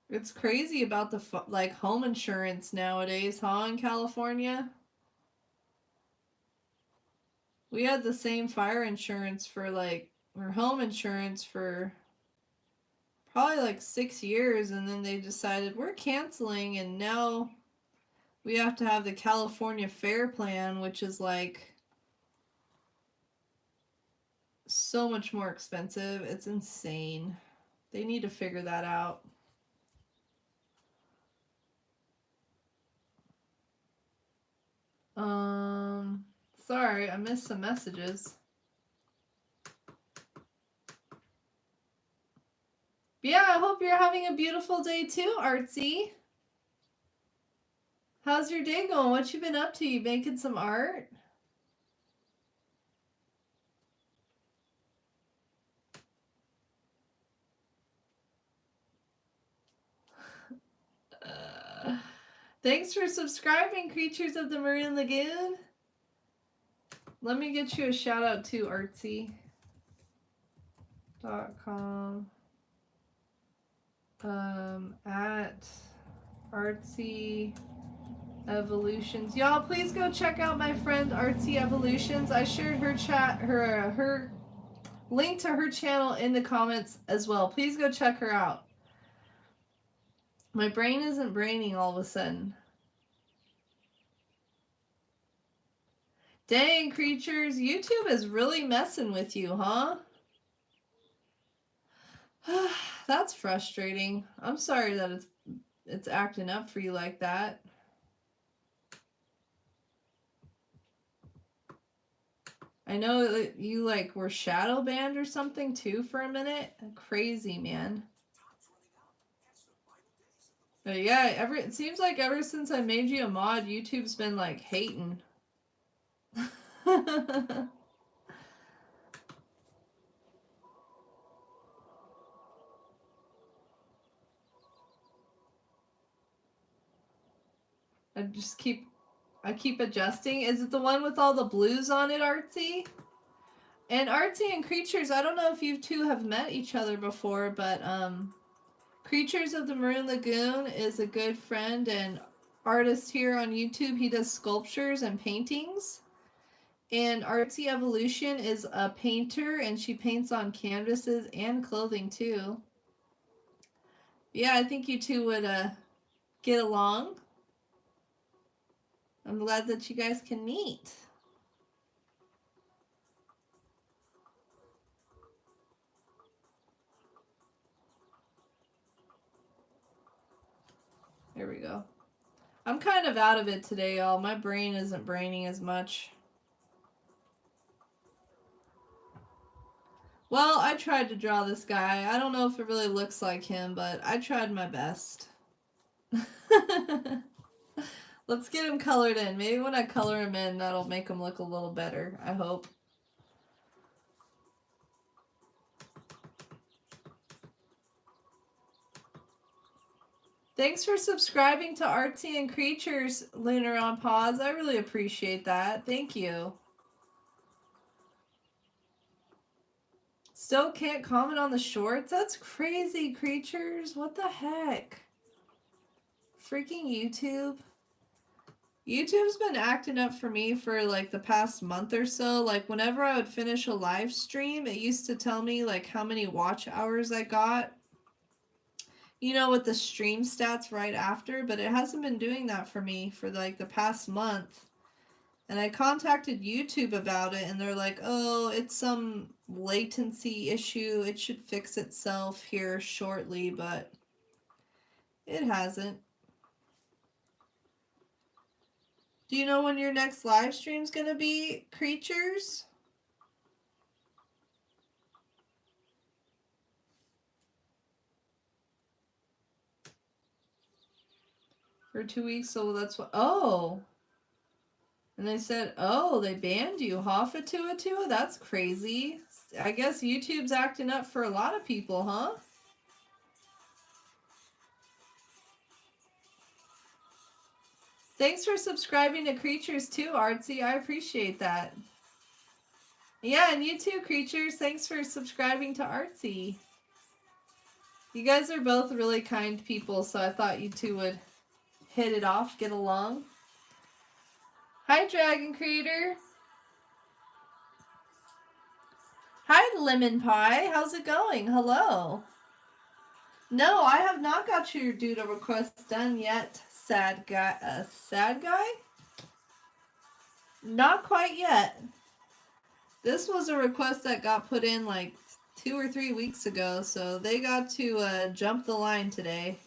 It's crazy about the like home insurance nowadays, huh, in California? We had the same fire insurance for like, or home insurance for probably like 6 years, and then they decided we're canceling, and now we have to have the California Fair Plan, which is like so much more expensive. It's insane. They need to figure that out. Sorry, I missed some messages. Yeah, I hope you're having a beautiful day too, Artsy. How's your day going? What you been up to? You making some art? Thanks for subscribing, Creatures of the Marine Lagoon. Let me get you a shout out to artsy.com at Artsy Evolutions. Y'all, please go check out my friend Artsy Evolutions. I shared her link to her channel in the comments as well. Please go check her out. My brain isn't braining all of a sudden. Dang, Creatures, YouTube is really messing with you, huh? That's frustrating. I'm sorry that it's acting up for you like that. I know that you like were shadow banned or something too for a minute. Crazy, man. But yeah, it seems like ever since I made you a mod, YouTube's been like hating. I keep adjusting. Is it the one with all the blues on it, Artsy? And Artsy and Creatures, I don't know if you two have met each other before, but Creatures of the Maroon Lagoon is a good friend and artist here on YouTube. He does sculptures and paintings. And Artsy Evolution is a painter, and she paints on canvases and clothing too. Yeah, I think you two would get along. I'm glad that you guys can meet. There we go. I'm kind of out of it today, y'all. My brain isn't braining as much. Well, I tried to draw this guy. I don't know if it really looks like him, but I tried my best. Let's get him colored in. Maybe when I color him in, that'll make him look a little better, I hope. Thanks for subscribing to Artsy and Creatures, Lunar on Pause. I really appreciate that. Thank you. Still can't comment on the shorts? That's crazy, Creatures. What the heck? Freaking YouTube. YouTube's been acting up for me for like the past month or so. Like whenever I would finish a live stream, it used to tell me like how many watch hours I got. You know, with the stream stats right after, but it hasn't been doing that for me for like the past month. And I contacted YouTube about it, and they're like, oh, it's some latency issue. It should fix itself here shortly, but it hasn't. Do you know when your next live stream's gonna be, Creatures? For 2 weeks, so that's what. Oh! And they said, oh, they banned you, huh, Fatua? That's crazy. I guess YouTube's acting up for a lot of people, huh? Thanks for subscribing to Creatures too, Artsy. I appreciate that. Yeah, and you too, Creatures. Thanks for subscribing to Artsy. You guys are both really kind people, so I thought you two would hit it off, get along. Hi, Dragon Creator. Hi, Lemon Pie. How's it going? Hello. No, I have not got your doodle request done yet, sad guy. Sad guy? Not quite yet. This was a request that got put in like 2 or 3 weeks ago, so they got to jump the line today.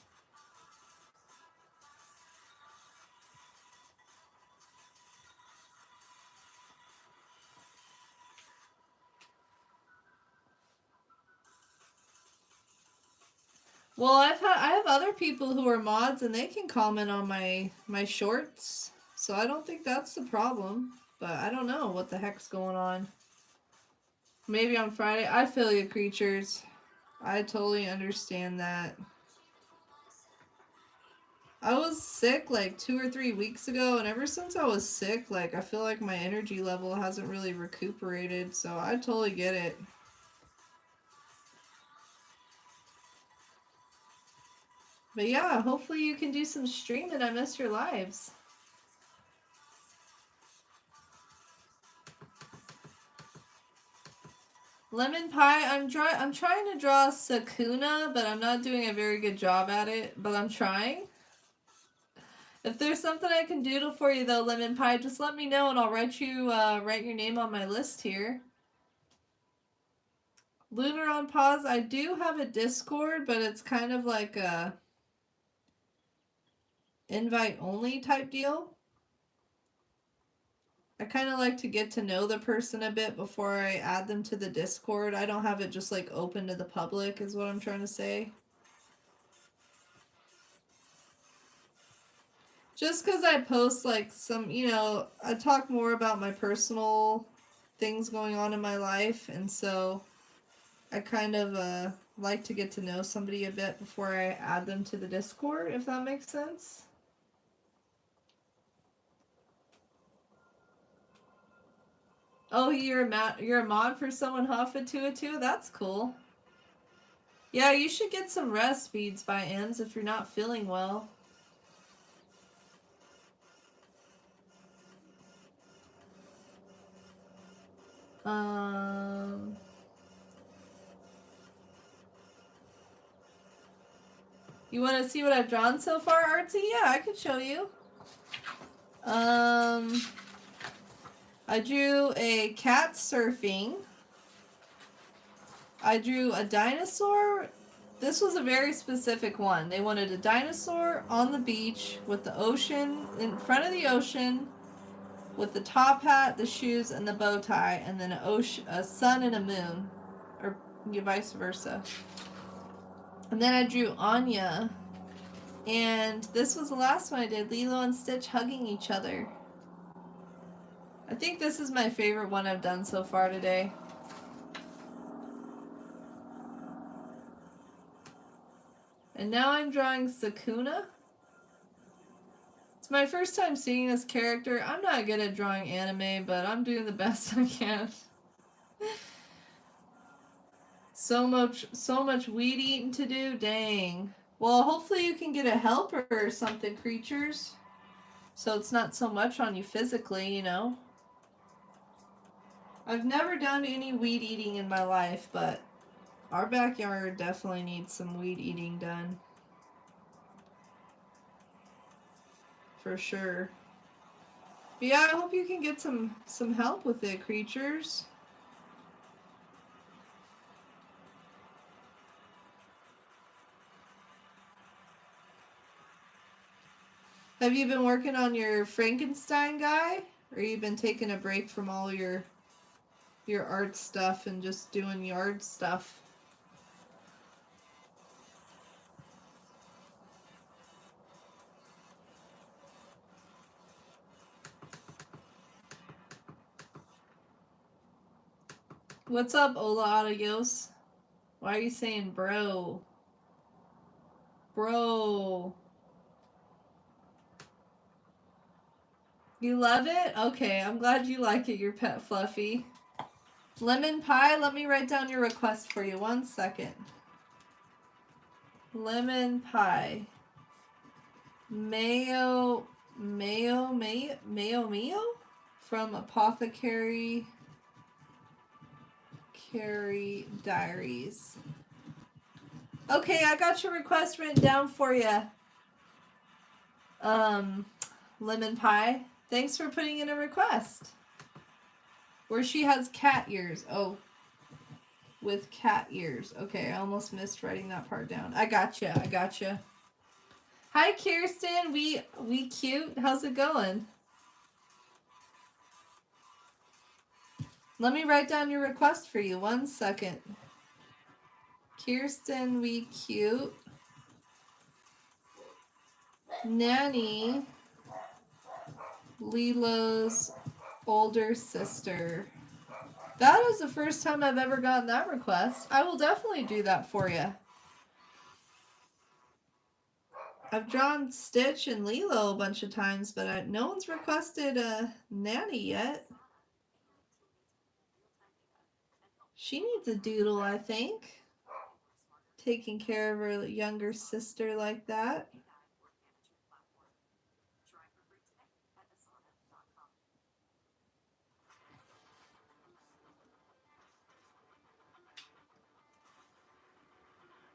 Well, I have other people who are mods and they can comment on my shorts. So I don't think that's the problem. But I don't know what the heck's going on. Maybe on Friday. I feel you, creatures. I totally understand that. I was sick like 2 or 3 weeks ago, and ever since I was sick, like I feel like my energy level hasn't really recuperated, so I totally get it. But yeah, hopefully you can do some streaming. I miss your lives. Lemon pie. I'm trying to draw Sukuna, but I'm not doing a very good job at it. But I'm trying. If there's something I can doodle for you though, lemon pie, just let me know and I'll write your name on my list here. Lunar on pause. I do have a Discord, but it's kind of like a invite only type deal. I kind of like to get to know the person a bit before I add them to the Discord. I don't have it just like open to the public is what I'm trying to say. Just because I post like some, I talk more about my personal things going on in my life, and so I kind of like to get to know somebody a bit before I add them to the Discord, if that makes sense. Oh, you're a mod for someone Hoffa 202? That's cool. Yeah, you should get some rest beads by ends if you're not feeling well. You want to see what I've drawn so far, Artsy? Yeah, I could show you. I drew a cat surfing. I drew a dinosaur. This was a very specific one. They wanted a dinosaur on the beach with the ocean, in front of the ocean, with the top hat, the shoes, and the bow tie, and then a sun and a moon, or vice versa. And then I drew Anya, and this was the last one I did, Lilo and Stitch hugging each other. I think this is my favorite one I've done so far today. And now I'm drawing Sukuna. It's my first time seeing this character. I'm not good at drawing anime, but I'm doing the best I can. So much weed eating to do. Dang. Well, hopefully you can get a helper or something, creatures. So it's not so much on you physically, I've never done any weed eating in my life, but our backyard definitely needs some weed eating done. For sure. But yeah, I hope you can get some help with it, creatures. Have you been working on your Frankenstein guy? Or you been taking a break from all your art stuff and just doing yard stuff? What's up, Ola Adios? Why are you saying bro? Bro. You love it? Okay, I'm glad you like it, your pet Fluffy. Lemon pie? Let me write down your request for you. 1 second. Lemon pie. Mayo from Apothecary Diaries. Okay, I got your request written down for you. Lemon pie. Thanks for putting in a request. Where she has cat ears. Oh, with cat ears. Okay, I almost missed writing that part down. I gotcha. Hi, Kirsten. We cute. How's it going? Let me write down your request for you. 1 second. Kirsten, we cute. Nanny, Lilo's older sister. That is the first time I've ever gotten that request. I will definitely do that for you. I've drawn Stitch and Lilo a bunch of times, but no one's requested a Nanny yet. She needs a doodle, I think. Taking care of her younger sister like that.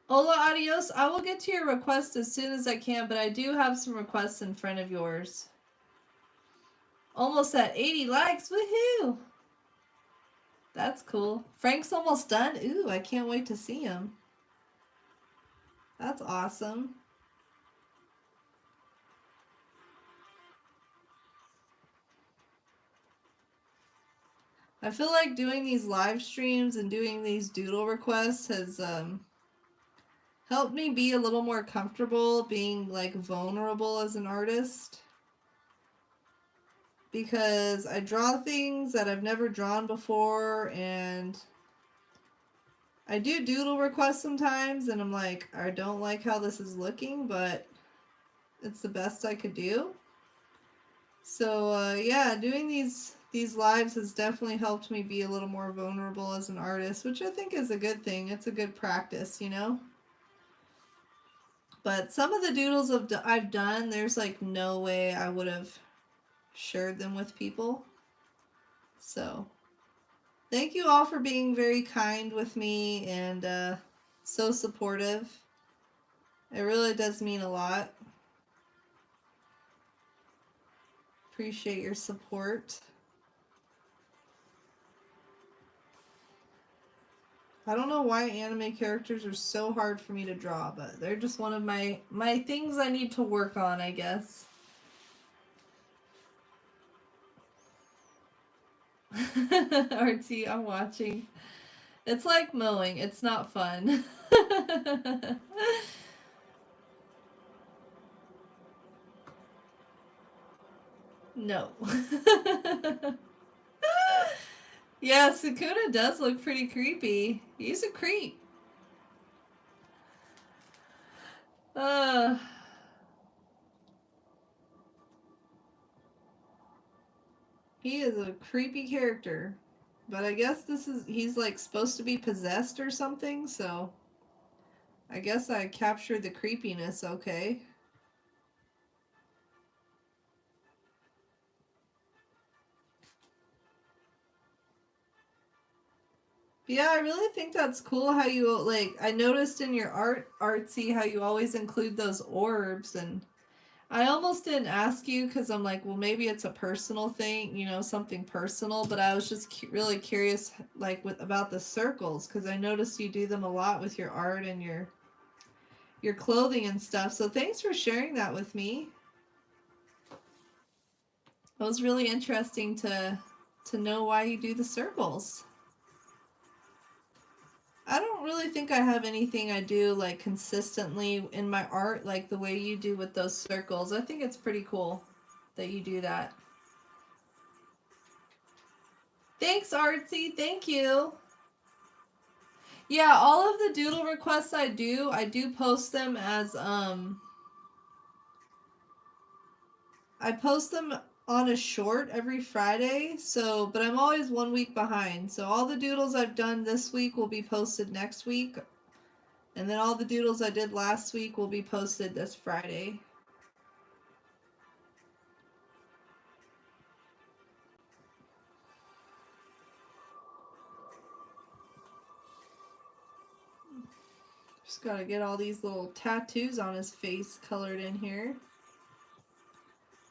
Hola, adios. I will get to your request as soon as I can, but I do have some requests in front of yours. Almost at 80 likes. Woohoo! That's cool. Frank's almost done. Ooh, I can't wait to see him. That's awesome. I feel like doing these live streams and doing these doodle requests has helped me be a little more comfortable being like vulnerable as an artist. Because I draw things that I've never drawn before, and I do doodle requests sometimes, and I'm like, I don't like how this is looking, but it's the best I could do. So yeah, doing these lives has definitely helped me be a little more vulnerable as an artist, which I think is a good thing. It's a good practice, you know? But some of the doodles I've done, there's like no way I would have shared them with people. So thank you all for being very kind with me and so supportive. It really does mean a lot. Appreciate your support. I don't know why anime characters are so hard for me to draw, but they're just one of my things I need to work on, I guess. Artsy, I'm watching. It's like mowing. It's not fun. No. Yeah, Sukuna does look pretty creepy. He's a creep. He is a creepy character. But I guess he's like supposed to be possessed or something, so I guess I captured the creepiness okay. Yeah, I really think that's cool how you, like, I noticed in your artsy, how you always include those orbs, and I almost didn't ask you because I'm like, well, maybe it's a personal thing, you know, something personal, but I was just really curious, like, about the circles, because I noticed you do them a lot with your art and your clothing and stuff, so thanks for sharing that with me. It was really interesting to know why you do the circles. I don't really think I have anything I do like consistently in my art like the way you do with those circles. I think it's pretty cool that you do that. Thanks, Artsy. Thank you. Yeah, all of the doodle requests I do post them as I post them on a short every Friday, so but I'm always 1 week behind. So all the doodles I've done this week will be posted next week. And then all the doodles I did last week will be posted this Friday. Just gotta get all these little tattoos on his face colored in here.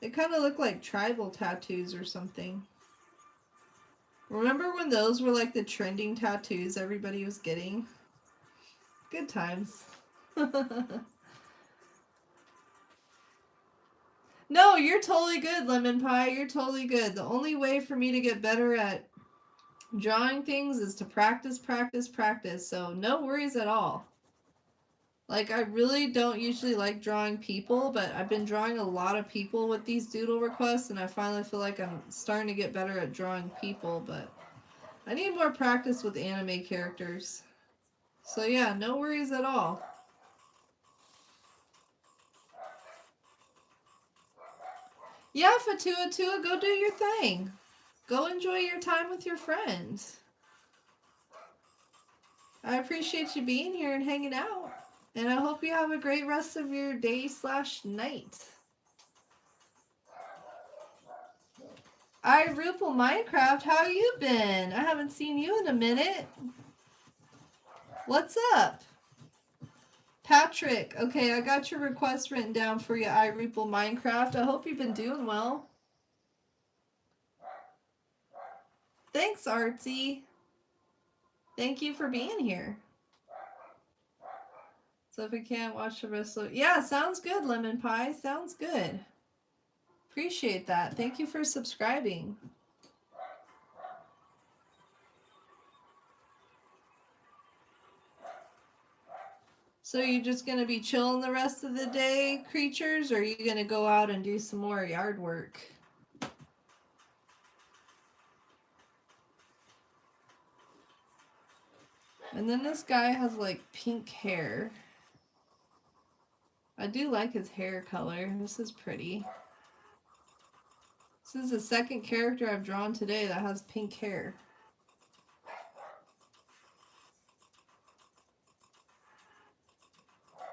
They kind of look like tribal tattoos or something. Remember when those were like the trending tattoos everybody was getting? Good times. No, you're totally good, Lemon Pie. You're totally good. The only way for me to get better at drawing things is to practice, practice, practice. So no worries at all. Like, I really don't usually like drawing people, but I've been drawing a lot of people with these doodle requests, and I finally feel like I'm starting to get better at drawing people, but I need more practice with anime characters. So yeah, no worries at all. Yeah, Fatua Tua, go do your thing. Go enjoy your time with your friends. I appreciate you being here and hanging out. And I hope you have a great rest of your day/night. I Rupel Minecraft, how you been? I haven't seen you in a minute. What's up? Patrick, okay, I got your request written down for you, I Rupel Minecraft. I hope you've been doing well. Thanks, Artsy. Thank you for being here. So if we can't watch the rest of... Yeah, sounds good, Lemon Pie. Sounds good. Appreciate that. Thank you for subscribing. So you're just going to be chilling the rest of the day, creatures, or are you going to go out and do some more yard work? And then this guy has like pink hair. I do like his hair color. This is pretty. This is the second character I've drawn today that has pink hair.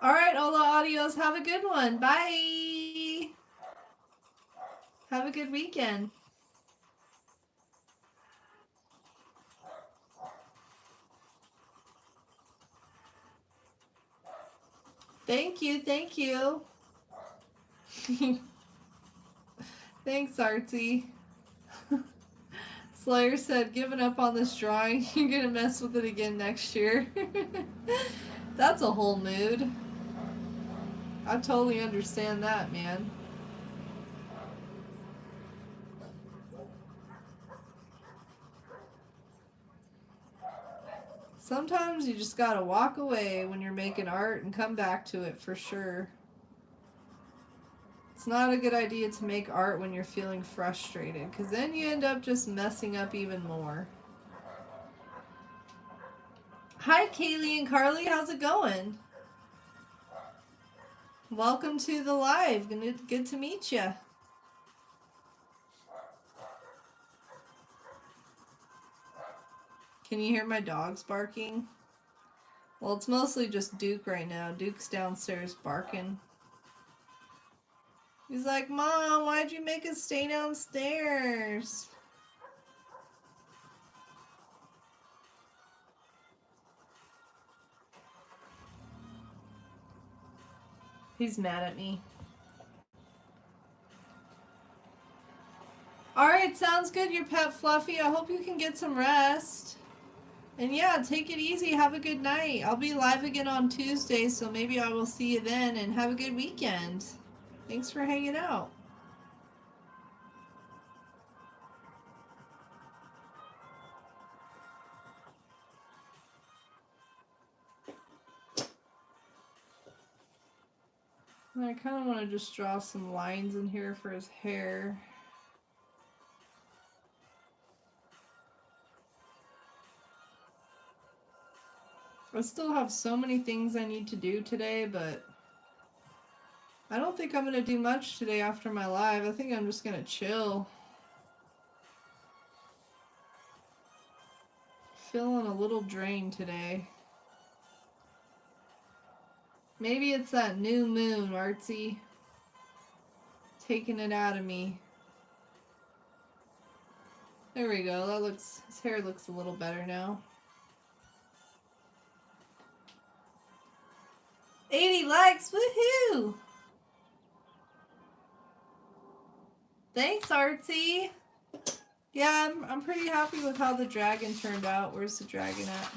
All right, all the audios, have a good one. Bye. Have a good weekend. Thank you, thank you. Thanks, Artsy. Slayer said, giving up on this drawing. You're gonna mess with it again next year. That's a whole mood. I totally understand that, man. Sometimes you just gotta walk away when you're making art and come back to it for sure. It's not a good idea to make art when you're feeling frustrated, because then you end up just messing up even more. Hi, Kaylee and Carly. How's it going? Welcome to the live. Good to meet you. Can you hear my dogs barking? Well, it's mostly just Duke right now. Duke's downstairs barking. He's like, Mom, why'd you make us stay downstairs? He's mad at me. Alright, sounds good, your pet Fluffy. I hope you can get some rest. And yeah, take it easy. Have a good night. I'll be live again on Tuesday, so maybe I will see you then. And have a good weekend. Thanks for hanging out. I kind of want to just draw some lines in here for his hair. I still have so many things I need to do today, but I don't think I'm going to do much today after my live. I think I'm just going to chill. Feeling a little drained today. Maybe it's that new moon, Artsy. Taking it out of me. There we go. That looks, his hair looks a little better now. 80 likes, woohoo! Thanks, Artsy. Yeah, I'm pretty happy with how the dragon turned out. Where's the dragon at?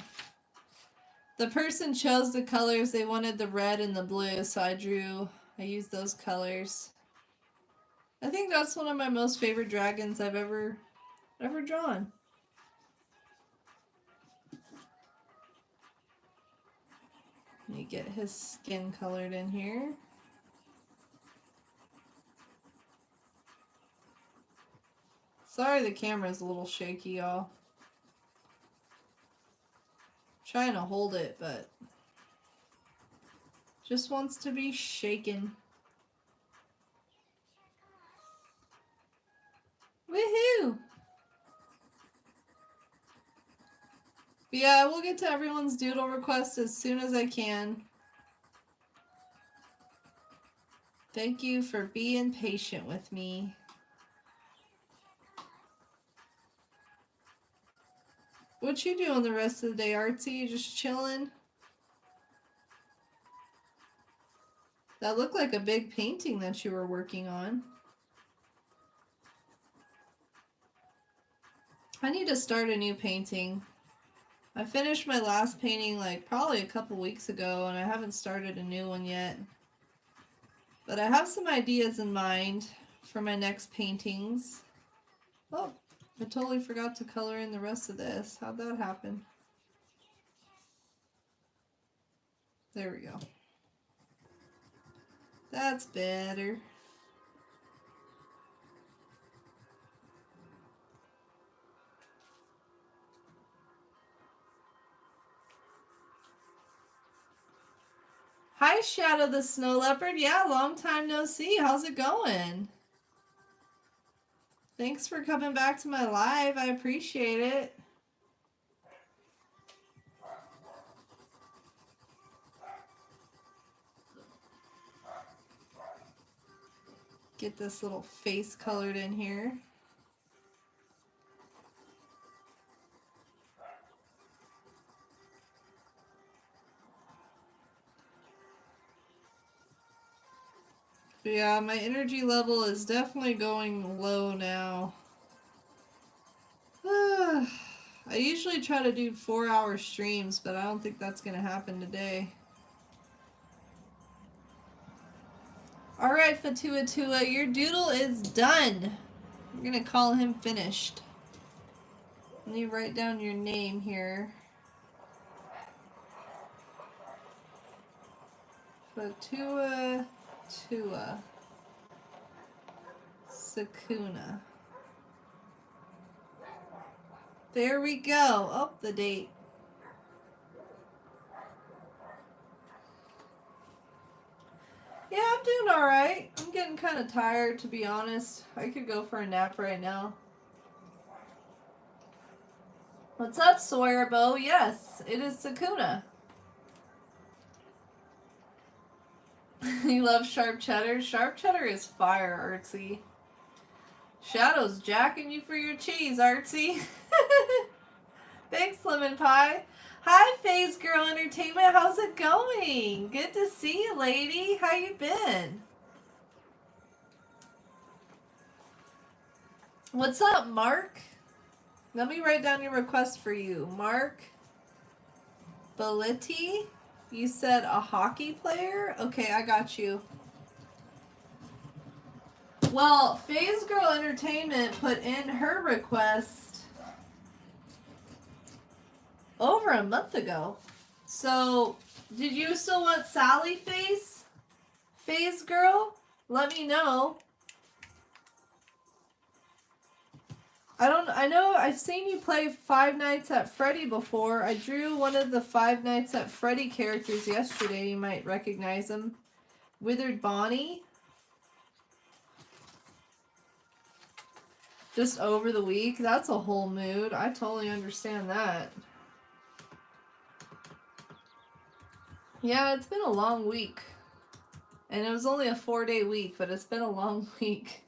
The person chose the colors. They wanted the red and the blue, so I used those colors. I think that's one of my most favorite dragons I've ever drawn. Let me get his skin colored in here. Sorry the camera's a little shaky, y'all. Trying to hold it, but just wants to be shaken. Woohoo! But yeah, I will get to everyone's doodle request as soon as I can. Thank you for being patient with me. What you doing the rest of the day, Artsy? You just chilling? That looked like a big painting that you were working on. I need to start a new painting. I finished my last painting like probably a couple weeks ago and I haven't started a new one yet. But I have some ideas in mind for my next paintings. Oh, I totally forgot to color in the rest of this. How'd that happen? There we go. That's better. Hi, Shadow the Snow Leopard. Yeah, long time no see. How's it going? Thanks for coming back to my live. I appreciate it. Get this little face colored in here. But yeah, my energy level is definitely going low now. I usually try to do 4-hour streams, but I don't think that's going to happen today. Alright, Fatua, your doodle is done. I'm going to call him finished. Let me write down your name here. Fatua Sukuna. There we go. Oh, the date. Yeah, I'm doing alright. I'm getting kind of tired, to be honest. I could go for a nap right now. What's up, Sawyerbo? Yes, it is Sukuna. You love sharp cheddar? Sharp cheddar is fire, Artsy. Shadow's jacking you for your cheese, Artsy. Thanks, Lemon Pie. Hi, Phase Girl Entertainment. How's it going? Good to see you, lady. How you been? What's up, Mark? Let me write down your request for you. Mark Bellitti? You said a hockey player? Okay, I got you. Well, Phase Girl Entertainment put in her request over a month ago. So, did you still want Sally Face? Phase Girl? Let me know. I know I've seen you play Five Nights at Freddy before. I drew one of the Five Nights at Freddy characters yesterday. You might recognize him. Withered Bonnie. Just over the week. That's a whole mood. I totally understand that. Yeah, it's been a long week. And it was only a 4-day week, but it's been a long week.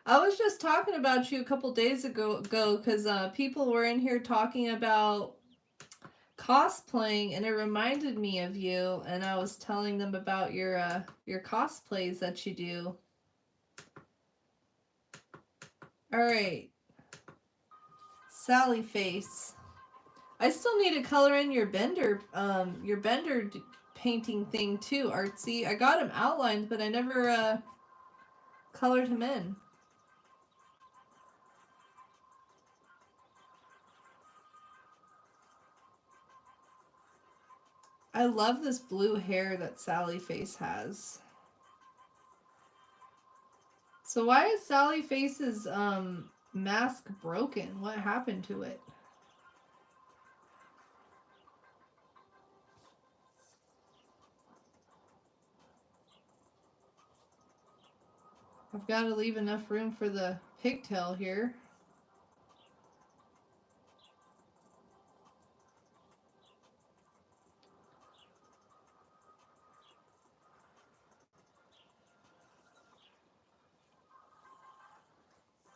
I was just talking about you a couple days ago because people were in here talking about cosplaying, and it reminded me of you. And I was telling them about your cosplays that you do. All right, Sally Face. I still need to color in your Bender painting thing too, Artsy. I got him outlined, but I never colored him in. I love this blue hair that Sally Face has. So why is Sally Face's mask broken? What happened to it? I've got to leave enough room for the pigtail here.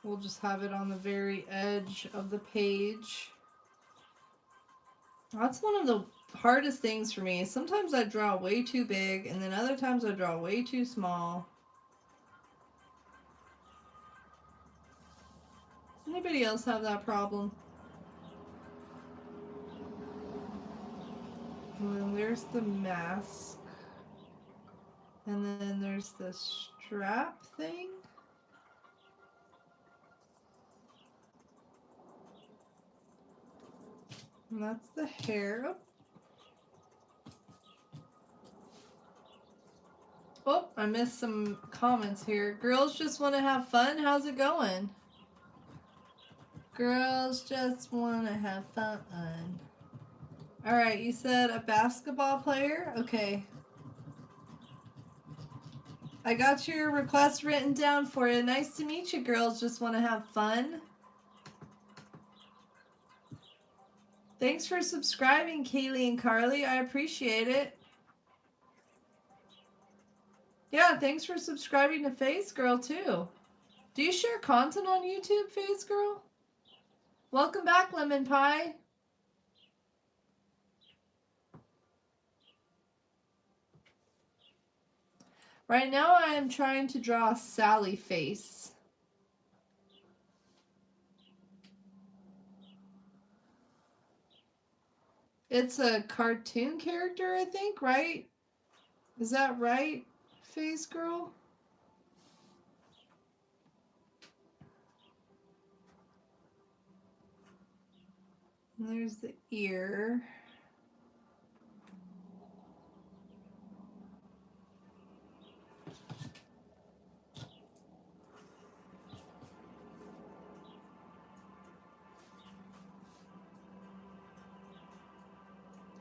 We'll just have it on the very edge of the page. That's one of the hardest things for me. Sometimes I draw way too big, and then other times I draw way too small. Anybody else have that problem? And then there's the mask. And then there's the strap thing. And that's the hair. Oh, I missed some comments here. Girls just want to have fun. How's it going? Girls just want to have fun. Alright, you said a basketball player? Okay. I got your request written down for you. Nice to meet you, girls just want to have fun. Thanks for subscribing, Kaylee and Carly. I appreciate it. Yeah, thanks for subscribing to Face Girl, too. Do you share content on YouTube, Face Girl? Welcome back, Lemon Pie. Right now I am trying to draw Sally Face. It's a cartoon character, I think, right? Is that right, Face Girl? And there's the ear.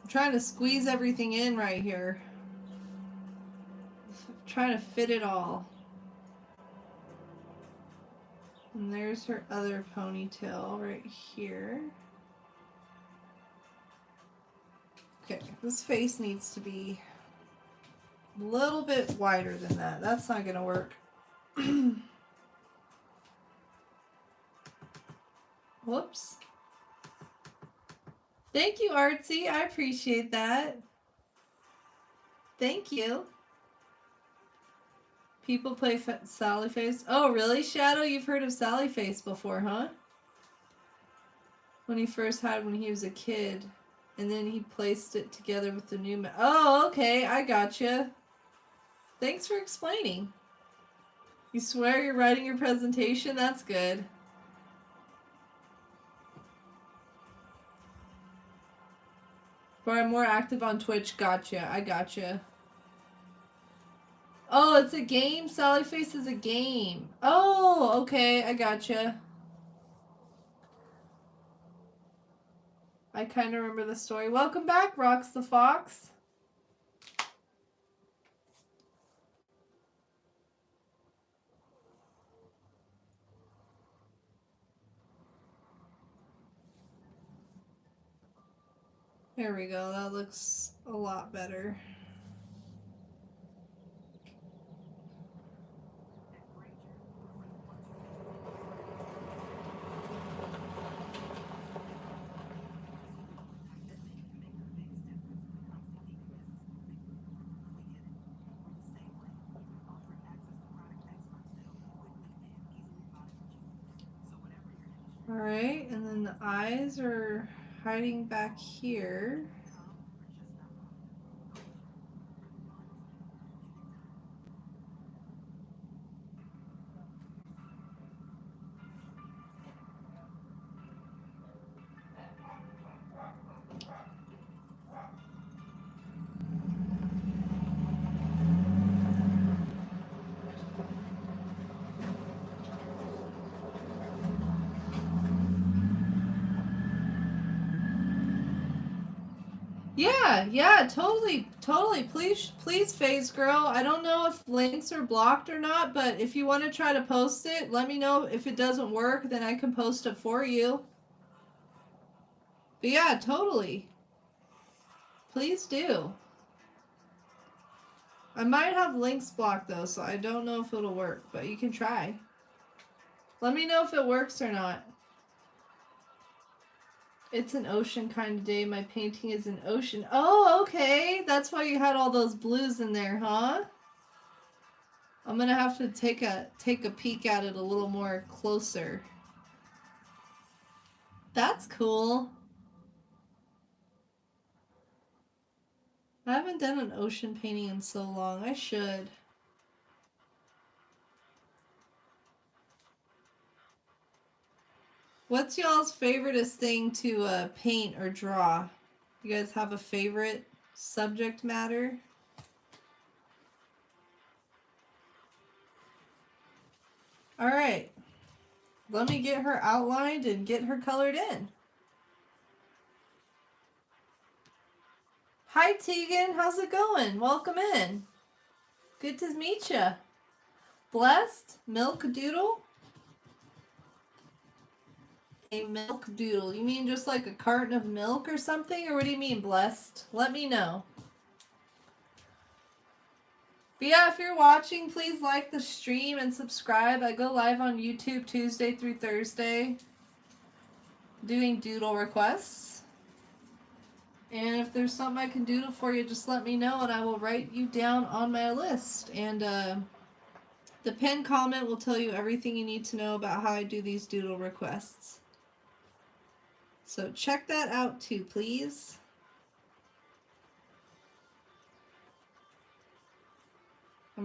I'm trying to squeeze everything in right here. Trying to fit it all. And there's her other ponytail right here. Okay, this face needs to be a little bit wider than that. That's not gonna work. Whoops. Thank you, Artsy. I appreciate that. Thank you. People play Sally Face. Oh, really, Shadow? You've heard of Sally Face before, huh? When he first had when he was a kid. And then he placed it together with the new... Oh, okay. I gotcha. Thanks for explaining. You swear you're writing your presentation? That's good. But I'm more active on Twitch. Gotcha. I gotcha. Oh, it's a game? Sally Face is a game. Oh, okay. I gotcha. I kind of remember the story. Welcome back, Rox the Fox. There we go. That looks a lot better. Alright, and then the eyes are hiding back here. Yeah, totally. Please, Phase Girl. I don't know if links are blocked or not, but if you want to try to post it, let me know. If it doesn't work, then I can post it for you. But yeah, totally. Please do. I might have links blocked though, so I don't know if it'll work, but you can try. Let me know if it works or not. It's an ocean kind of day. My painting is an ocean. Oh, okay. That's why you had all those blues in there, huh? I'm gonna have to take a peek at it a little more closer. That's cool. I haven't done an ocean painting in so long. I should. What's y'all's favoriteest thing to paint or draw? You guys have a favorite subject matter? All right. Let me get her outlined and get her colored in. Hi, Tegan. How's it going? Welcome in. Good to meet you. Blessed? Milk Doodle? A milk doodle. You mean just like a carton of milk or something? Or what do you mean, blessed? Let me know. But yeah, if you're watching, please like the stream and subscribe. I go live on YouTube Tuesday through Thursday doing doodle requests. And if there's something I can doodle for you, just let me know and I will write you down on my list. And the pinned comment will tell you everything you need to know about how I do these doodle requests. So check that out too, please.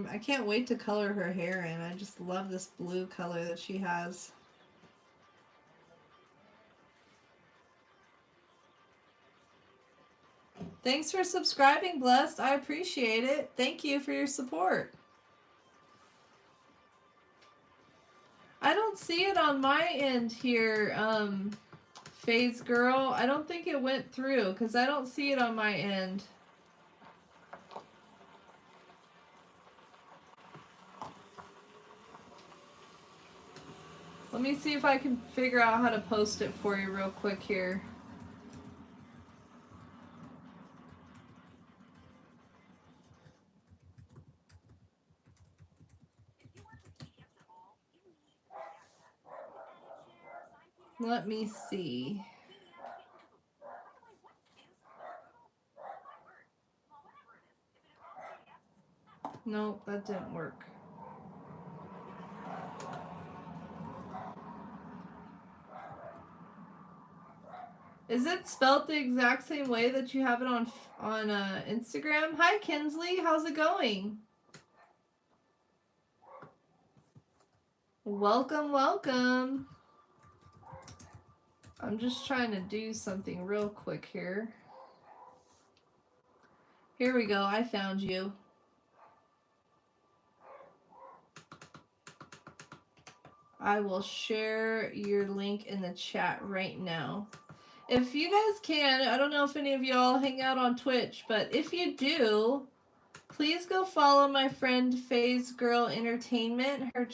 I can't wait to color her hair in. I just love this blue color that she has. Thanks for subscribing, Blessed. I appreciate it. Thank you for your support. I don't see it on my end here, Phase Girl. I don't think it went through because I don't see it on my end. Let me see if I can figure out how to post it for you real quick here. Let me see. Nope, that didn't work. Is it spelled the exact same way that you have it on Instagram? Hi, Kinsley. How's it going? Welcome, welcome. I'm just trying to do something real quick here. Here we go. I found you. I will share your link in the chat right now. If you guys can, I don't know if any of y'all hang out on Twitch, but if you do, please go follow my friend Phase Girl Entertainment. Her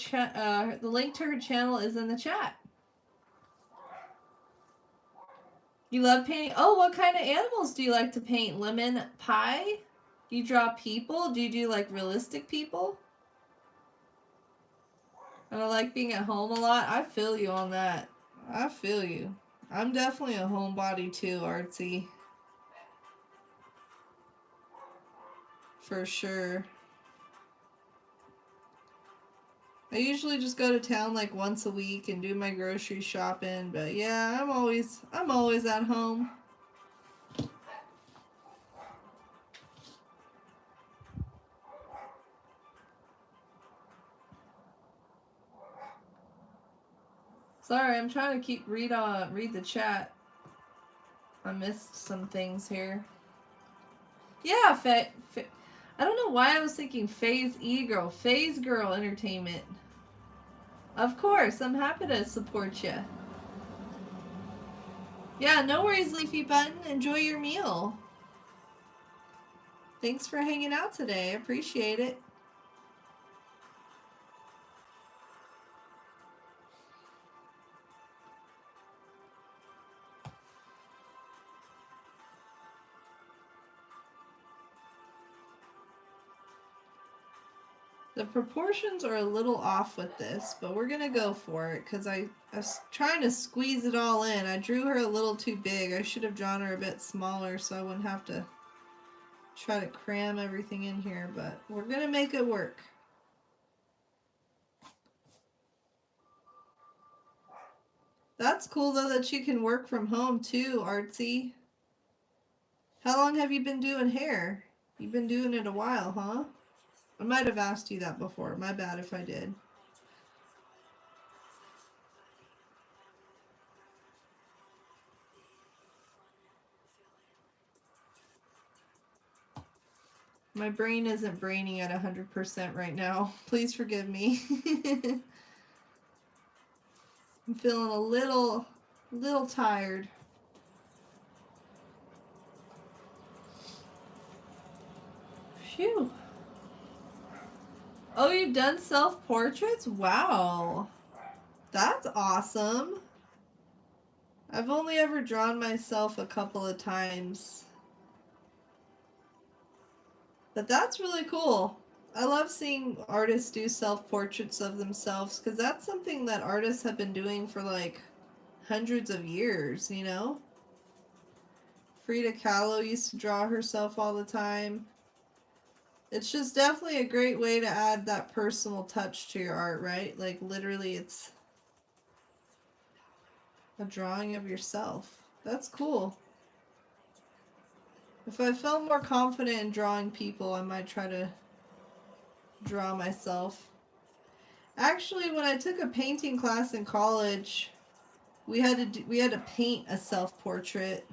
the link to her channel is in the chat. You love painting? Oh, what kind of animals do you like to paint? Lemon pie? You draw people? Do you do like realistic people? And I like being at home a lot. I feel you on that. I feel you. I'm definitely a homebody too, artsy. For sure. I usually just go to town like once a week and do my grocery shopping, but yeah, I'm always at home. Sorry, I'm trying to read the chat. I missed some things here. Yeah, I don't know why I was thinking Phase E-Girl. Phase Girl Entertainment. Of course, I'm happy to support you. Yeah, no worries, Leafy Button. Enjoy your meal. Thanks for hanging out today. I appreciate it. The proportions are a little off with this, but we're going to go for it because I was trying to squeeze it all in. I drew her a little too big. I should have drawn her a bit smaller so I wouldn't have to try to cram everything in here, but we're going to make it work. That's cool though that you can work from home too, Artsy. How long have you been doing hair? You've been doing it a while, huh? I might have asked you that before. My bad if I did. My brain isn't braining at 100% right now. Please forgive me. I'm feeling a little tired. Phew. Oh, you've done self-portraits? Wow. That's awesome. I've only ever drawn myself a couple of times. But that's really cool. I love seeing artists do self-portraits of themselves because that's something that artists have been doing for like hundreds of years, you know? Frida Kahlo used to draw herself all the time. It's just definitely a great way to add that personal touch to your art, right? Like literally it's a drawing of yourself. That's cool. If I felt more confident in drawing people, I might try to draw myself. Actually, when I took a painting class in college, we had to paint a self-portrait.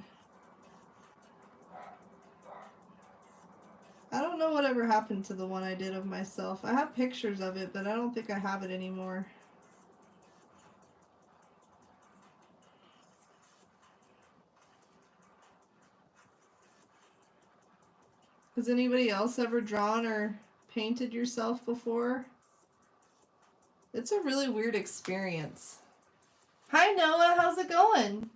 I don't know whatever happened to the one I did of myself. I have pictures of it, but I don't think I have it anymore. Has anybody else ever drawn or painted yourself before? It's a really weird experience. Hi Noah, how's it going?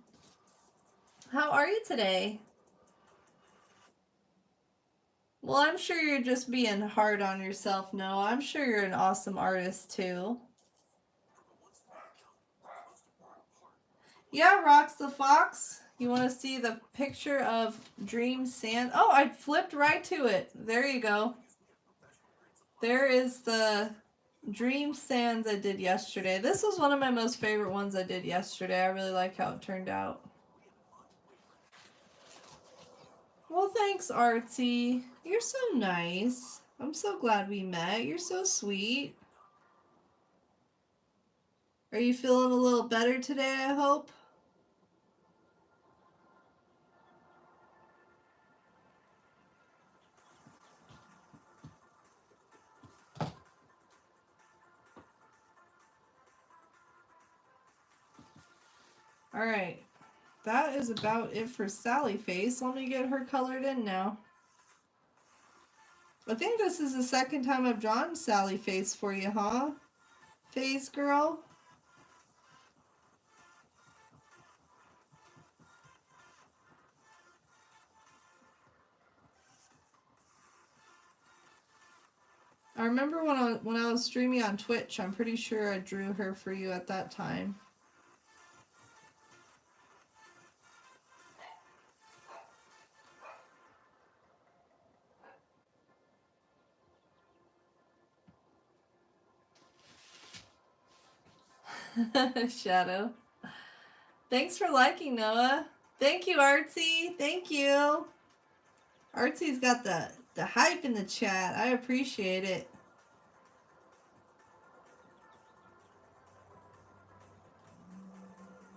How are you today? Well, I'm sure you're just being hard on yourself, Noah. I'm sure you're an awesome artist too. Yeah, Rocks the Fox. You want to see the picture of Dream Sand? Oh, I flipped right to it. There you go. There is the Dream Sands I did yesterday. This was one of my most favorite ones I did yesterday. I really like how it turned out. Well, thanks, Artsy. You're so nice. I'm so glad we met. You're so sweet. Are you feeling a little better today, I hope? All right. That is about it for Sally Face. Let me get her colored in now. I think this is the second time I've drawn Sally Face for you, huh? Face girl? I remember when I was streaming on Twitch, I'm pretty sure I drew her for you at that time. Shadow. Thanks for liking, Noah. Thank you, Artsy. Thank you. Artsy's got the hype in the chat. I appreciate it.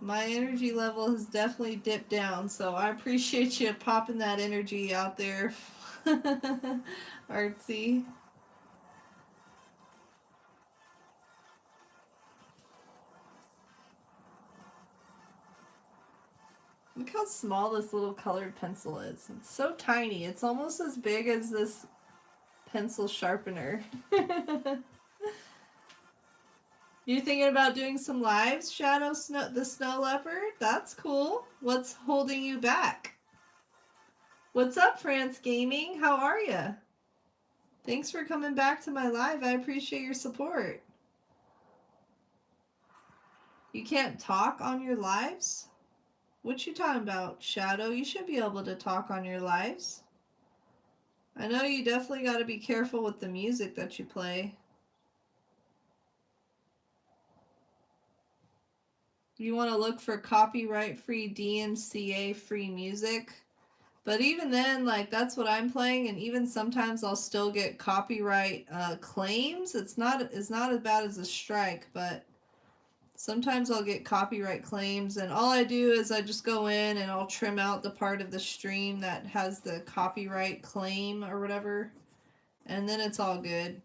My energy level has definitely dipped down, so I appreciate you popping that energy out there, Artsy. Look how small this little colored pencil is. It's so tiny. It's almost as big as this pencil sharpener. You thinking about doing some lives, Shadow Snow, the Snow Leopard? That's cool. What's holding you back? What's up, France Gaming? How are you? Thanks for coming back to my live. I appreciate your support. You can't talk on your lives? What you talking about, Shadow? You should be able to talk on your lives. I know you definitely got to be careful with the music that you play. You want to look for copyright-free DMCA-free music. But even then, like, that's what I'm playing, and even sometimes I'll still get copyright claims. It's not as bad as a strike, but sometimes I'll get copyright claims, and all I do is I just go in and I'll trim out the part of the stream that has the copyright claim or whatever, and then it's all good.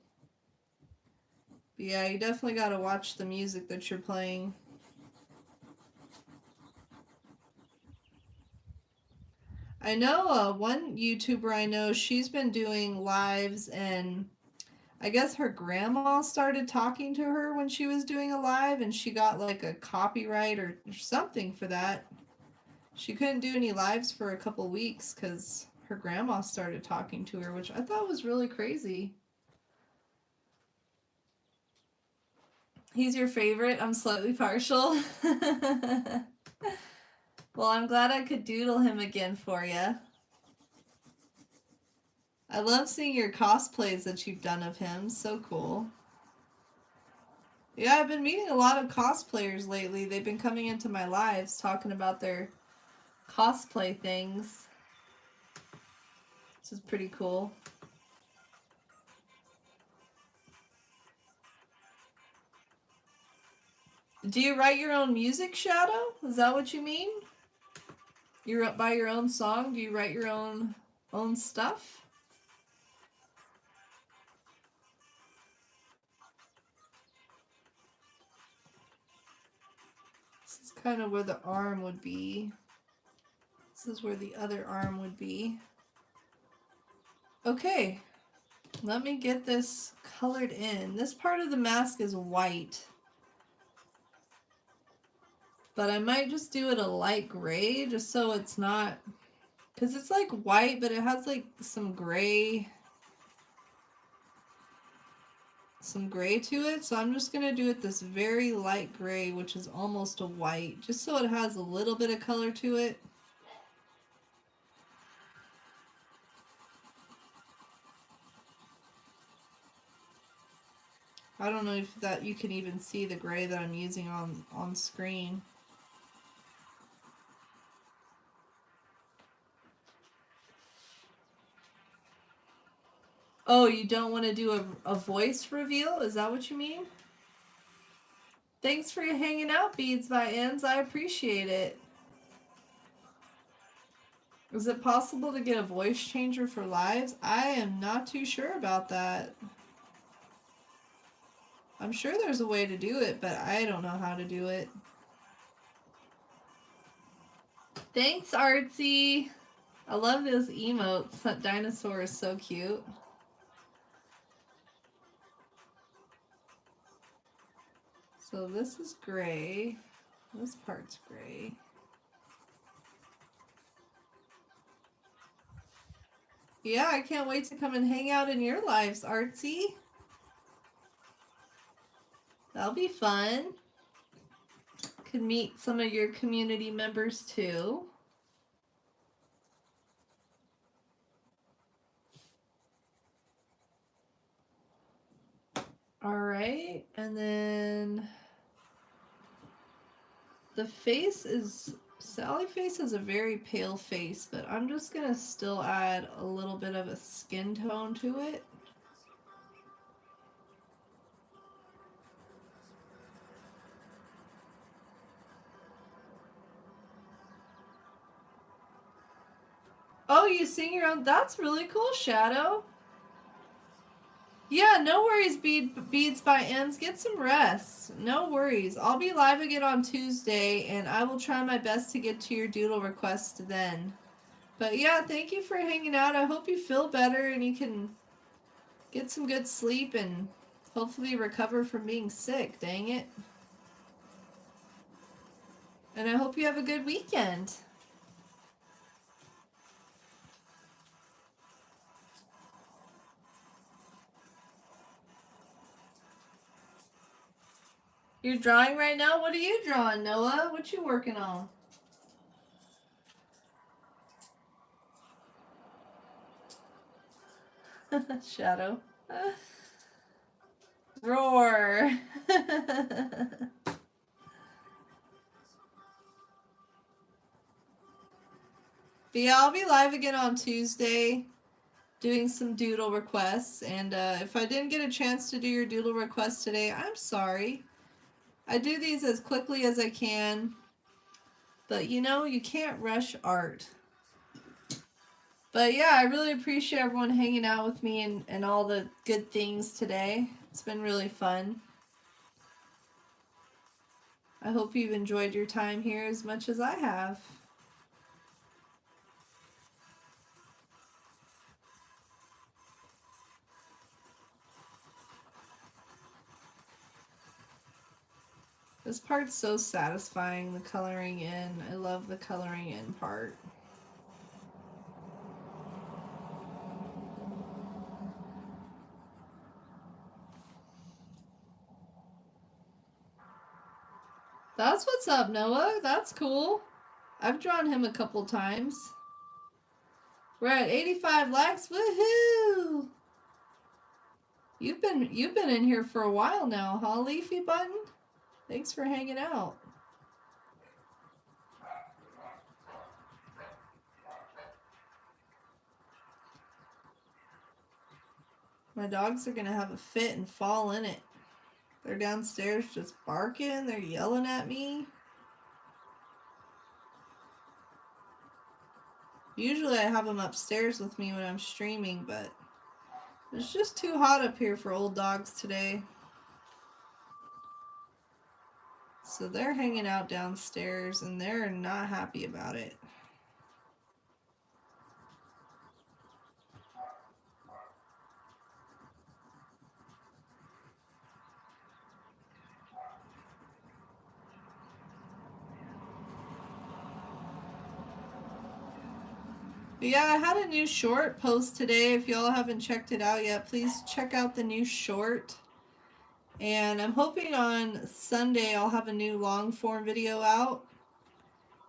But yeah, you definitely got to watch the music that you're playing. I know one YouTuber I know, she's been doing lives, and I guess her grandma started talking to her when she was doing a live, and she got like a copyright or something for that. She couldn't do any lives for a couple weeks because her grandma started talking to her, which I thought was really crazy. He's your favorite? I'm slightly partial. Well, I'm glad I could doodle him again for you. I love seeing your cosplays that you've done of him. So cool. Yeah, I've been meeting a lot of cosplayers lately. They've been coming into my lives talking about their cosplay things. This is pretty cool. Do you write your own music, Shadow? Is that what you mean? You're by your own song? Do you write your own stuff? This is kind of where the arm would be. This is where the other arm would be. Okay, let me get this colored in. This part of the mask is white, but I might just do it a light gray just so it's not, because it's like white, but it has like some gray to it. So I'm just going to do it this very light gray, which is almost a white, just so it has a little bit of color to it. I don't know if that you can even see the gray that I'm using on screen. Oh, you don't want to do a voice reveal? Is that what you mean? Thanks for hanging out, Beads by Ends. I appreciate it. Is it possible to get a voice changer for lives? I am not too sure about that. I'm sure there's a way to do it, but I don't know how to do it. Thanks, Artsy. I love those emotes. That dinosaur is so cute. So this is gray. This part's gray. Yeah, I can't wait to come and hang out in your lives, Artsy. That'll be fun. Could meet some of your community members too. All right, and then the face is, Sally face has a very pale face, but I'm just gonna still add a little bit of a skin tone to it. Oh, you sing your own? That's really cool, Shadow. Yeah, no worries, Beads by M's. Get some rest. No worries. I'll be live again on Tuesday, and I will try my best to get to your doodle request then. But yeah, thank you for hanging out. I hope you feel better and you can get some good sleep and hopefully recover from being sick. Dang it. And I hope you have a good weekend. You're drawing right now? What are you drawing, Noah? What you working on? Shadow. Roar. But yeah, I'll be live again on Tuesday doing some doodle requests. And if I didn't get a chance to do your doodle request today, I'm sorry. I do these as quickly as I can. But you know, you can't rush art. But yeah, I really appreciate everyone hanging out with me and all the good things today. It's been really fun. I hope you've enjoyed your time here as much as I have. This part's so satisfying, the coloring in. I love the coloring in part. That's what's up, Noah. That's cool. I've drawn him a couple times. We're at 85 likes. Woohoo! You've been in here for a while now, huh, Leafy Button? Thanks for hanging out. My dogs are gonna have a fit and fall in it. They're downstairs just barking. They're yelling at me. Usually I have them upstairs with me when I'm streaming, but it's just too hot up here for old dogs today. So they're hanging out downstairs and they're not happy about it. But yeah, I had a new short post today. If y'all haven't checked it out yet, please check out the new short. And I'm hoping on Sunday I'll have a new long form video out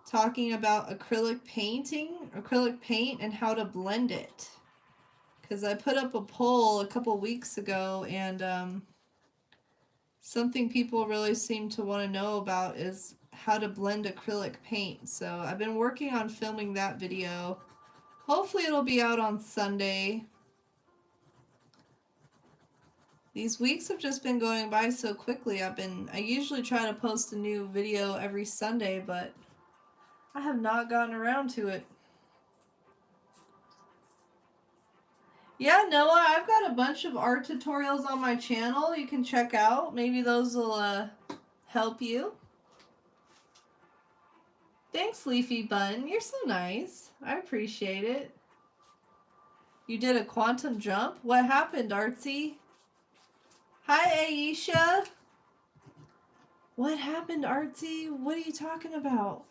talking about acrylic paint and how to blend it. Because I put up a poll a couple weeks ago and something people really seem to want to know about is how to blend acrylic paint. So I've been working on filming that video. Hopefully it'll be out on Sunday. These weeks have just been going by so quickly. I usually try to post a new video every Sunday, but I have not gotten around to it. Yeah, Noah, I've got a bunch of art tutorials on my channel you can check out. Maybe those will help you. Thanks, Leafy Bun. You're so nice. I appreciate it. You did a quantum jump? What happened, Artsy? Hi, Aisha. What happened, Artsy? What are you talking about?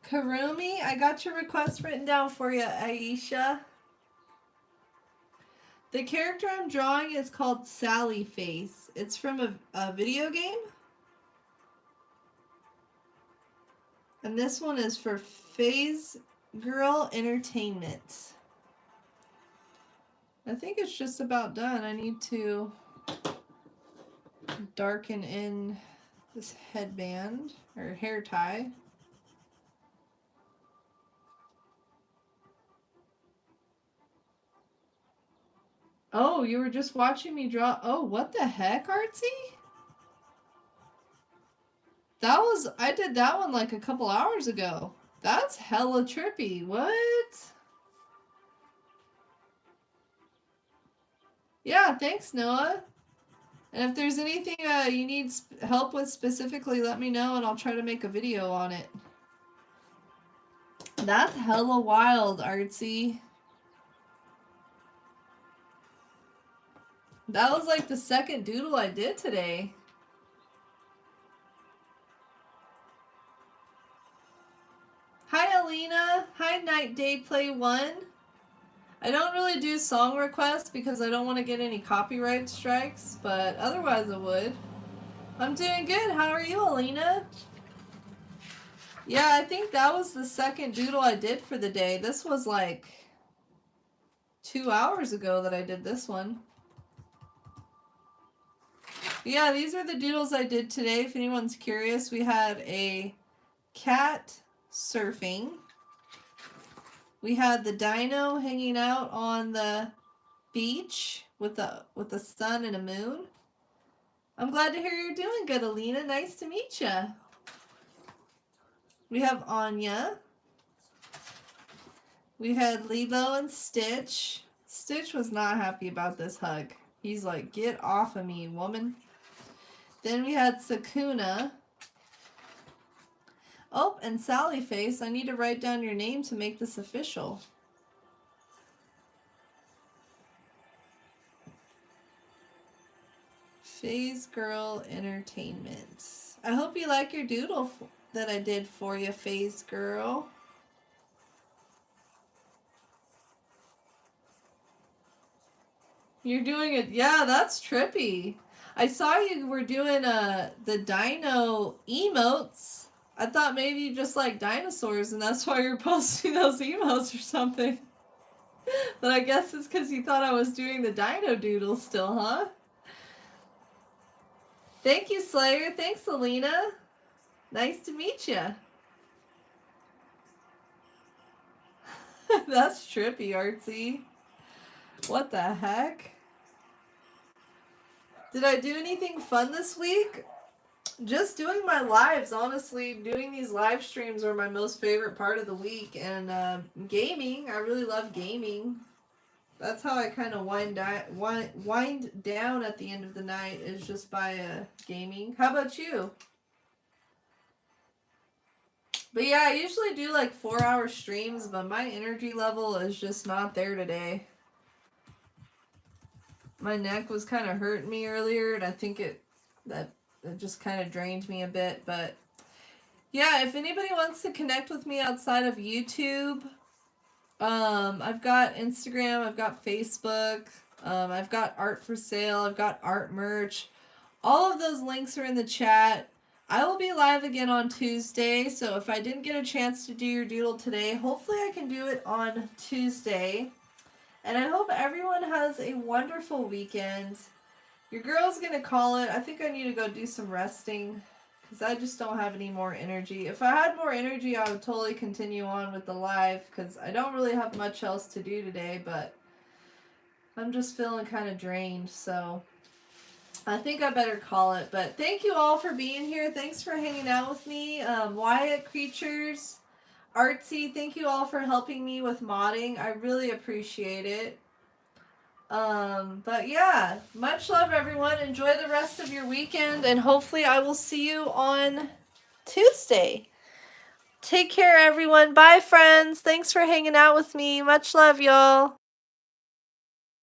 Karumi, I got your request written down for you, Aisha. The character I'm drawing is called Sally Face. It's from a video game. And this one is for Phase Girl Entertainment. I think it's just about done. I need to darken in this headband or hair tie. Oh, you were just watching me draw. Oh, what the heck, Artsy? I did that one like a couple hours ago. That's hella trippy. What? Yeah, thanks, Noah. And if there's anything you need help with specifically, let me know and I'll try to make a video on it. That's hella wild, Artsy. That was like the second doodle I did today. Hi, Alina. Hi, Night Day Play 1. I don't really do song requests because I don't want to get any copyright strikes, but otherwise I would. I'm doing good. How are you, Alina? Yeah, I think that was the second doodle I did for the day. This was like 2 hours ago that I did this one. Yeah, these are the doodles I did today. If anyone's curious, we had a cat surfing. We had the dino hanging out on the beach with the sun and a moon. I'm glad to hear you're doing good, Alina. Nice to meet you. We have Anya. We had Lilo and Stitch. Stitch was not happy about this hug. He's like, get off of me, woman. Then we had Sukuna. Oh, and Sally Face. I need to write down your name to make this official. Phase Girl Entertainment. I hope you like your doodle that I did for you, Phase Girl. You're doing it. Yeah, that's trippy. I saw you were doing the dino emotes. I thought maybe you just like dinosaurs and that's why you're posting those emotes or something. But I guess it's because you thought I was doing the dino doodle still, huh? Thank you, Slayer. Thanks, Alina. Nice to meet you. That's trippy, Artsy. What the heck? Did I do anything fun this week? Just doing my lives, honestly. Doing these live streams are my most favorite part of the week. And gaming, I really love gaming. That's how I kind of wind down at the end of the night, is just by gaming. How about you? But yeah, I usually do like 4-hour streams, but my energy level is just not there today. My neck was kind of hurting me earlier, and I think it just kind of drained me a bit. But yeah, if anybody wants to connect with me outside of YouTube, I've got Instagram, I've got Facebook, I've got art for sale, I've got art merch. All of those links are in the chat. I will be live again on Tuesday, so if I didn't get a chance to do your doodle today, hopefully I can do it on Tuesday. And I hope everyone has a wonderful weekend. Your girl's going to call it. I think I need to go do some resting because I just don't have any more energy. If I had more energy, I would totally continue on with the live because I don't really have much else to do today, but I'm just feeling kind of drained, so I think I better call it. But thank you all for being here. Thanks for hanging out with me. Wyatt Creatures, Artsy, thank you all for helping me with modding. I really appreciate it. But yeah, much love, everyone. Enjoy the rest of your weekend, and hopefully I will see you on Tuesday. Take care, everyone. Bye, friends. Thanks for hanging out with me. Much love, y'all.